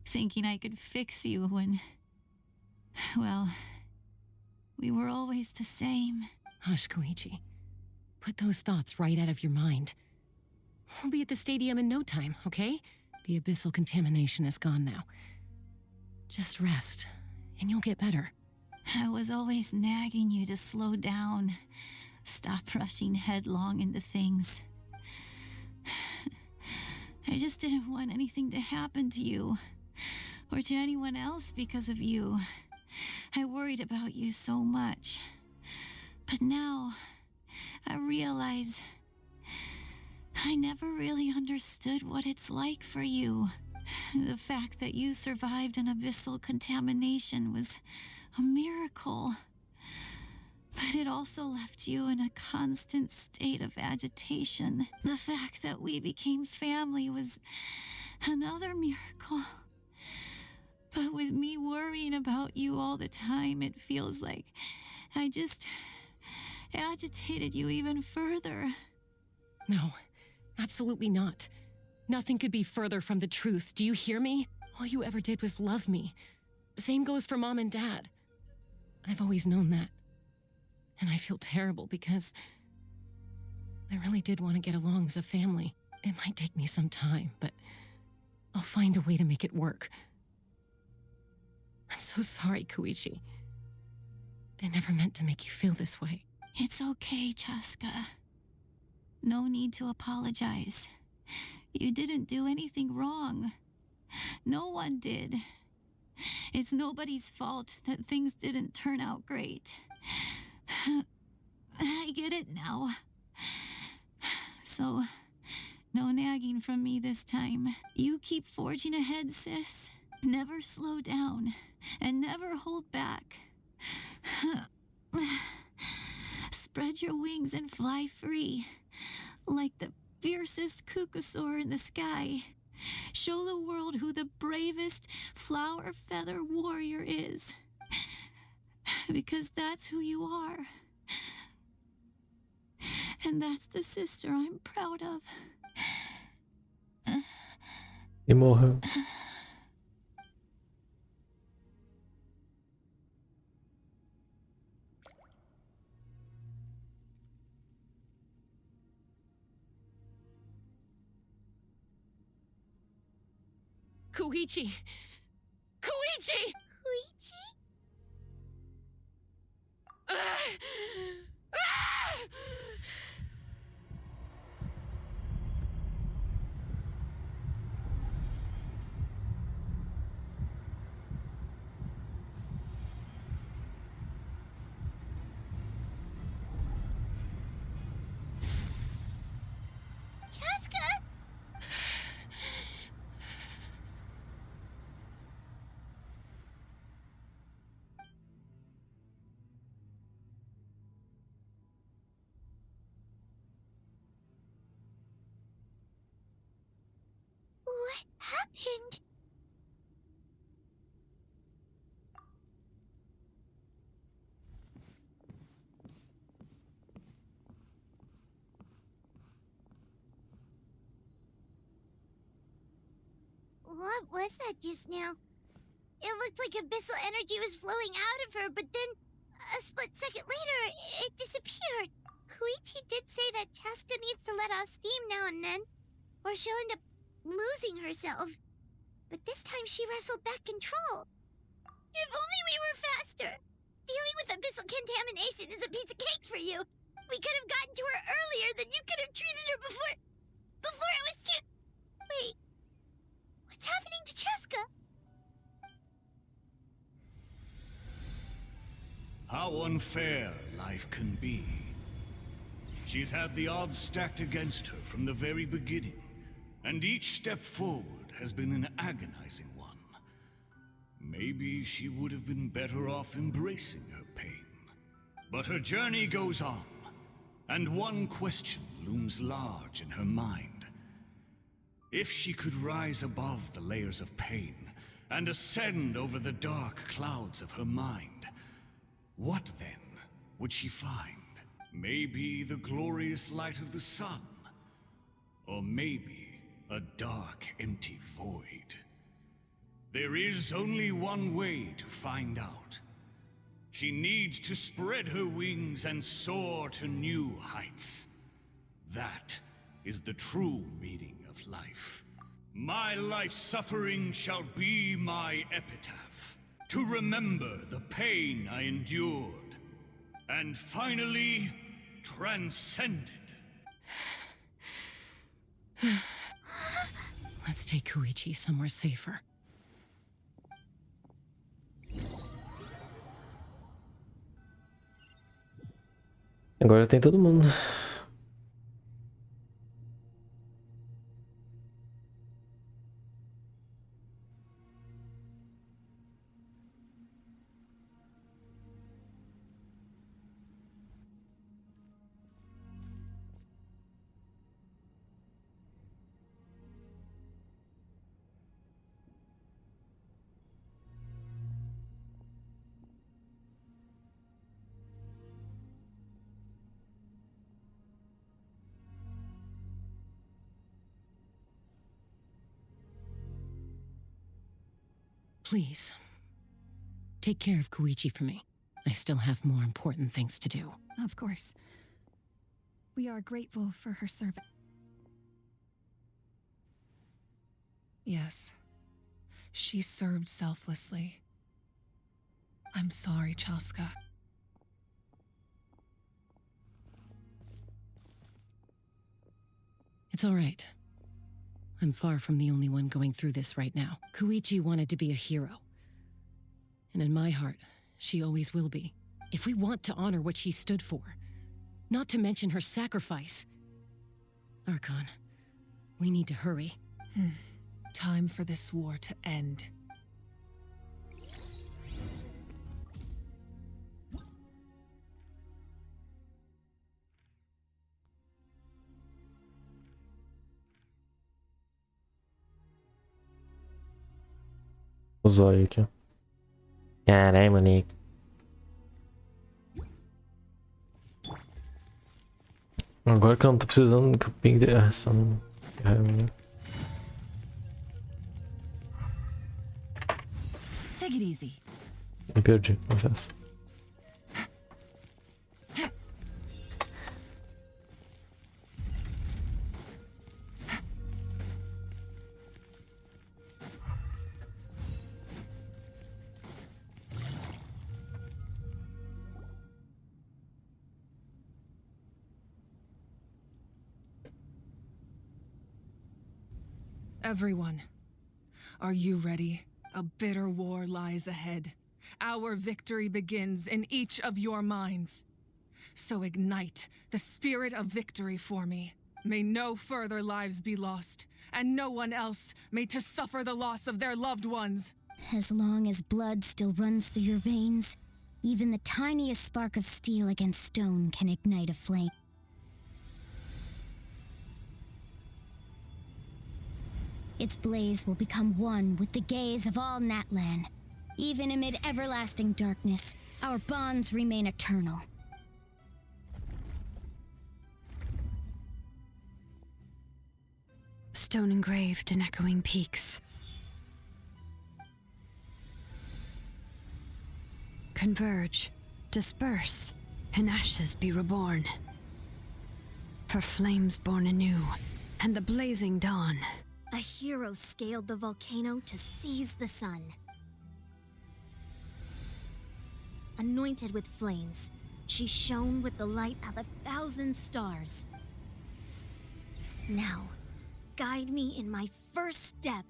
Thinking I could fix you when... well, we were always the same. Hush, Koichi. Put those thoughts right out of your mind. We'll be at the stadium in no time, okay? The abyssal contamination is gone now. Just rest, and you'll get better. I was always nagging you to slow down, Stop rushing headlong into things. I just didn't want anything to happen to you, or to anyone else because of you. I worried about you so much. But now, I realize I never really understood what it's like for you. The fact that you survived an abyssal contamination was a miracle. But it also left you in a constant state of agitation. The fact that we became family was another miracle. But with me worrying about you all the time, it feels like I just agitated you even further. No, absolutely not. Nothing could be further from the truth. Do you hear me? All you ever did was love me. Same goes for Mom and Dad. I've always known that. And I feel terrible because I really did want to get along as a family. It might take me some time, but I'll find a way to make it work. I'm so sorry, Koichi. I never meant to make you feel this way. It's okay, Chaska. No need to apologize. You didn't do anything wrong. No one did. It's nobody's fault that things didn't turn out great. I get it now. So, no nagging from me this time. You keep forging ahead, sis. Never slow down, and never hold back. Spread your wings and fly free, like the fiercest kukusaur in the sky. Show the world who the bravest flower feather warrior is. Because that's who you are. And that's the sister I'm proud of. E morreu. Koichi! Koichi! Koichi? Chaska? What happened? What was that just now? It looked like abyssal energy was flowing out of her, but then a split second later, it disappeared. Koichi did say that Chaska needs to let off steam now and then, or she'll end up losing herself. But this time she wrestled back control. If only we were faster! Dealing with abyssal contamination is a piece of cake for you. We could have gotten to her earlier, then you could have treated her before it was too... Wait. What's happening to Chaska? How unfair life can be. She's had the odds stacked against her from the very beginning, and each step forward has been an agonizing one. Maybe she would have been better off embracing her pain. But her journey goes on, and one question looms large in her mind. If she could rise above the layers of pain and ascend over the dark clouds of her mind, what then would she find? Maybe the glorious light of the sun, or maybe a dark, empty void. There is only one way to find out. She needs to spread her wings and soar to new heights. That is the true meaning of life. My life suffering shall be my epitaph, to remember the pain I endured, and finally transcended. Let's take Koichi somewhere safer. Agora tem todo mundo. Please, take care of Koichi for me. I still have more important things to do. Of course. We are grateful for her service. Yes. She served selflessly. I'm sorry, Chaska. It's all right. I'm far from the only one going through this right now. Koichi wanted to be a hero. And in my heart, she always will be. If we want to honor what she stood for, not to mention her sacrifice. Archon, we need to hurry. Time for this war to end. O zóio aqui, ó. Caralho, maníaco. Agora que eu não tô precisando que eu pingue de ação. Take it easy. Me perdi, confesso. Everyone, are you ready? A bitter war lies ahead. Our victory begins in each of your minds. So ignite the spirit of victory for me. May no further lives be lost, and no one else may to suffer the loss of their loved ones. As long as blood still runs through your veins, even the tiniest spark of steel against stone can ignite a flame. Its blaze will become one with the gaze of all Natlan. Even amid everlasting darkness, our bonds remain eternal. Stone engraved in echoing peaks. Converge, disperse, in ashes be reborn. For flames born anew, and the blazing dawn. A hero scaled the volcano to seize the sun. Anointed with flames, she shone with the light of 1,000 stars. Now, guide me in my first step.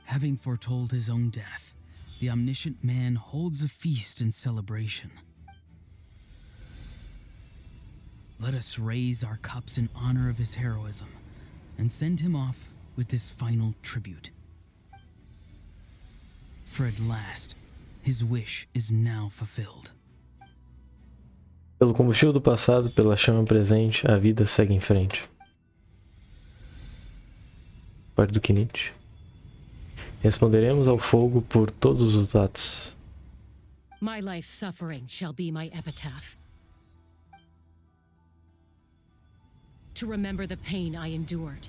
Having foretold his own death, the omniscient man holds a feast in celebration. Let us raise our cups in honor of his heroism and send him off with this final tribute. For at last, his wish is now fulfilled. Pelo combustível do passado, pela chama presente, a vida segue em frente. Parte do Kenichi. Responderemos ao fogo por todos os atos. My life's suffering shall be my epitaph. To remember the pain I endured,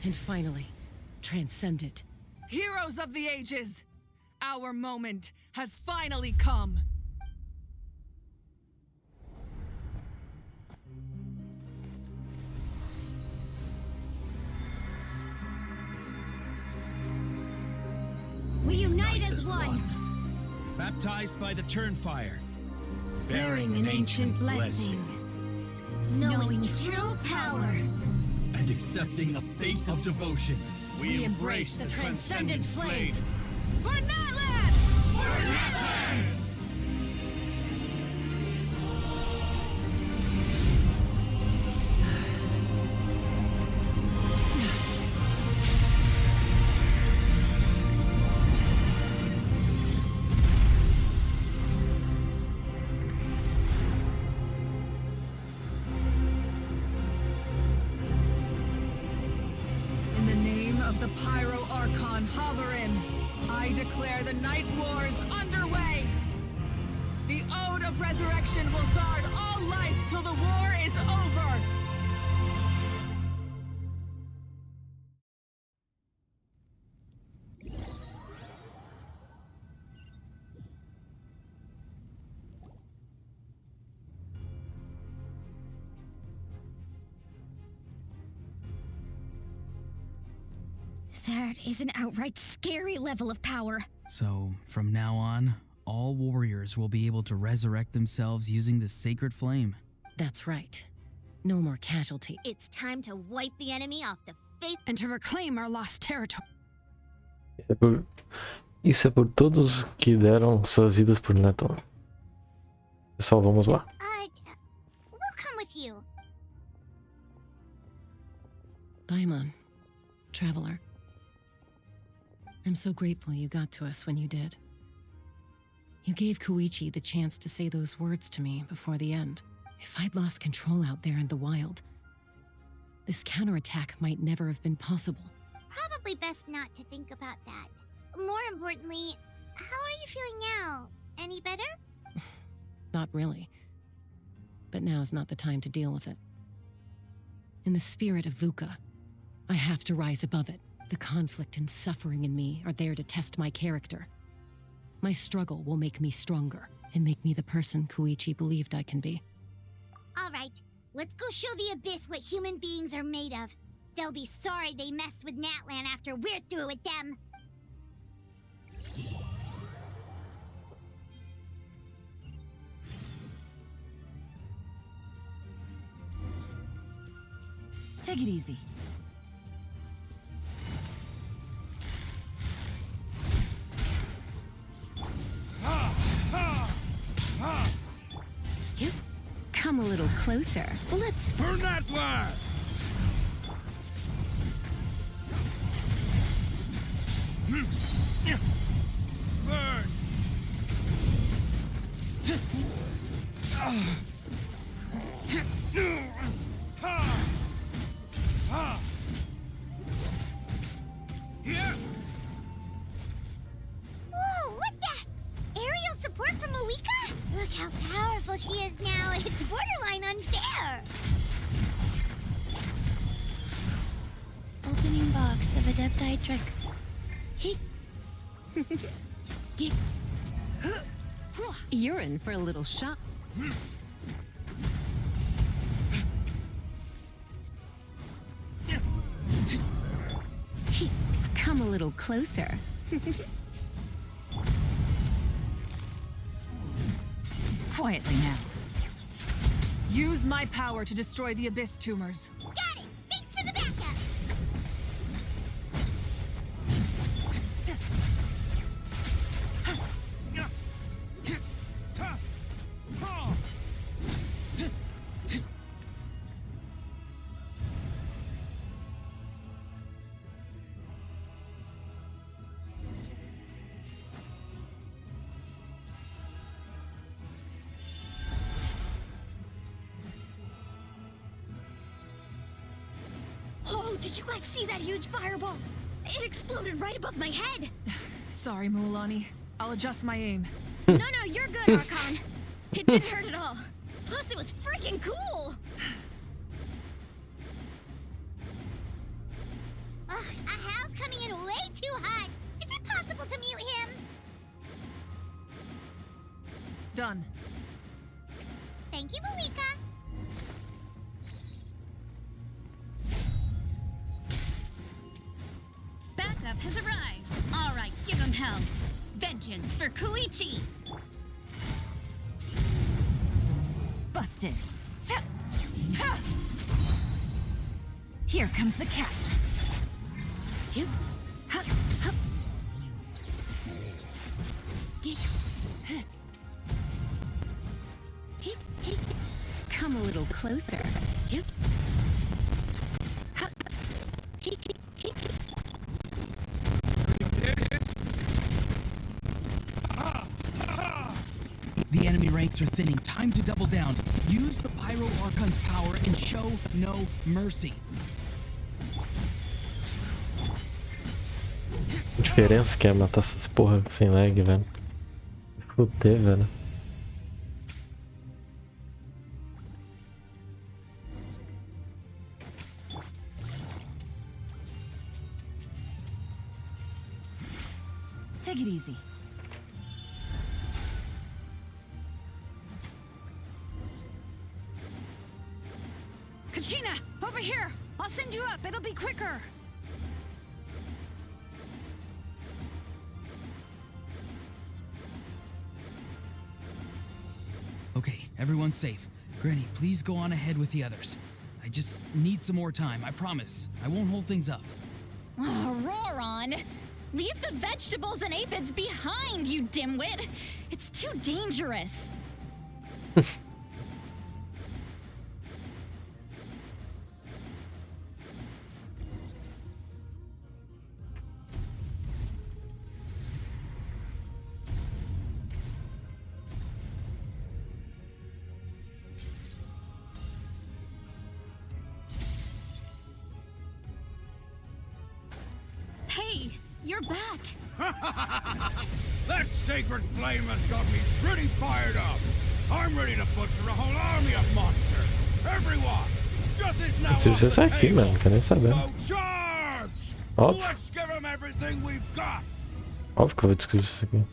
and finally, transcend it. Heroes of the ages, our moment has finally come. We unite as one. Baptized by the Turnfire. Bearing an ancient blessing. knowing true power. And accepting a fate of devotion. We embrace the transcendent flame. For Natland! For Natland! In the name of the Pyro Archon Halloran, I declare the Night Wars underway! The Ode of Resurrection will guard all life till the war is over! That is an outright scary level of power. So, from now on, all warriors will be able to resurrect themselves using the sacred flame. That's right. No more casualty. It's time to wipe the enemy off the face and to reclaim our lost territory. Isso é por todos que deram suas vidas por Nathan. Pessoal, vamos lá. We'll come with you. Baimon, traveler. I'm so grateful you got to us when you did. You gave Koichi the chance to say those words to me before the end. If I'd lost control out there in the wild, this counterattack might never have been possible. Probably best not to think about that. More importantly, how are you feeling now? Any better? Not really. But now's not the time to deal with it. In the spirit of VUCA, I have to rise above it. The conflict and suffering in me are there to test my character. My struggle will make me stronger and make me the person Koichi believed I can be. All right, let's go show the Abyss what human beings are made of. They'll be sorry they messed with Natlan after we're through with them. Take it easy. Come a little closer. Let's burn that way! Burn! Here! Whoa, what the? Aerial support from Moika? Look how powerful she is now. It's borderline unfair. Opening box of Adepti tricks. You're in for a little shock. Come a little closer. Quietly now. Use my power to destroy the Abyss tumors. Got it! Thanks for the backup! Oh, did you guys see that huge fireball? It exploded right above my head. Sorry, Mualani. I'll adjust my aim. No, you're good, Archon. It didn't hurt at all. Plus, it was freaking cool. Ugh, Ahal's coming in way too hot. Is it possible to mute him? Done. Thank you, Malika. Backup has arrived. All right, give him hell. Vengeance for Koichi. Busted. Here comes the catch. Come a little closer. The enemy ranks are thinning. Time to double down. Use the Pyro Archon's power and show no mercy. A diferença que é matar essas porra sem lag, velho. Fuder, velho. Take it easy. Kachina, over here! I'll send you up, it'll be quicker! Okay, everyone's safe. Granny, please go on ahead with the others. I just need some more time, I promise. I won't hold things up. Oh, roar on! Leave the vegetables and aphids behind, you dimwit! It's too dangerous. Hey, you're back. That sacred flame has got me pretty fired up. I'm ready to butcher a whole army of monsters. Everyone, justice now Se você sai aqui, mano, quer nem saber. So charge! Óbvio. Let's give them everything we've got. Óbvio que eu vou discutir isso aqui.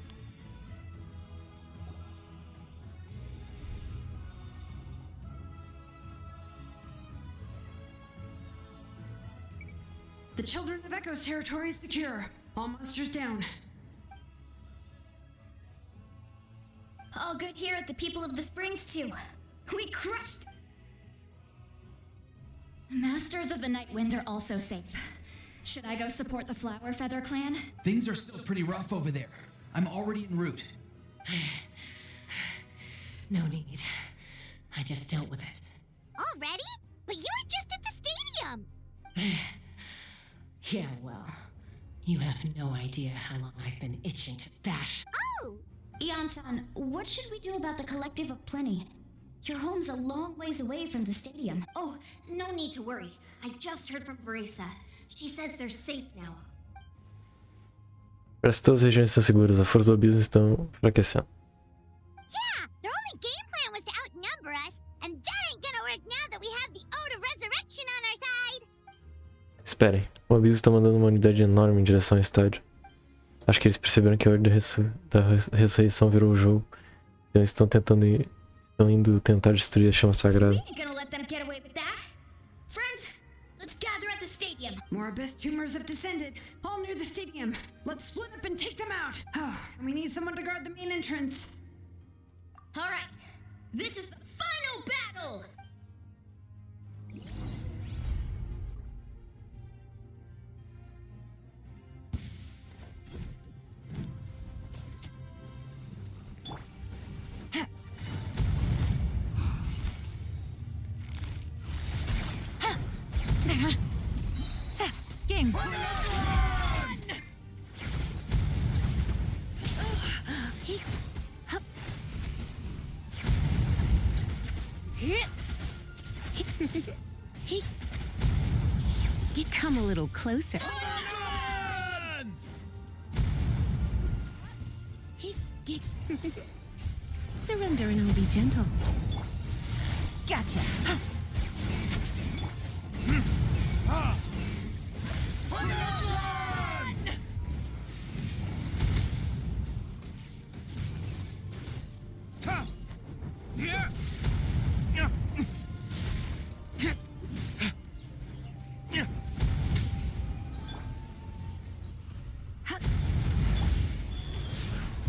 The Children of Echo's territory is secure. All monsters down. All good here at the People of the Springs, too. We crushed! Masters of the Night Wind are also safe. Should I go support the Flower Feather clan? Things are still pretty rough over there. I'm already en route. No need. I just dealt with it. Already? But you were just at the stadium! Yeah, well, you have no idea how long I've been itching to bash. Oh! Ian-san, what should we do about the Collective of Plenty? Your home's a long ways away from the stadium. Oh, no need to worry. I just heard from Veresa. She says they're safe now. Parece que todas as regiões estão seguras, as forças do abismo estão enfraquecendo. Yeah! Their only game plan was to outnumber us, and that ain't gonna work now that we have the Ode of Resurrection on our side! Esperem, o abismo está mandando uma unidade enorme em direção ao estádio. Acho que eles perceberam que a ordem da ressurreição virou o jogo. Então eles estão indo tentar destruir a chama sagrada. We ain't gonna let them get away with that! Friends, let's gather at the stadium! More abyss tumors have descended, all near the stadium. Let's split up and take them out. Oh, and we need someone to guard the main entrance. Alright, this is the final battle! Game. Come a little closer. Surrender and I'll be gentle. Gotcha.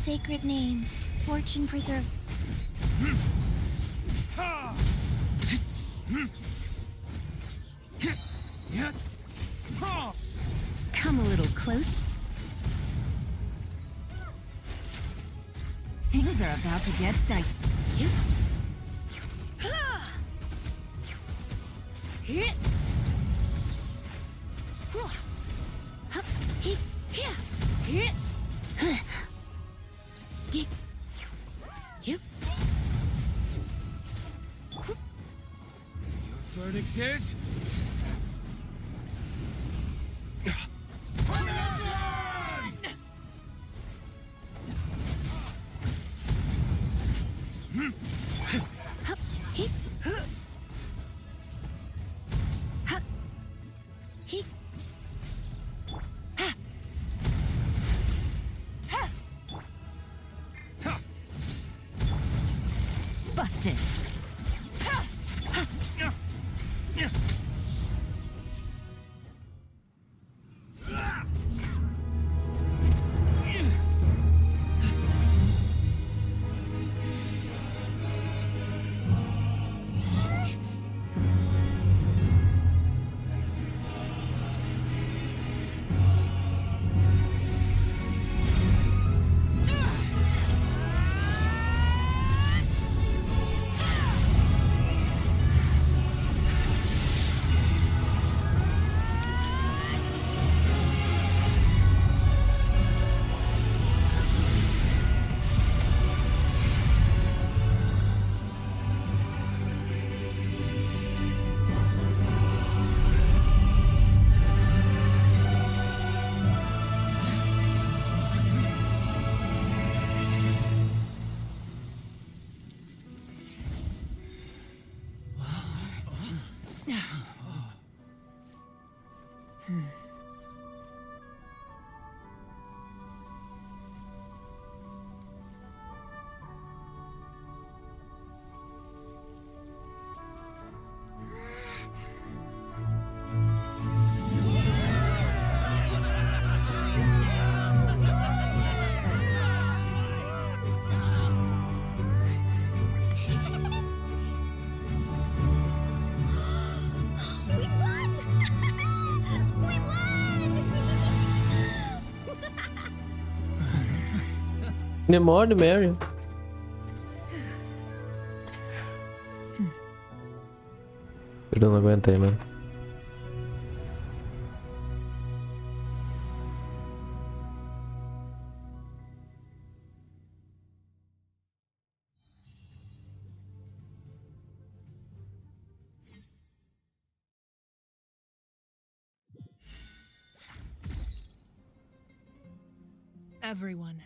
Sacred name, fortune preserve. Come a little close. Things are about to get dicey. Hit. Your verdict is? Busted. Demônio, Mary. Eu não aguentei, mano. Everyone,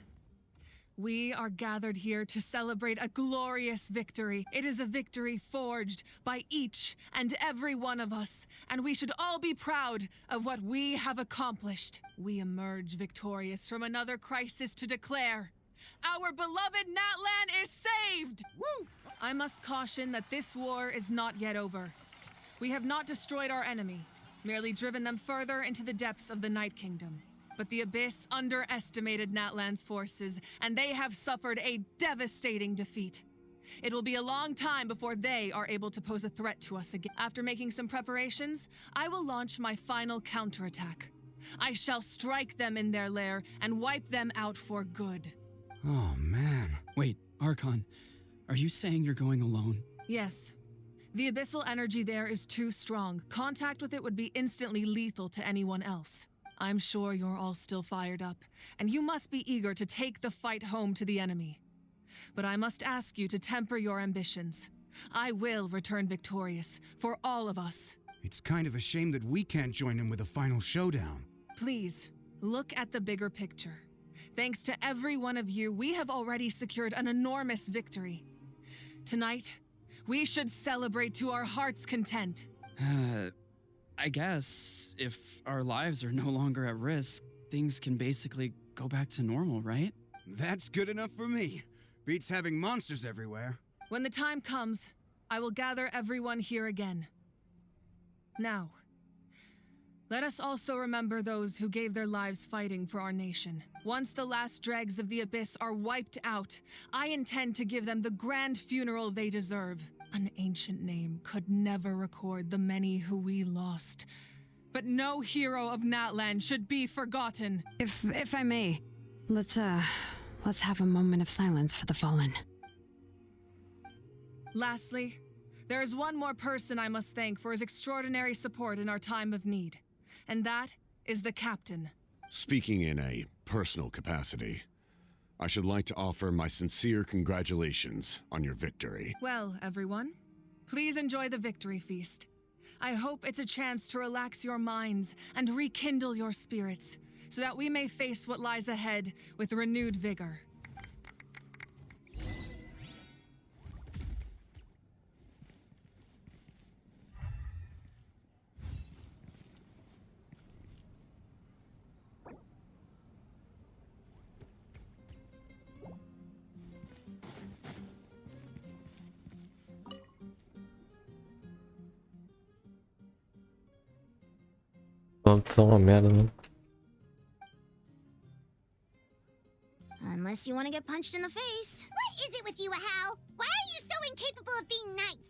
we are gathered here to celebrate a glorious victory. It is a victory forged by each and every one of us, and we should all be proud of what we have accomplished. We emerge victorious from another crisis to declare, our beloved Natlan is saved! Woo! I must caution that this war is not yet over. We have not destroyed our enemy, merely driven them further into the depths of the Night Kingdom. But the Abyss underestimated Natlan's forces, and they have suffered a devastating defeat. It will be a long time before they are able to pose a threat to us again. After making some preparations, I will launch my final counterattack. I shall strike them in their lair and wipe them out for good. Oh, man. Wait, Archon, are you saying you're going alone? Yes. The abyssal energy there is too strong. Contact with it would be instantly lethal to anyone else. I'm sure you're all still fired up, and you must be eager to take the fight home to the enemy. But I must ask you to temper your ambitions. I will return victorious, for all of us. It's kind of a shame that we can't join in with a final showdown. Please, look at the bigger picture. Thanks to every one of you, we have already secured an enormous victory. Tonight, we should celebrate to our heart's content. I guess if our lives are no longer at risk, things can basically go back to normal, right? That's good enough for me. Beats having monsters everywhere. When the time comes, I will gather everyone here again. Now, let us also remember those who gave their lives fighting for our nation. Once the last dregs of the Abyss are wiped out, I intend to give them the grand funeral they deserve. An ancient name could never record the many who we lost. But no hero of Natlan should be forgotten. If I may, let's have a moment of silence for the fallen. Lastly, there is one more person I must thank for his extraordinary support in our time of need, and that is the captain. Speaking in a personal capacity, I should like to offer my sincere congratulations on your victory. Well, everyone, please enjoy the victory feast. I hope it's a chance to relax your minds and rekindle your spirits, so that we may face what lies ahead with renewed vigor. Tá uma merda, né? Unless you want to get punched in the face. What is it with you, Hal? Why are you so incapable of being nice?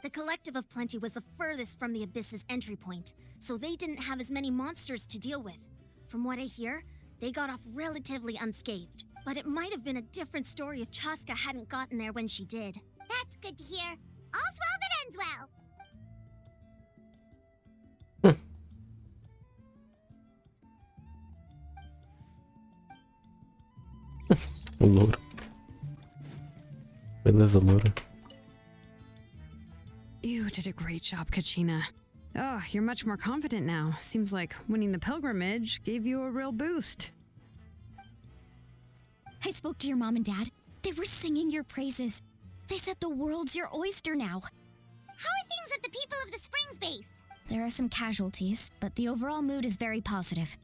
The Collective of Plenty was the furthest from the Abyss's entry point, so they didn't have as many monsters to deal with. From what I hear, they got off relatively unscathed. But it might have been a different story if Chaska hadn't gotten there when she did. That's good to hear. All's well that ends well. O louro. Beleza, louro. You did a great job, Kachina. Oh, you're much more confident now. Seems like winning the pilgrimage gave you a real boost. I spoke to your mom and dad. They were singing your praises. They said the world's your oyster now. How are things at the People of the Springs base? There are some casualties, but the overall mood is very positive.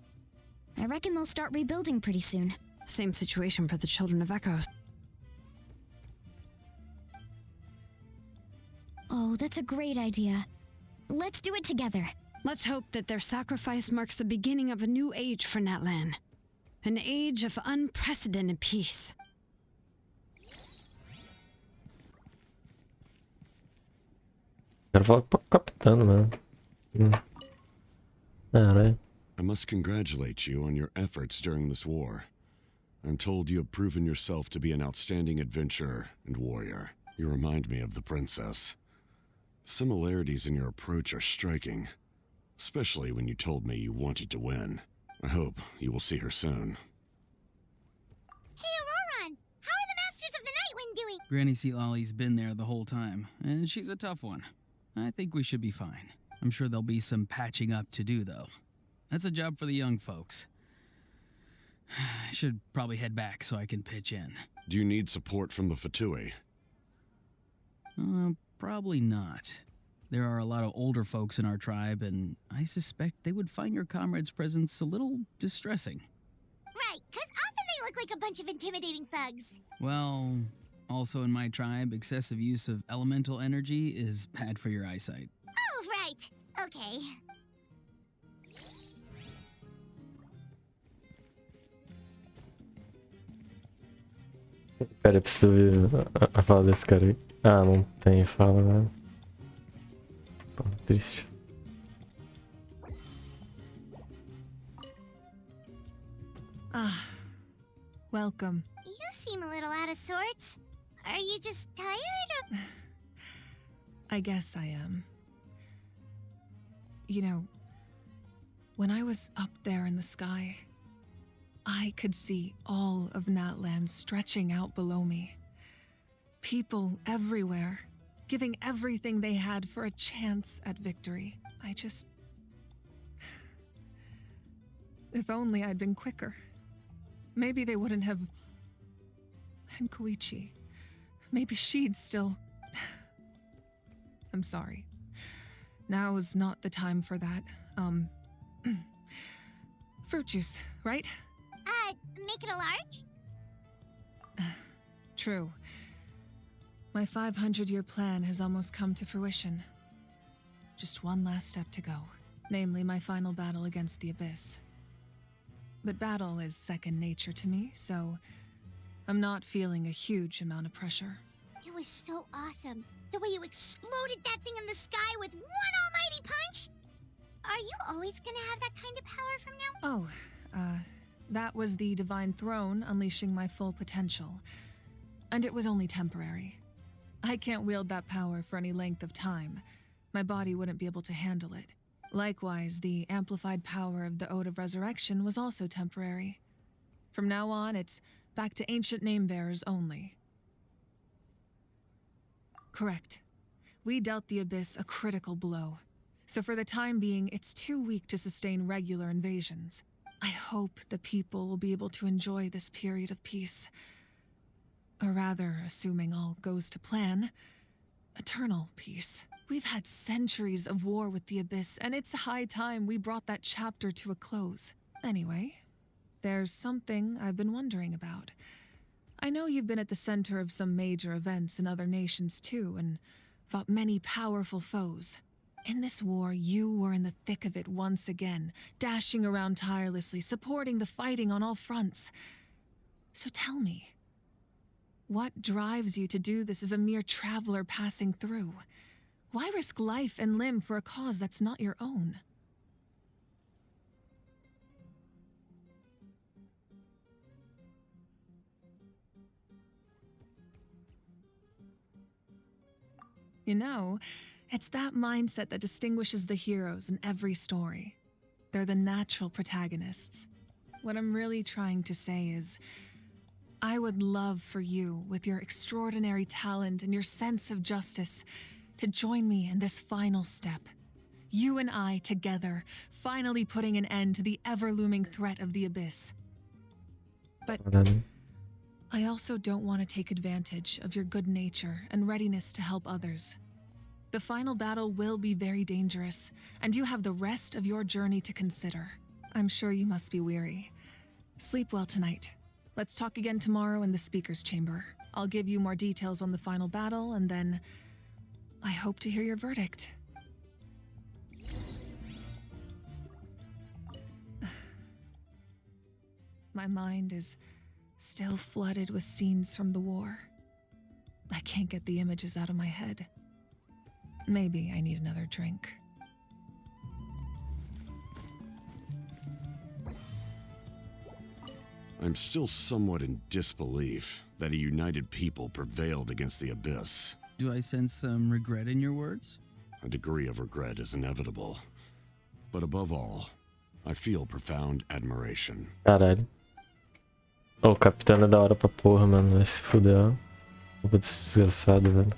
I reckon they'll start rebuilding pretty soon. Same situation for the Children of Echoes. Oh, that's a great idea. Let's do it together. Let's hope that their sacrifice marks the beginning of a new age for Natlan. An age of unprecedented peace. Quero falar com o capitão, mano. Alright. I must congratulate you on your efforts during this war. I'm told you have proven yourself to be an outstanding adventurer and warrior. You remind me of the princess. Similarities in your approach are striking, especially when you told me you wanted to win. I hope you will see her soon. Hey, Auroron! How are the Masters of the Night Wind doing? Granny Sea Lolly's been there the whole time, and she's a tough one. I think we should be fine. I'm sure there'll be some patching up to do, though. That's a job for the young folks. I should probably head back so I can pitch in. Do you need support from the Fatui? Probably not. There are a lot of older folks in our tribe, and I suspect they would find your comrade's presence a little distressing. Right, because often they look like a bunch of intimidating thugs. Well, also in my tribe, excessive use of elemental energy is bad for your eyesight. Oh, right. Okay. Pera, eu preciso ver a fala desse cara aí. Ah, não tem fala, né? Pô, triste. Ah, welcome. You seem a little out of sorts. Are you just tired or... I guess I am. You know, when I was up there in the sky, I could see all of Natlan stretching out below me. People everywhere, giving everything they had for a chance at victory. If only I'd been quicker. Maybe they wouldn't have... And Koichi. Maybe she'd still... I'm sorry. Now's not the time for that. Fruit juice, right? Make it a large? True. My 500-year plan has almost come to fruition. Just one last step to go, namely my final battle against the Abyss. But battle is second nature to me, so I'm not feeling a huge amount of pressure. It was so awesome. The way you exploded that thing in the sky with one almighty punch. Are you always gonna have that kind of power from now? Oh, that was the Divine Throne unleashing my full potential. And it was only temporary. I can't wield that power for any length of time. My body wouldn't be able to handle it. Likewise, the amplified power of the Ode of Resurrection was also temporary. From now on, it's back to ancient name-bearers only. Correct. We dealt the Abyss a critical blow. So for the time being, it's too weak to sustain regular invasions. I hope the people will be able to enjoy this period of peace. Or rather, assuming all goes to plan, eternal peace. We've had centuries of war with the Abyss, and it's high time we brought that chapter to a close. Anyway, there's something I've been wondering about. I know you've been at the center of some major events in other nations too, and fought many powerful foes. In this war, you were in the thick of it once again, dashing around tirelessly, supporting the fighting on all fronts. So tell me, what drives you to do this as a mere traveler passing through? Why risk life and limb for a cause that's not your own? You know, it's that mindset that distinguishes the heroes in every story. They're the natural protagonists. What I'm really trying to say is, I would love for you, with your extraordinary talent and your sense of justice, to join me in this final step. You and I together, finally putting an end to the ever-looming threat of the Abyss. But I also don't want to take advantage of your good nature and readiness to help others. The final battle will be very dangerous, and you have the rest of your journey to consider. I'm sure you must be weary. Sleep well tonight. Let's talk again tomorrow in the speaker's chamber. I'll give you more details on the final battle, and then I hope to hear your verdict. My mind is still flooded with scenes from the war. I can't get the images out of my head. Maybe I need another drink. I'm still somewhat in disbelief that a united people prevailed against the Abyss. Do I sense some regret in your words? A degree of regret is inevitable. But above all, I feel profound admiration. Caralho. O capitão é da hora pra porra, mano. Vai se fuder, ó. Roupa desgraçado, velho.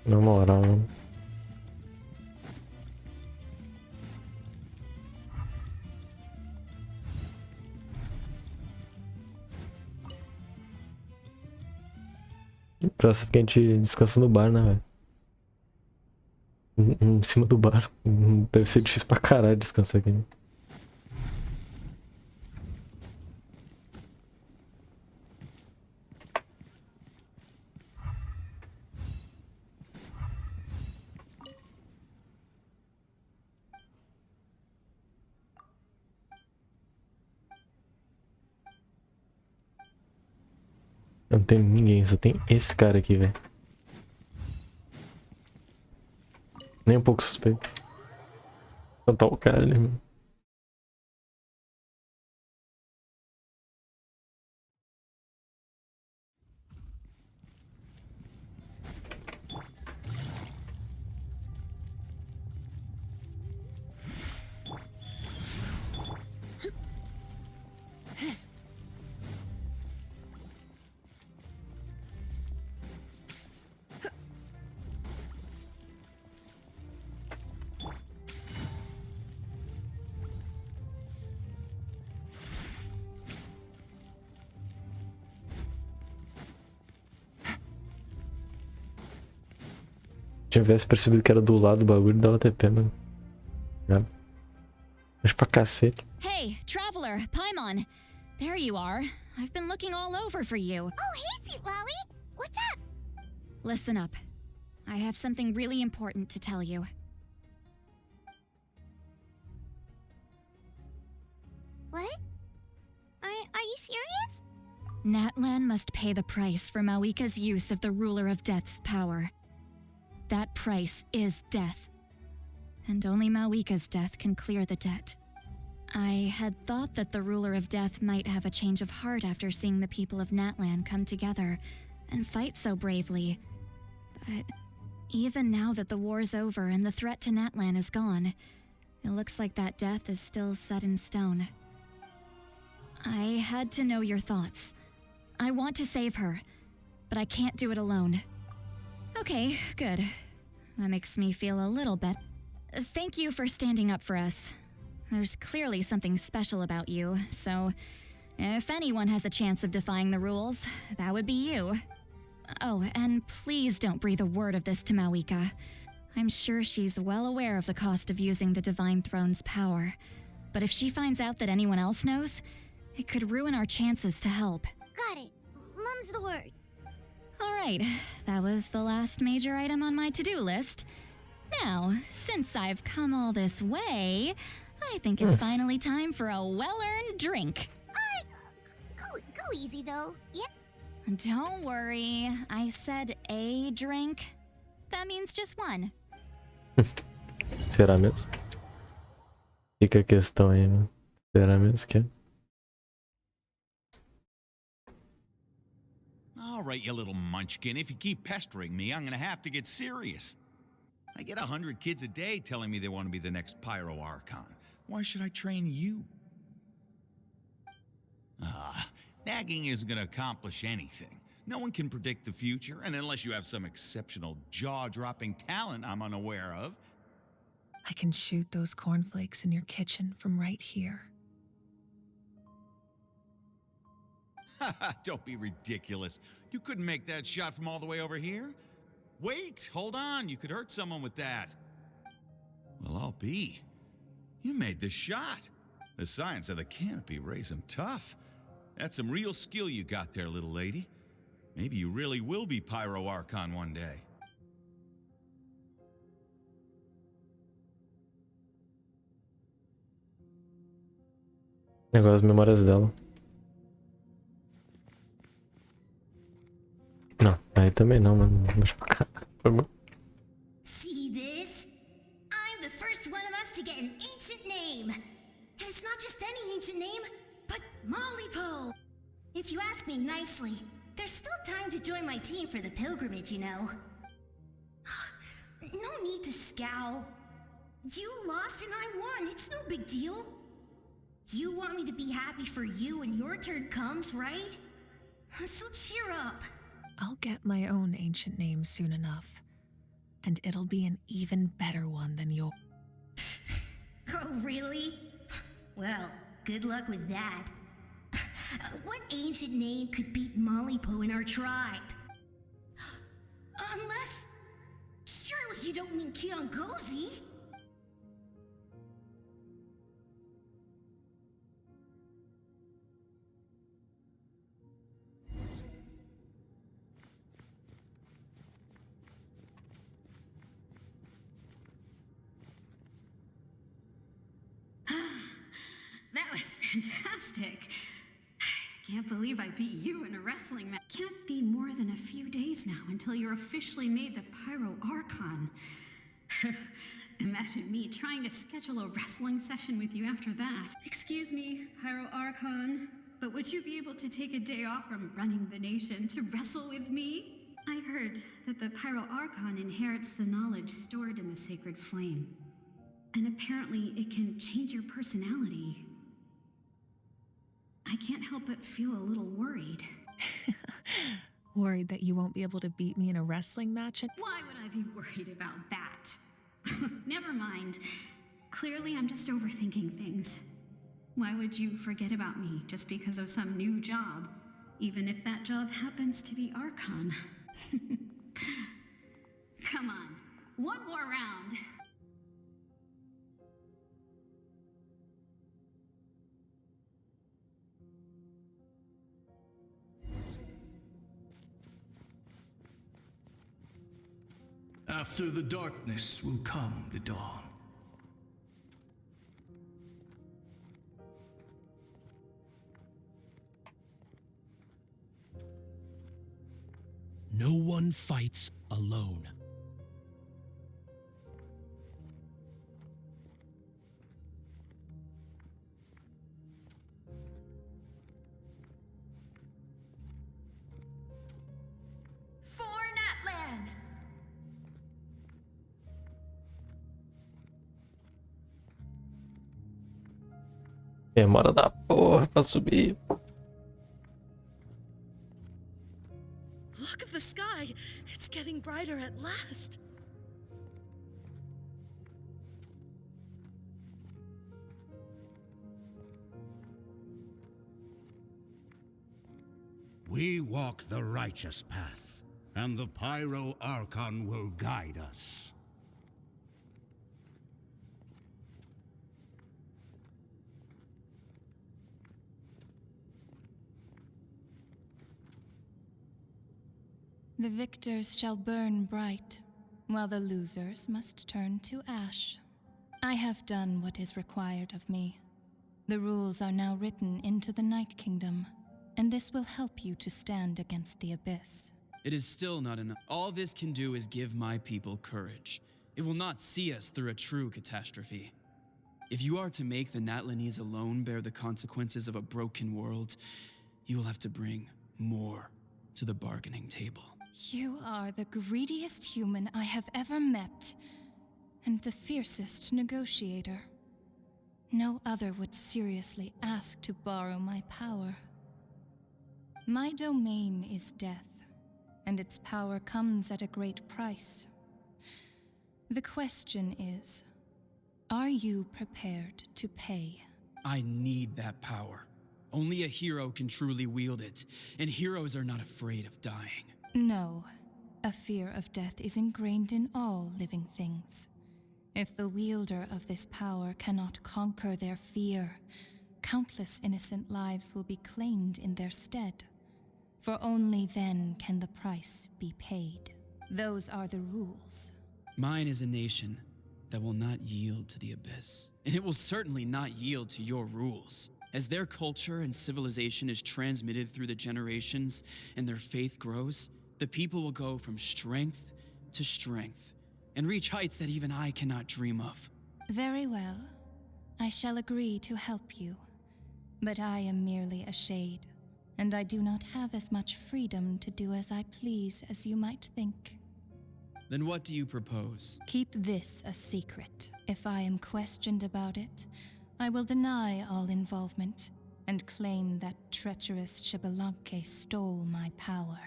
Na moral, mano. Parece que a gente descansa no bar, né, velho? Em cima do bar. Deve ser difícil pra caralho descansar aqui. Não tem ninguém, só tem esse cara aqui, velho. Nem um pouco suspeito. Só tá o cara ali, mano. tivesse percebido que era do lado do bagulho, dava até pena. Mas pra cacete. Hey, traveler, Paimon. There you are. I've been looking all over for you. Oh, hey, Sweet Lolly. What's up? Listen up. I have something really important to tell you. What? Are you serious? Natlan must pay the price for Mawika's use of the Ruler of Death's power. That price is death. And only Mawika's death can clear the debt. I had thought that the Ruler of Death might have a change of heart after seeing the people of Natlan come together and fight so bravely. But even now that the war's over and the threat to Natlan is gone, it looks like that death is still set in stone. I had to know your thoughts. I want to save her, but I can't do it alone. Okay, good. That makes me feel a little better. Thank you for standing up for us. There's clearly something special about you, so if anyone has a chance of defying the rules, that would be you. Oh, and please don't breathe a word of this to Mawika. I'm sure she's well aware of the cost of using the Divine Throne's power. But if she finds out that anyone else knows, it could ruin our chances to help. Got it. Mum's the word. All right, that was the last major item on my to-do list. Now, since I've come all this way, I think it's finally time for a well-earned drink. Go easy, though. Yep. Don't worry, I said a drink. That means just one. Será mesmo? Fica a questão aí, né? Será mesmo que é? All right, you little munchkin. If you keep pestering me, I'm gonna have to get serious. I get 100 kids a day telling me they want to be the next Pyro Archon. Why should I train you? Nagging isn't gonna accomplish anything. No one can predict the future, and unless you have some exceptional jaw-dropping talent I'm unaware of. I can shoot those cornflakes in your kitchen from right here. Don't be ridiculous. You couldn't make that shot from all the way over here? Wait, hold on. You could hurt someone with that. Well, I'll be. You made the shot. The science of the canopy raised him tough. That's some real skill you got there, little lady. Maybe you really will be Pyro Archon one day. Agora as memórias dela. Não, aí também não, mano. Deixa pra cá. See this? I'm the first one of us to get an ancient name. And it's not just any ancient name, but Mollypo. If you ask me nicely, there's still time to join my team for the pilgrimage, you know. No need to scowl. You lost and I won. It's no big deal. You want me to be happy for you when your turn comes, right? So cheer up. I'll get my own ancient name soon enough. And it'll be an even better one than yours. Oh, really? Well, good luck with that. What ancient name could beat Mollypo in our tribe? Unless... surely you don't mean Kankusi? That was fantastic. Can't believe I beat you in a wrestling match. Can't be more than a few days now until you're officially made the Pyro Archon. Imagine me trying to schedule a wrestling session with you after that. Excuse me, Pyro Archon, but would you be able to take a day off from running the nation to wrestle with me? I heard that the Pyro Archon inherits the knowledge stored in the sacred flame. And apparently it can change your personality. I can't help but feel a little worried. Worried that you won't be able to beat me in a wrestling match? Why would I be worried about that? Never mind. Clearly I'm just overthinking things. Why would you forget about me just because of some new job? Even if that job happens to be Archon. Come on. One more round. After the darkness will come the dawn. No one fights alone. For Natlan! Demora da porra pra subir. Look at the sky. It's getting brighter at last. We walk the righteous path, and the Pyro Archon will guide us. The victors shall burn bright, while the losers must turn to ash. I have done what is required of me. The rules are now written into the Night Kingdom, and this will help you to stand against the Abyss. It is still not enough. All this can do is give my people courage. It will not see us through a true catastrophe. If you are to make the Natlanese alone bear the consequences of a broken world, you will have to bring more to the bargaining table. You are the greediest human I have ever met, and the fiercest negotiator. No other would seriously ask to borrow my power. My domain is death, and its power comes at a great price. The question is, are you prepared to pay? I need that power. Only a hero can truly wield it, and heroes are not afraid of dying. No, a fear of death is ingrained in all living things. If the wielder of this power cannot conquer their fear, countless innocent lives will be claimed in their stead. For only then can the price be paid. Those are the rules. Mine is a nation that will not yield to the Abyss, and it will certainly not yield to your rules. As their culture and civilization is transmitted through the generations and their faith grows, the people will go from strength to strength and reach heights that even I cannot dream of. Very well. I shall agree to help you. But I am merely a shade, and I do not have as much freedom to do as I please as you might think. Then what do you propose? Keep this a secret. If I am questioned about it, I will deny all involvement and claim that treacherous Xbalanque stole my power.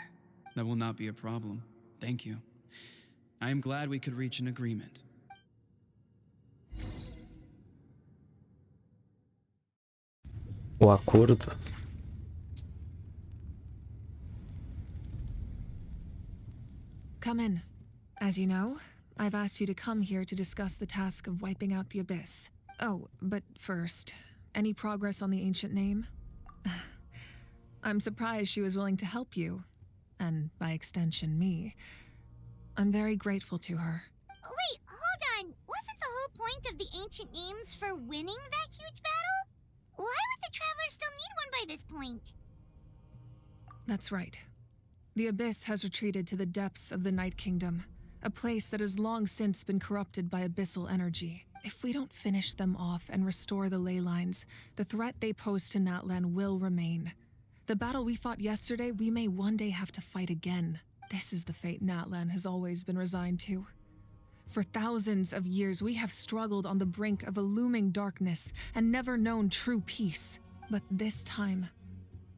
That will not be a problem. Thank you. I am glad we could reach an agreement. O acordo. Come in. As you know, I've asked you to come here to discuss the task of wiping out the Abyss. Oh, but first, any progress on the ancient name? I'm surprised she was willing to help you, and by extension me. I'm very grateful to her. Wait, hold on. Wasn't the whole point of the ancient names for winning that huge battle? Why would the Travelers still need one by this point? That's right. The Abyss has retreated to the depths of the Night Kingdom, a place that has long since been corrupted by abyssal energy. If we don't finish them off and restore the ley lines, the threat they pose to Natlan will remain. The battle we fought yesterday, we may one day have to fight again. This is the fate Natlan has always been resigned to. For thousands of years, we have struggled on the brink of a looming darkness and never known true peace. But this time,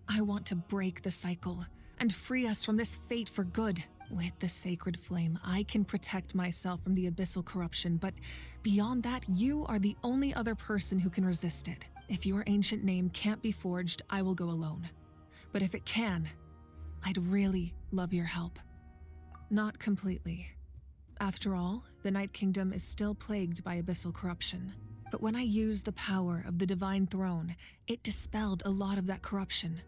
I want to break the cycle and free us from this fate for good. With the sacred flame, I can protect myself from the abyssal corruption, but beyond that, you are the only other person who can resist it. If your ancient name can't be forged, I will go alone. But if it can, I'd really love your help. Not completely. After all, the Night Kingdom is still plagued by abyssal corruption. But when I used the power of the Divine Throne, it dispelled a lot of that corruption.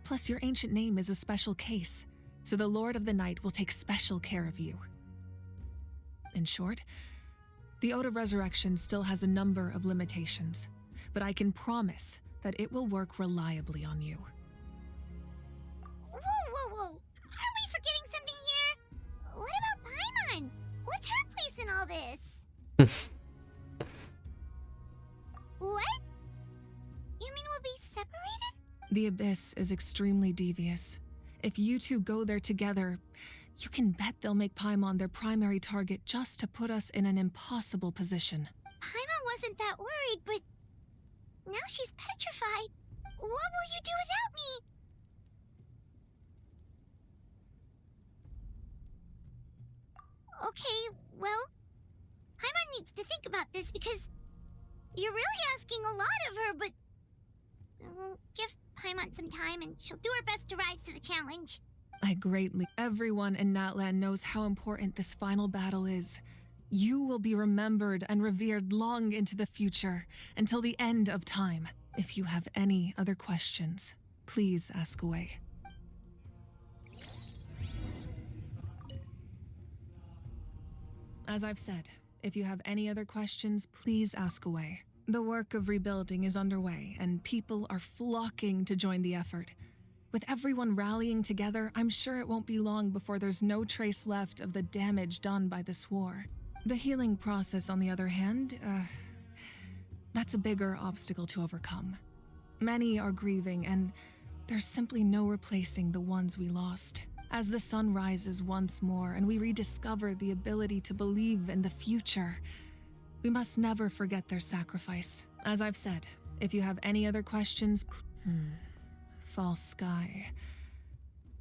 Plus, your ancient name is a special case, so the Lord of the Night will take special care of you. In short, the Ode of Resurrection still has a number of limitations, but I can promise that it will work reliably on you. Whoa. Are we forgetting something here? What about Paimon? What's her place in all this? What? You mean we'll be separated? The Abyss is extremely devious. If you two go there together, you can bet they'll make Paimon their primary target just to put us in an impossible position. Paimon wasn't that worried, but now she's petrified. What will you do without me? Okay, well, Paimon needs to think about this because you're really asking a lot of her, but give Paimon some time and she'll do her best to rise to the challenge. Everyone in Natlan knows how important this final battle is. You will be remembered and revered long into the future, until the end of time. If you have any other questions, please ask away. As I've said, if you have any other questions, please ask away. The work of rebuilding is underway, and people are flocking to join the effort. With everyone rallying together, I'm sure it won't be long before there's no trace left of the damage done by this war. The healing process, on the other hand, that's a bigger obstacle to overcome. Many are grieving, and there's simply no replacing the ones we lost. As the sun rises once more and we rediscover the ability to believe in the future, we must never forget their sacrifice. As I've said, if you have any other questions, false sky.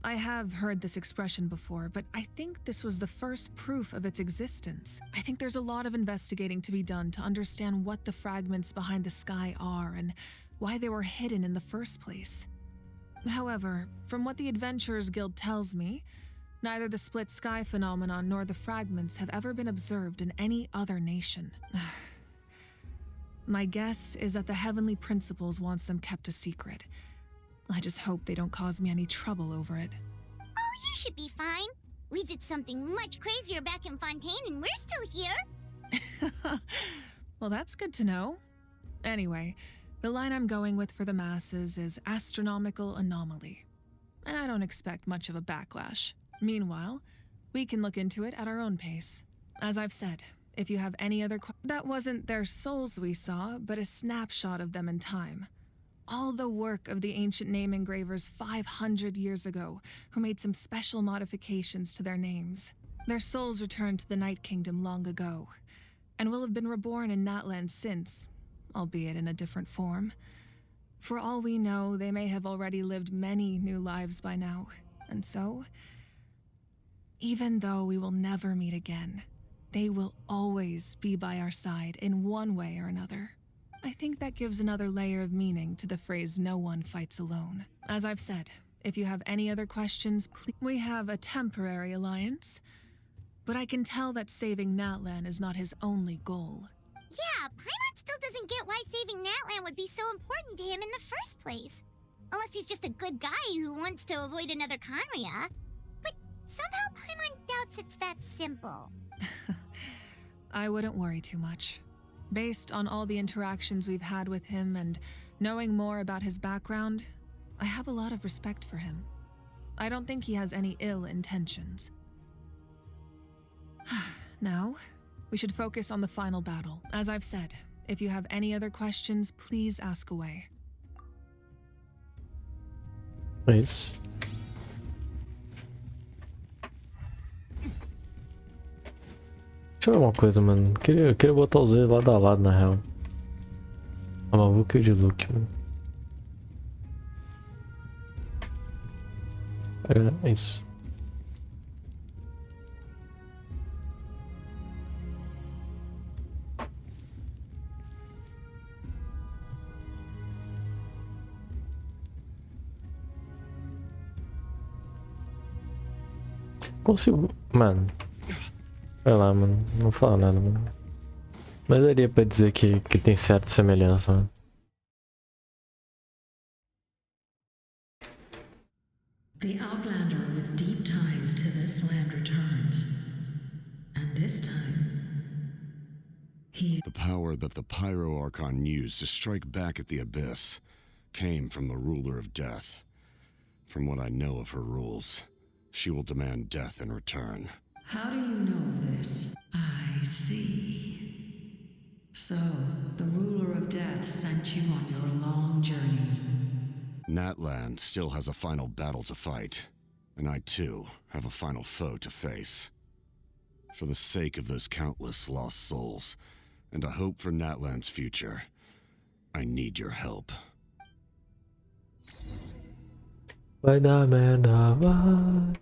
I have heard this expression before, but I think this was the first proof of its existence. I think there's a lot of investigating to be done to understand what the fragments behind the sky are and why they were hidden in the first place. However, from what the Adventurers Guild tells me, neither the split sky phenomenon nor the fragments have ever been observed in any other nation. My guess is that the Heavenly Principles wants them kept a secret. I just hope they don't cause me any trouble over it. Oh, you should be fine. We did something much crazier back in Fontaine and we're still here. Well, that's good to know. Anyway, the line I'm going with for the masses is astronomical anomaly. And I don't expect much of a backlash. Meanwhile, we can look into it at our own pace. As I've said, if you have any other that wasn't their souls we saw, but a snapshot of them in time. All the work of the ancient name engravers 500 years ago, who made some special modifications to their names. Their souls returned to the Night Kingdom long ago, and will have been reborn in Natlan since, albeit in a different form. For all we know, they may have already lived many new lives by now, and so, even though we will never meet again, they will always be by our side in one way or another. I think that gives another layer of meaning to the phrase "no one fights alone." As I've said, if you have any other questions, please. We have a temporary alliance, but I can tell that saving Natlan is not his only goal. Yeah, Paimon still doesn't get why saving Natlan would be so important to him in the first place. Unless he's just a good guy who wants to avoid another Conria. But somehow Paimon doubts it's that simple. I wouldn't worry too much. Based on all the interactions we've had with him and knowing more about his background, I have a lot of respect for him. I don't think he has any ill intentions. Now, we should focus on the final battle. As I've said, if you have any other questions, please ask away. Nice. Deixa eu ver uma coisa, mano. Eu queria botar os dois lado a lado, na real. A Mavuka e o de Luke, mano. É isso. Consigo... Mano... Vai lá, mano. Não vou falar nada, mano. Mas daria pra dizer que tem certa semelhança, mano. The Outlander with deep ties to this land returns. And this time, The power that the Pyro Archon used to strike back at the Abyss came from the Ruler of Death. From what I know of her rules, she will demand death in return. How do you know this? I see. So, the Ruler of Death sent you on your long journey. Natland still has a final battle to fight, and I too have a final foe to face. For the sake of those countless lost souls, and a hope for Natland's future, I need your help. Vai dar merda, vai.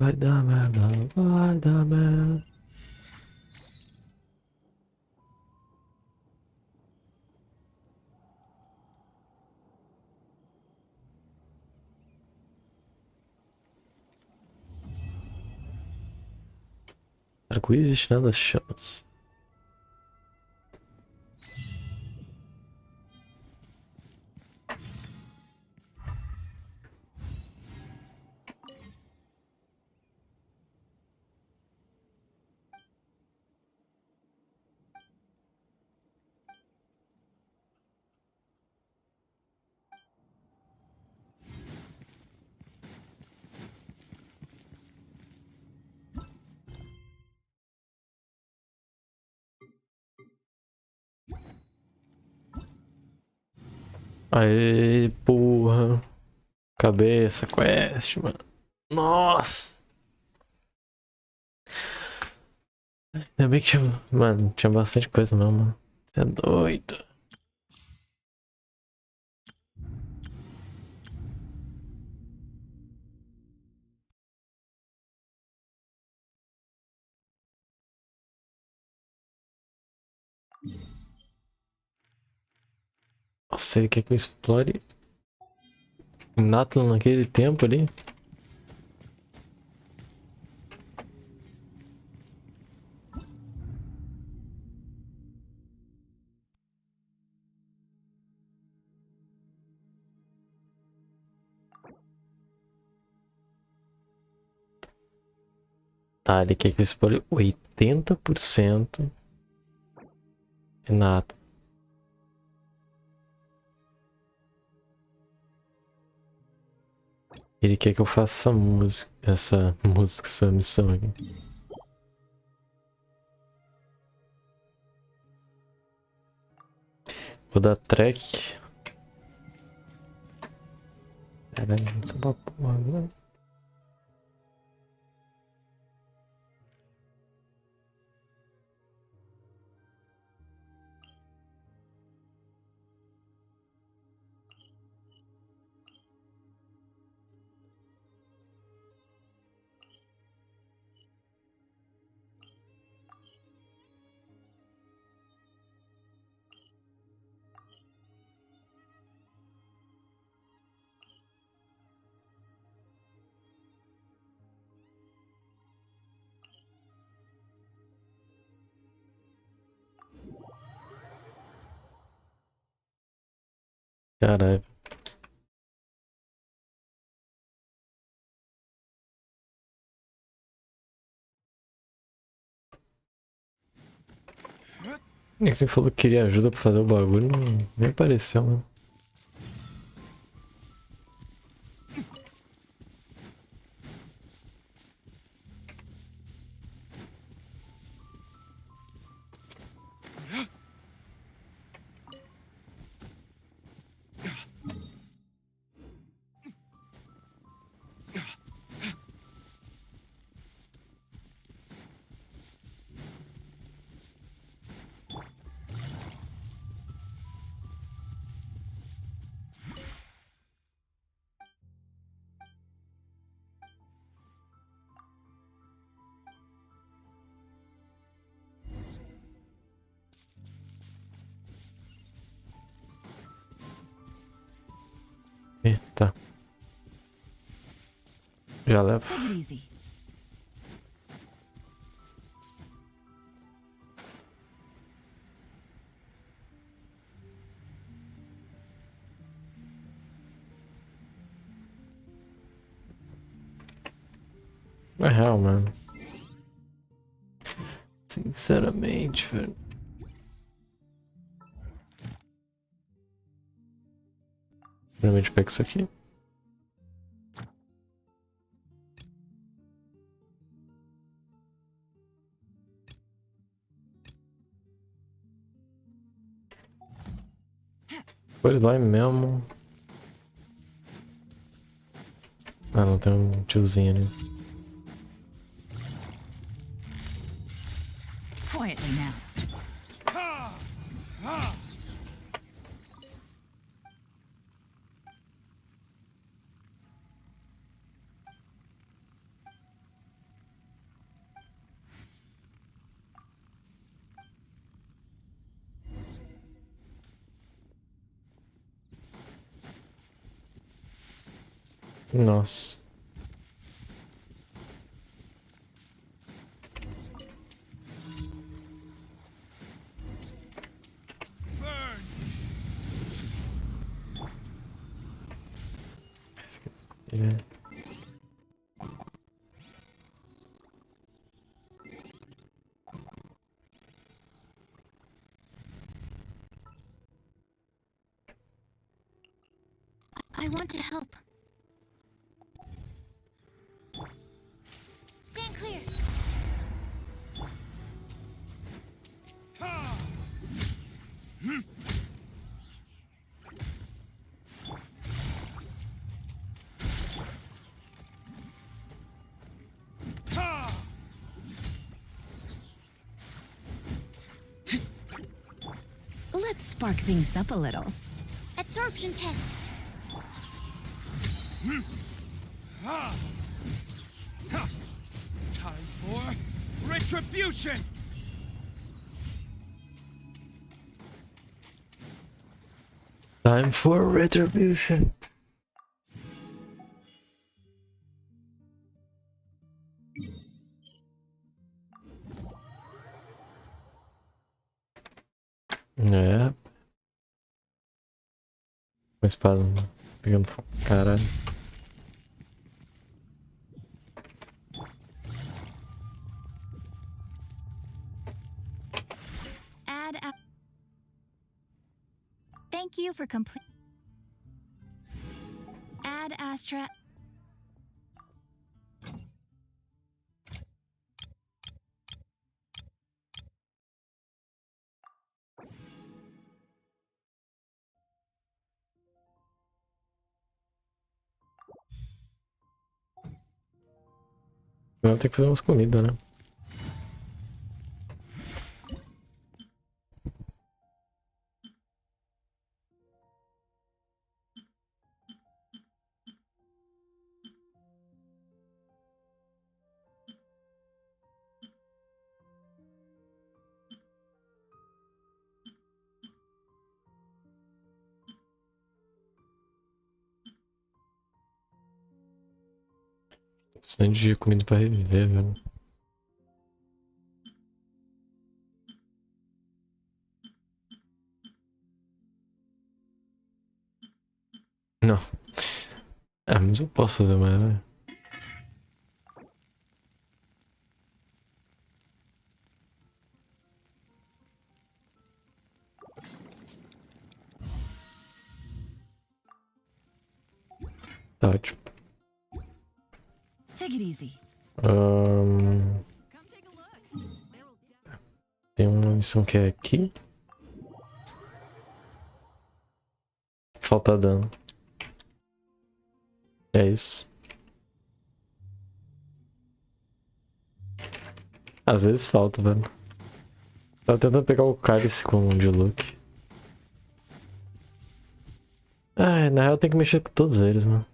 Vai dar merda, vai dar merda. Arco-íris destinado às chamas. Aê, porra. Cabeça, quest, mano. Nossa. Ainda bem que tinha... Mano, tinha bastante coisa mesmo, mano. Você é doido. Nossa, ele quer que eu explore Nathan naquele tempo ali? Tá, ele quer que eu explore 80% de Nathan. Ele quer que eu faça essa música, essa missão aqui. Vou dar track. Caralho, muito uma porra, né? Caralho. É que você falou que queria ajuda pra fazer o bagulho, nem apareceu, mano. Tá. Já levo. Take it easy. É real, mano. Sinceramente, velho. Realmente pego isso aqui. Foi slime mesmo. Ah, não tem um tiozinho ali. Quietly now. Nossa. É. I want to help. Stand clear. Let's spark things up a little. Absorption test. Time for retribution! Time for retribution. É. Uma espada pegando fogo. Caralho. Add a... Thank you for complete. Add Astra. Agora tem que fazer umas comidas, né? Tô precisando de comida pra reviver, velho. Não. Ah, mas eu posso fazer mais, velho. Tá ótimo. Take it easy. Tem uma missão que é aqui. Falta dano. É isso. Às vezes falta, velho. Tava tentando pegar o cálice com um de look. Ah, na real tem que mexer com todos eles, mano.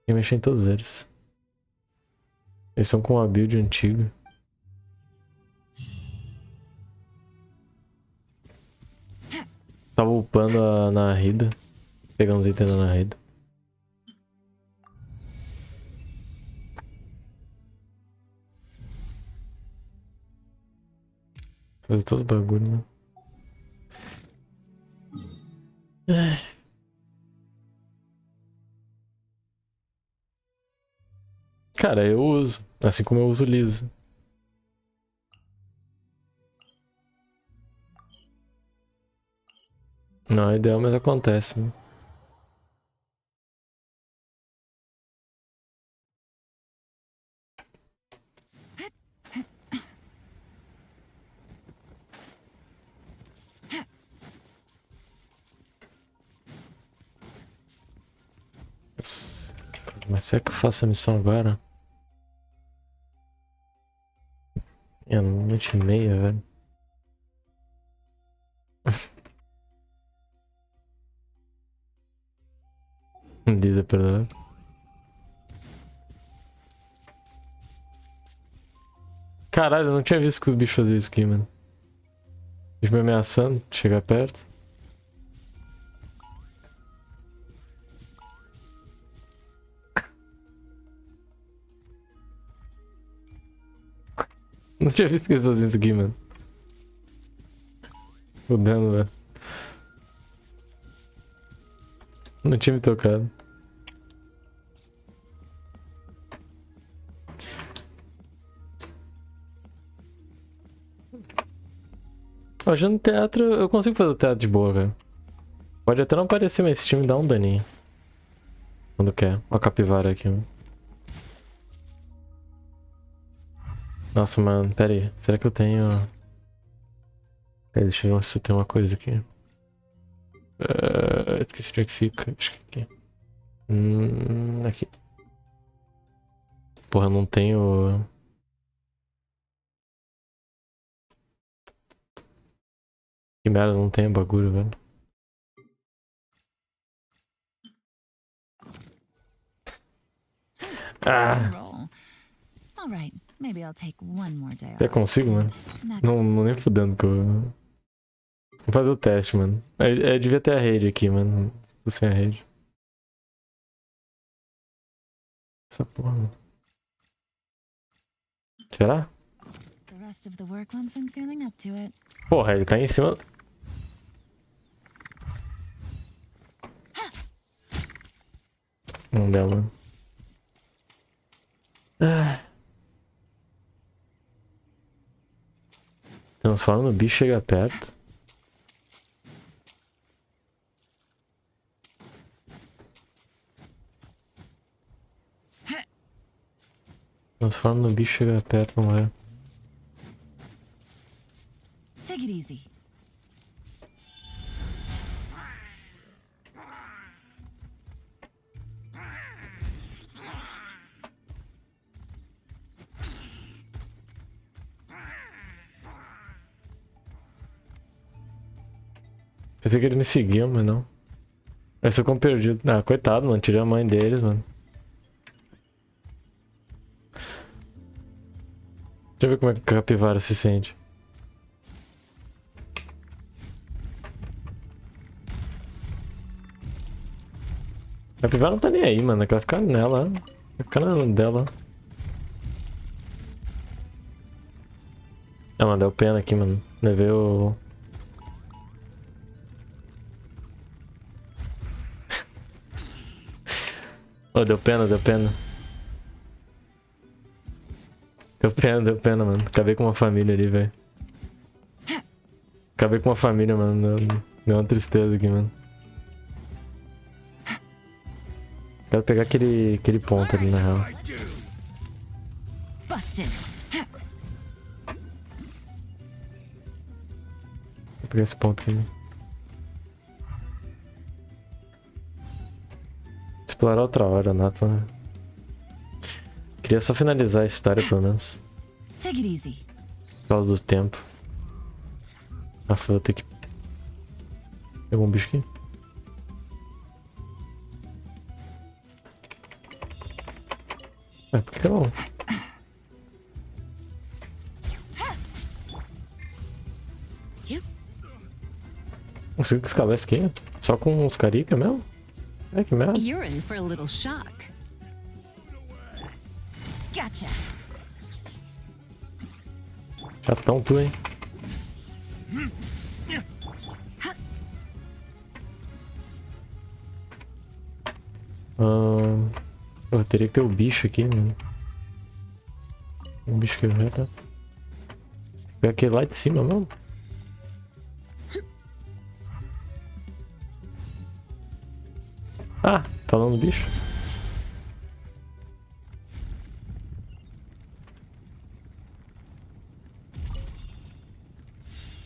Tem que mexer em todos eles. Eles são com uma build antiga. Tava upando a Narida. Pegando os itens da Narida. Fazer todos os bagulhos, né? Cara, eu uso. Assim como eu uso liso. Não é ideal, mas acontece. Né? Mas será que eu faço a missão agora? É noite e meia, velho. Lisa, perdão. Caralho, eu não tinha visto que os bichos faziam isso aqui, mano. Eles me ameaçando, chegar perto. Não tinha visto que eles faziam isso aqui, mano. O dano, velho. Não tinha me tocado. Ó, já no teatro, eu consigo fazer o teatro de boa, velho. Pode até não parecer, mas esse time dá um daninho. Quando quer. Ó a capivara aqui, mano. Nossa, mano, pera aí. Será que eu tenho... Pera, deixa eu ver se tem uma coisa aqui. Esqueci onde é que fica. Acho que aqui. Aqui. Porra, eu não tenho... Que merda, não tenho bagulho, velho. Ah! Alright, maybe I'll take one more day Já consigo, mano? Não nem fudendo que eu... Vou fazer o teste, mano. Eu devia ter a rede aqui, mano. Tô sem a rede. Essa porra, mano. Será? The rest of the work once I'm feeling up to it. Porra, ele tá em cima... Não deu, mano. Transforma no bicho, chega perto. Transforma no bicho, chega perto, não vai. Take it easy. Pensei que eles me seguiam, mas não. Eu sou como perdido. Ah, coitado, mano. Tirei a mãe deles, mano. Deixa eu ver como é que a capivara se sente. A capivara não tá nem aí, mano. Ela vai ficar nela. Vai ficar na dela. Ah, mano, deu pena aqui, mano. Levei o... Oh, deu pena, deu pena. Deu pena, mano. Acabei com uma família ali, velho. Acabei com uma família, mano. Deu uma tristeza aqui, mano. Quero pegar aquele ponto ali, na real. Vou pegar esse ponto aqui. Explorar outra hora, Nathan. Queria só finalizar a história, pelo menos. Take it easy. Por causa do tempo. Nossa, eu vou ter que... Pegou um bicho aqui? Por que não? Consigo escalar isso aqui? Só com os carica mesmo? É, que merda. You're in for a little shock. Gotcha. Chatão tu, hein? Eu teria que ter o bicho aqui, mano. Um bicho que vai, né? Pegar aquele lá de cima mesmo. Ah, falando do bicho.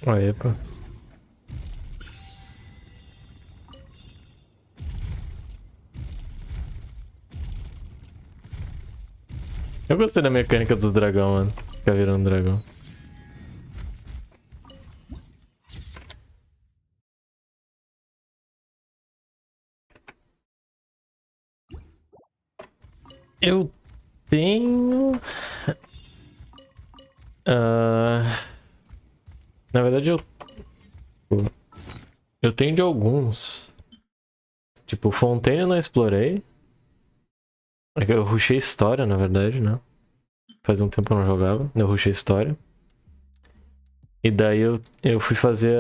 Aí, pô. Eu gostei da mecânica dos dragão, mano. Ficar virando dragão. Eu tenho... Na verdade, eu tenho de alguns. Tipo, Fontaine eu não explorei. Eu rushei história, na verdade, né? Faz um tempo eu não jogava. Eu rushei história. E daí eu fui fazer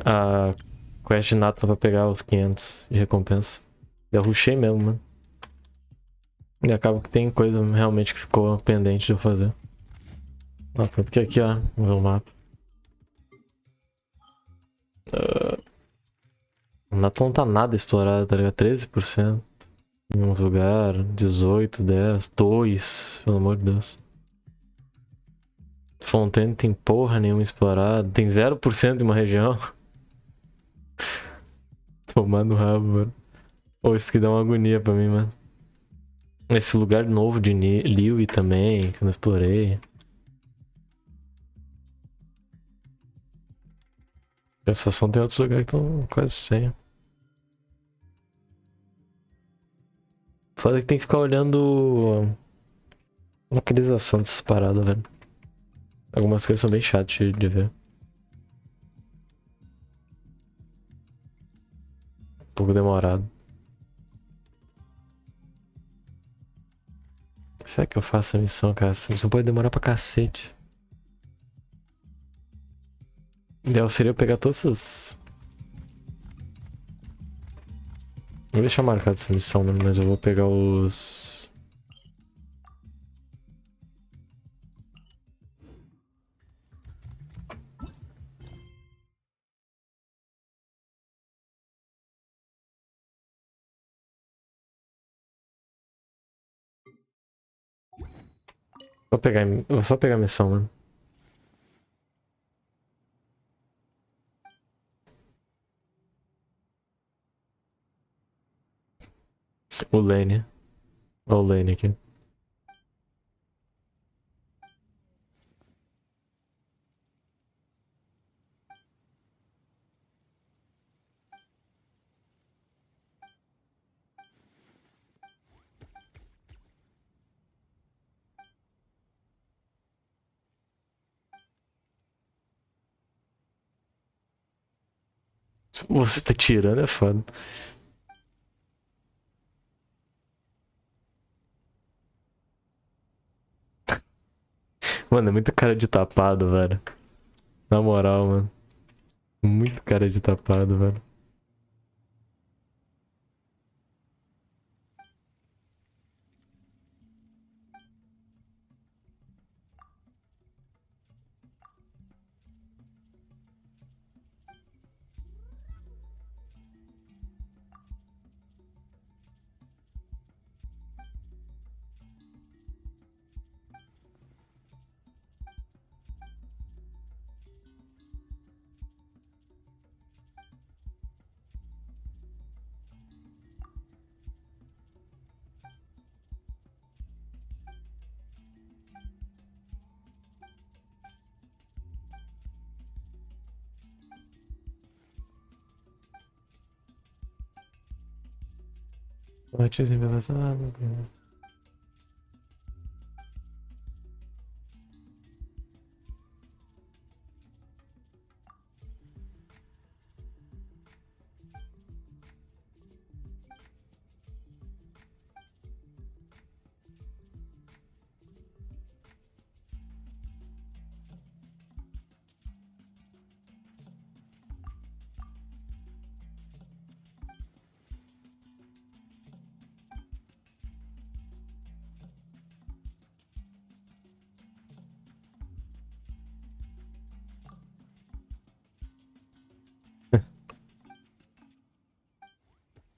a quest de Nathan pra pegar os 500 de recompensa. Eu rushei mesmo, mano. E acaba que tem coisa realmente que ficou pendente de eu fazer. Ah, tanto que aqui, ó, no mapa. O Nathan não tá nada explorado, tá ligado? 13%. Em um lugar, 18, 10, 2, pelo amor de Deus. Fontaine tem porra nenhuma explorada. Tem 0% em uma região. Tomando rabo, mano. Pô, isso que dá uma agonia pra mim, mano. Esse lugar novo de Liui também, que eu não explorei. Sensação tem outros lugares que estão quase sem. Foda que tem que ficar olhando a localização dessas paradas, velho. Algumas coisas são bem chatas de ver. Um pouco demorado. Será que eu faço a missão, cara? Essa missão pode demorar pra cacete. O ideal seria eu pegar todas essas... Vou deixar marcado essa missão, né? Mas eu vou pegar os... Vou só pegar a missão, mano. O Lane. Olha o Lane aqui. Você tá tirando, é foda. Mano, é muito cara de tapado, velho. Na moral, mano. Muito cara de tapado, velho. Antes embelezado.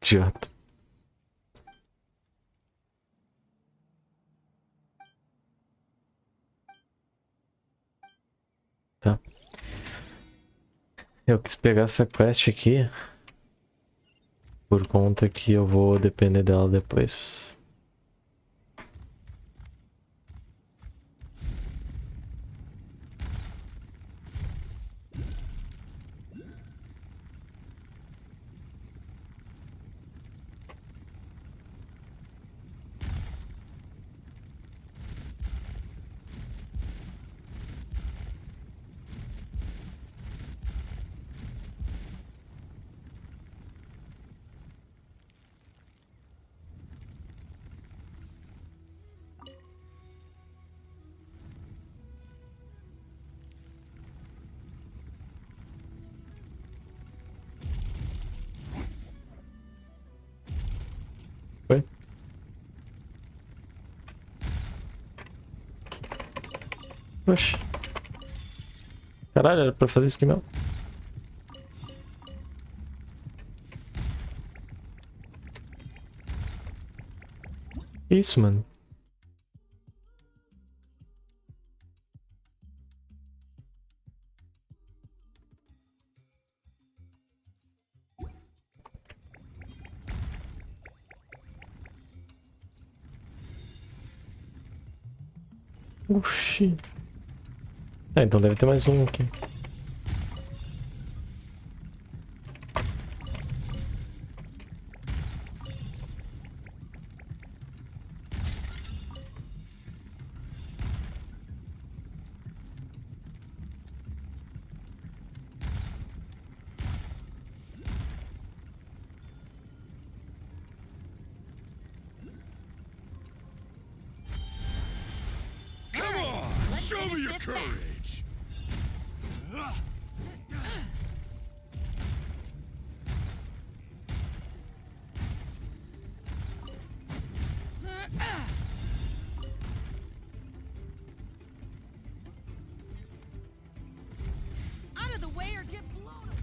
Idiota. Tá. Eu quis pegar essa quest aqui por conta que eu vou depender dela depois. Foi? Oxi. Caralho, era pra fazer isso aqui mesmo. Que isso, mano? Oxi. É, então deve ter mais um aqui. Come on, show me your courage. Out of the way or get blown up.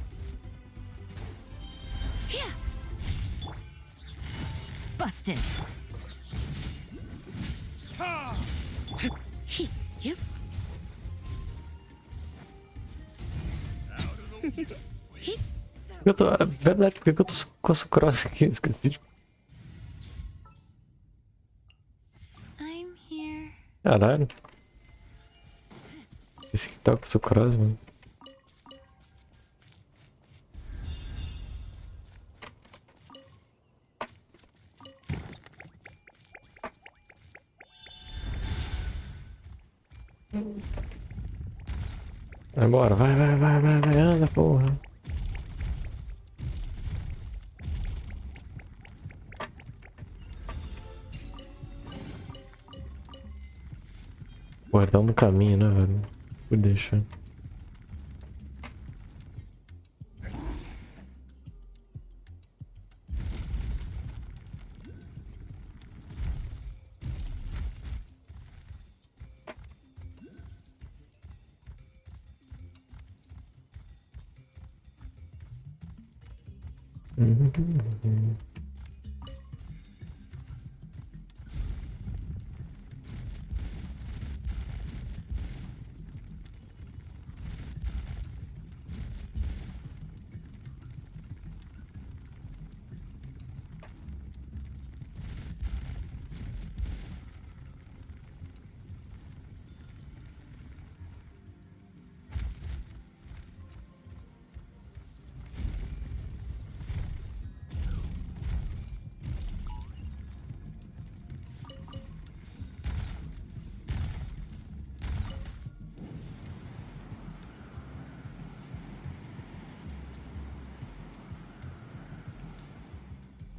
Here. Busted. You. Eu tô. É verdade, por que eu tô com a sucrose aqui? Esqueci de. I'm here. Caralho. Esse aqui tá com a sucrose, mano. Vai embora, vai, anda, porra. Guardar no caminho, né, velho? Vou deixar.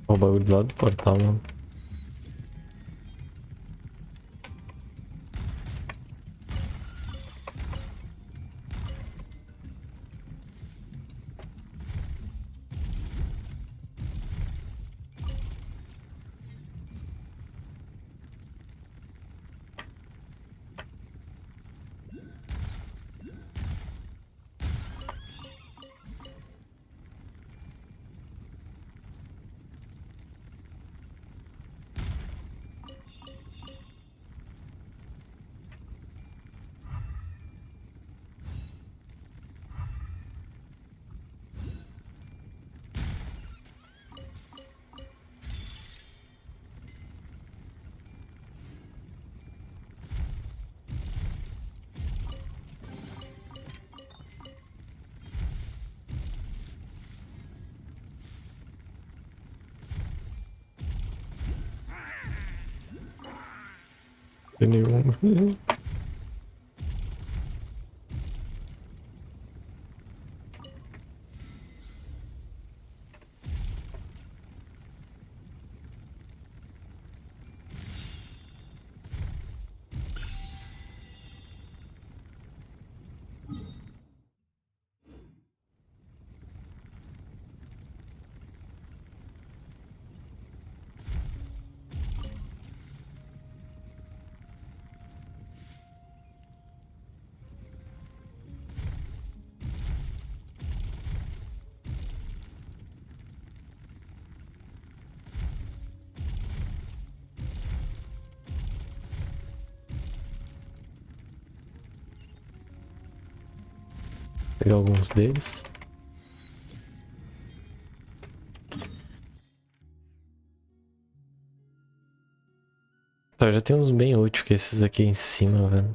O bagulho do lado do portal, mano. Tem nenhuma. Pegar alguns deles. Tá, já tem uns bem úteis que esses aqui em cima, velho.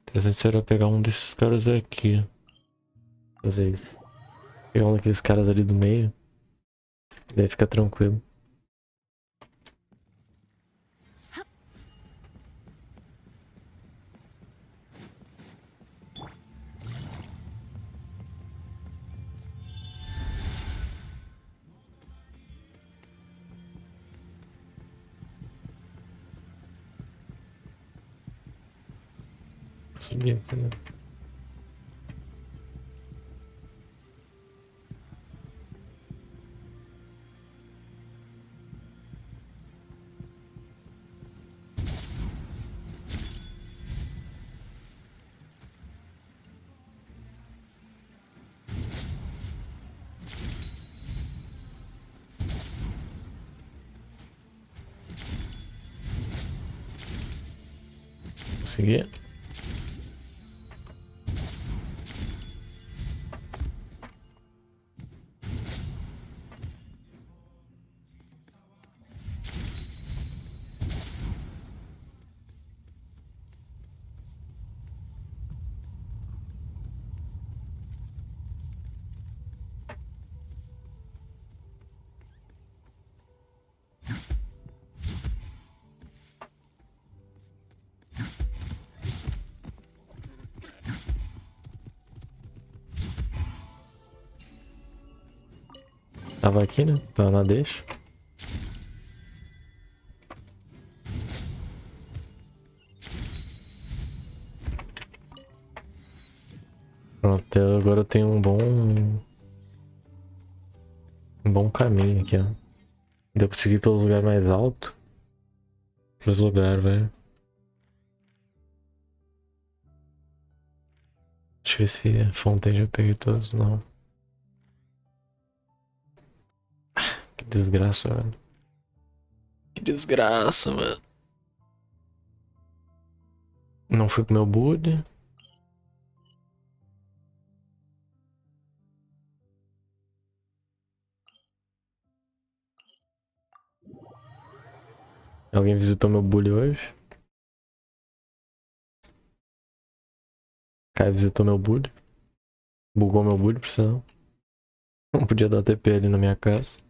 Interessante será pegar um desses caras aqui. Fazer isso. Pegar um daqueles caras ali do meio. Daí fica tranquilo. Subir aqui, né? Consegui. Tava aqui, né? Tava na deixa. Pronto, agora eu tenho um bom caminho aqui, ó. Deu pra seguir pelo lugar mais alto. Pelos lugares, velho. Deixa eu ver se a fonte já peguei todos. Não. Que desgraça, velho. Que desgraça, mano. Não fui pro meu bude. Alguém visitou meu bully hoje? Kai visitou meu bully. Bugou meu bully, por sinal. Não podia dar TP ali na minha casa.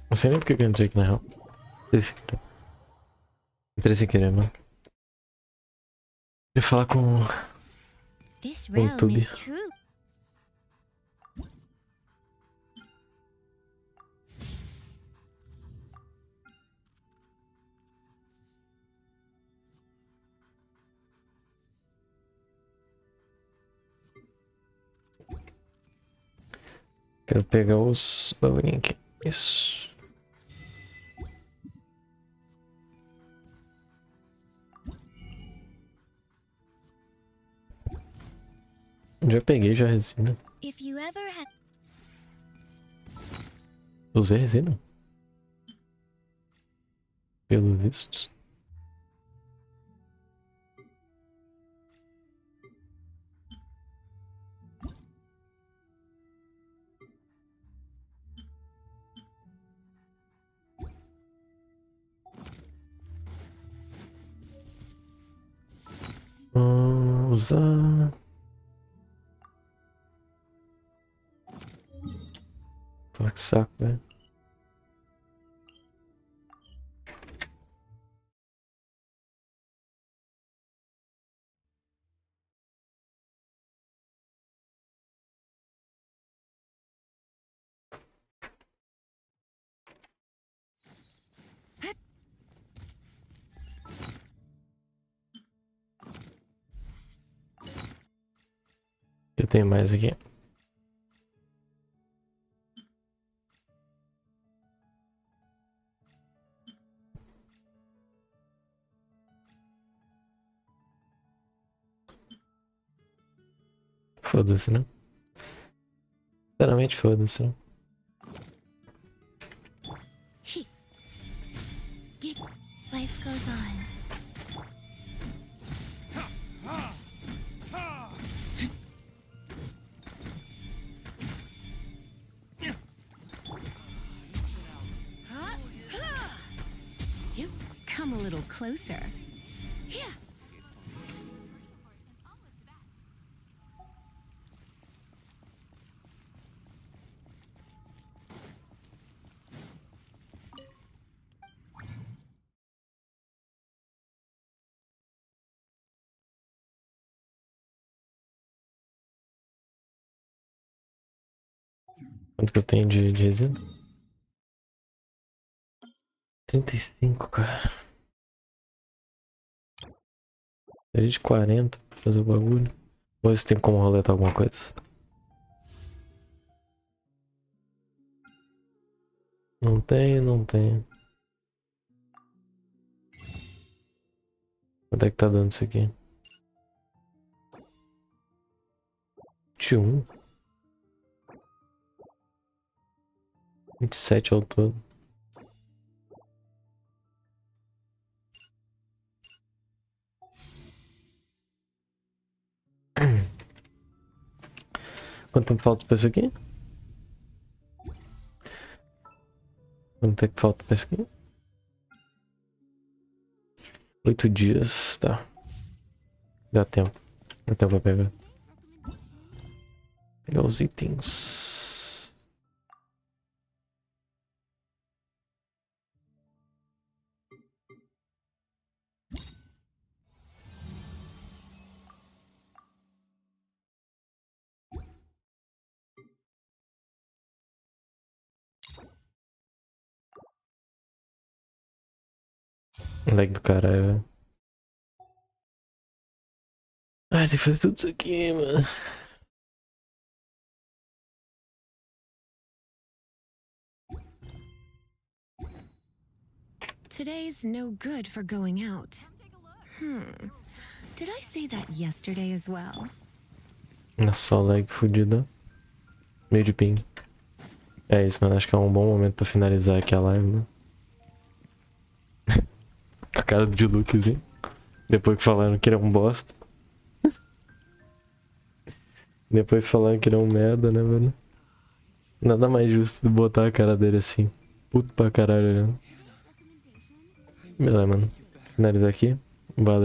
Não sei nem porque que eu entrei aqui na real. Entrei sem querer, mano. Queria falar com This o realm YouTube. is true. Quero pegar os bagulhinhos aqui. Isso. Já peguei já a resina. If you ever had Usei resina? Pelo visto. usar. Pô, que saco, velho. Eu tenho mais aqui. Foda-se, né? Sinceramente, foda-se, né? Life goes on. Come a little closer. Quanto que eu tenho de resina? 35, cara. Seria de 40 pra fazer o bagulho. Vou ver se tem como roletar alguma coisa. Não tem, não tem. Quanto é que tá dando isso aqui? 21. 27 ao todo. Quanto tempo falta pra isso aqui? Quanto é que falta pra isso aqui? 8 dias, tá. Dá tempo. Dá tempo pra pegar. Pegar os itens. Lag do caralho, velho. Ai, tem que fazer tudo isso aqui, mano. Today's no good for going out. Did I say that yesterday as well? Nossa, só lag fodida. Meio de ping. É isso, mano. Acho que é um bom momento pra finalizar aqui a live, mano. A cara de Lukezinho. Depois que falaram que ele é um bosta. Depois falaram que ele é um merda, né, mano? Nada mais justo do botar a cara dele assim. Puto pra caralho olhando. Beleza, mano. Finalizar aqui. Valeu.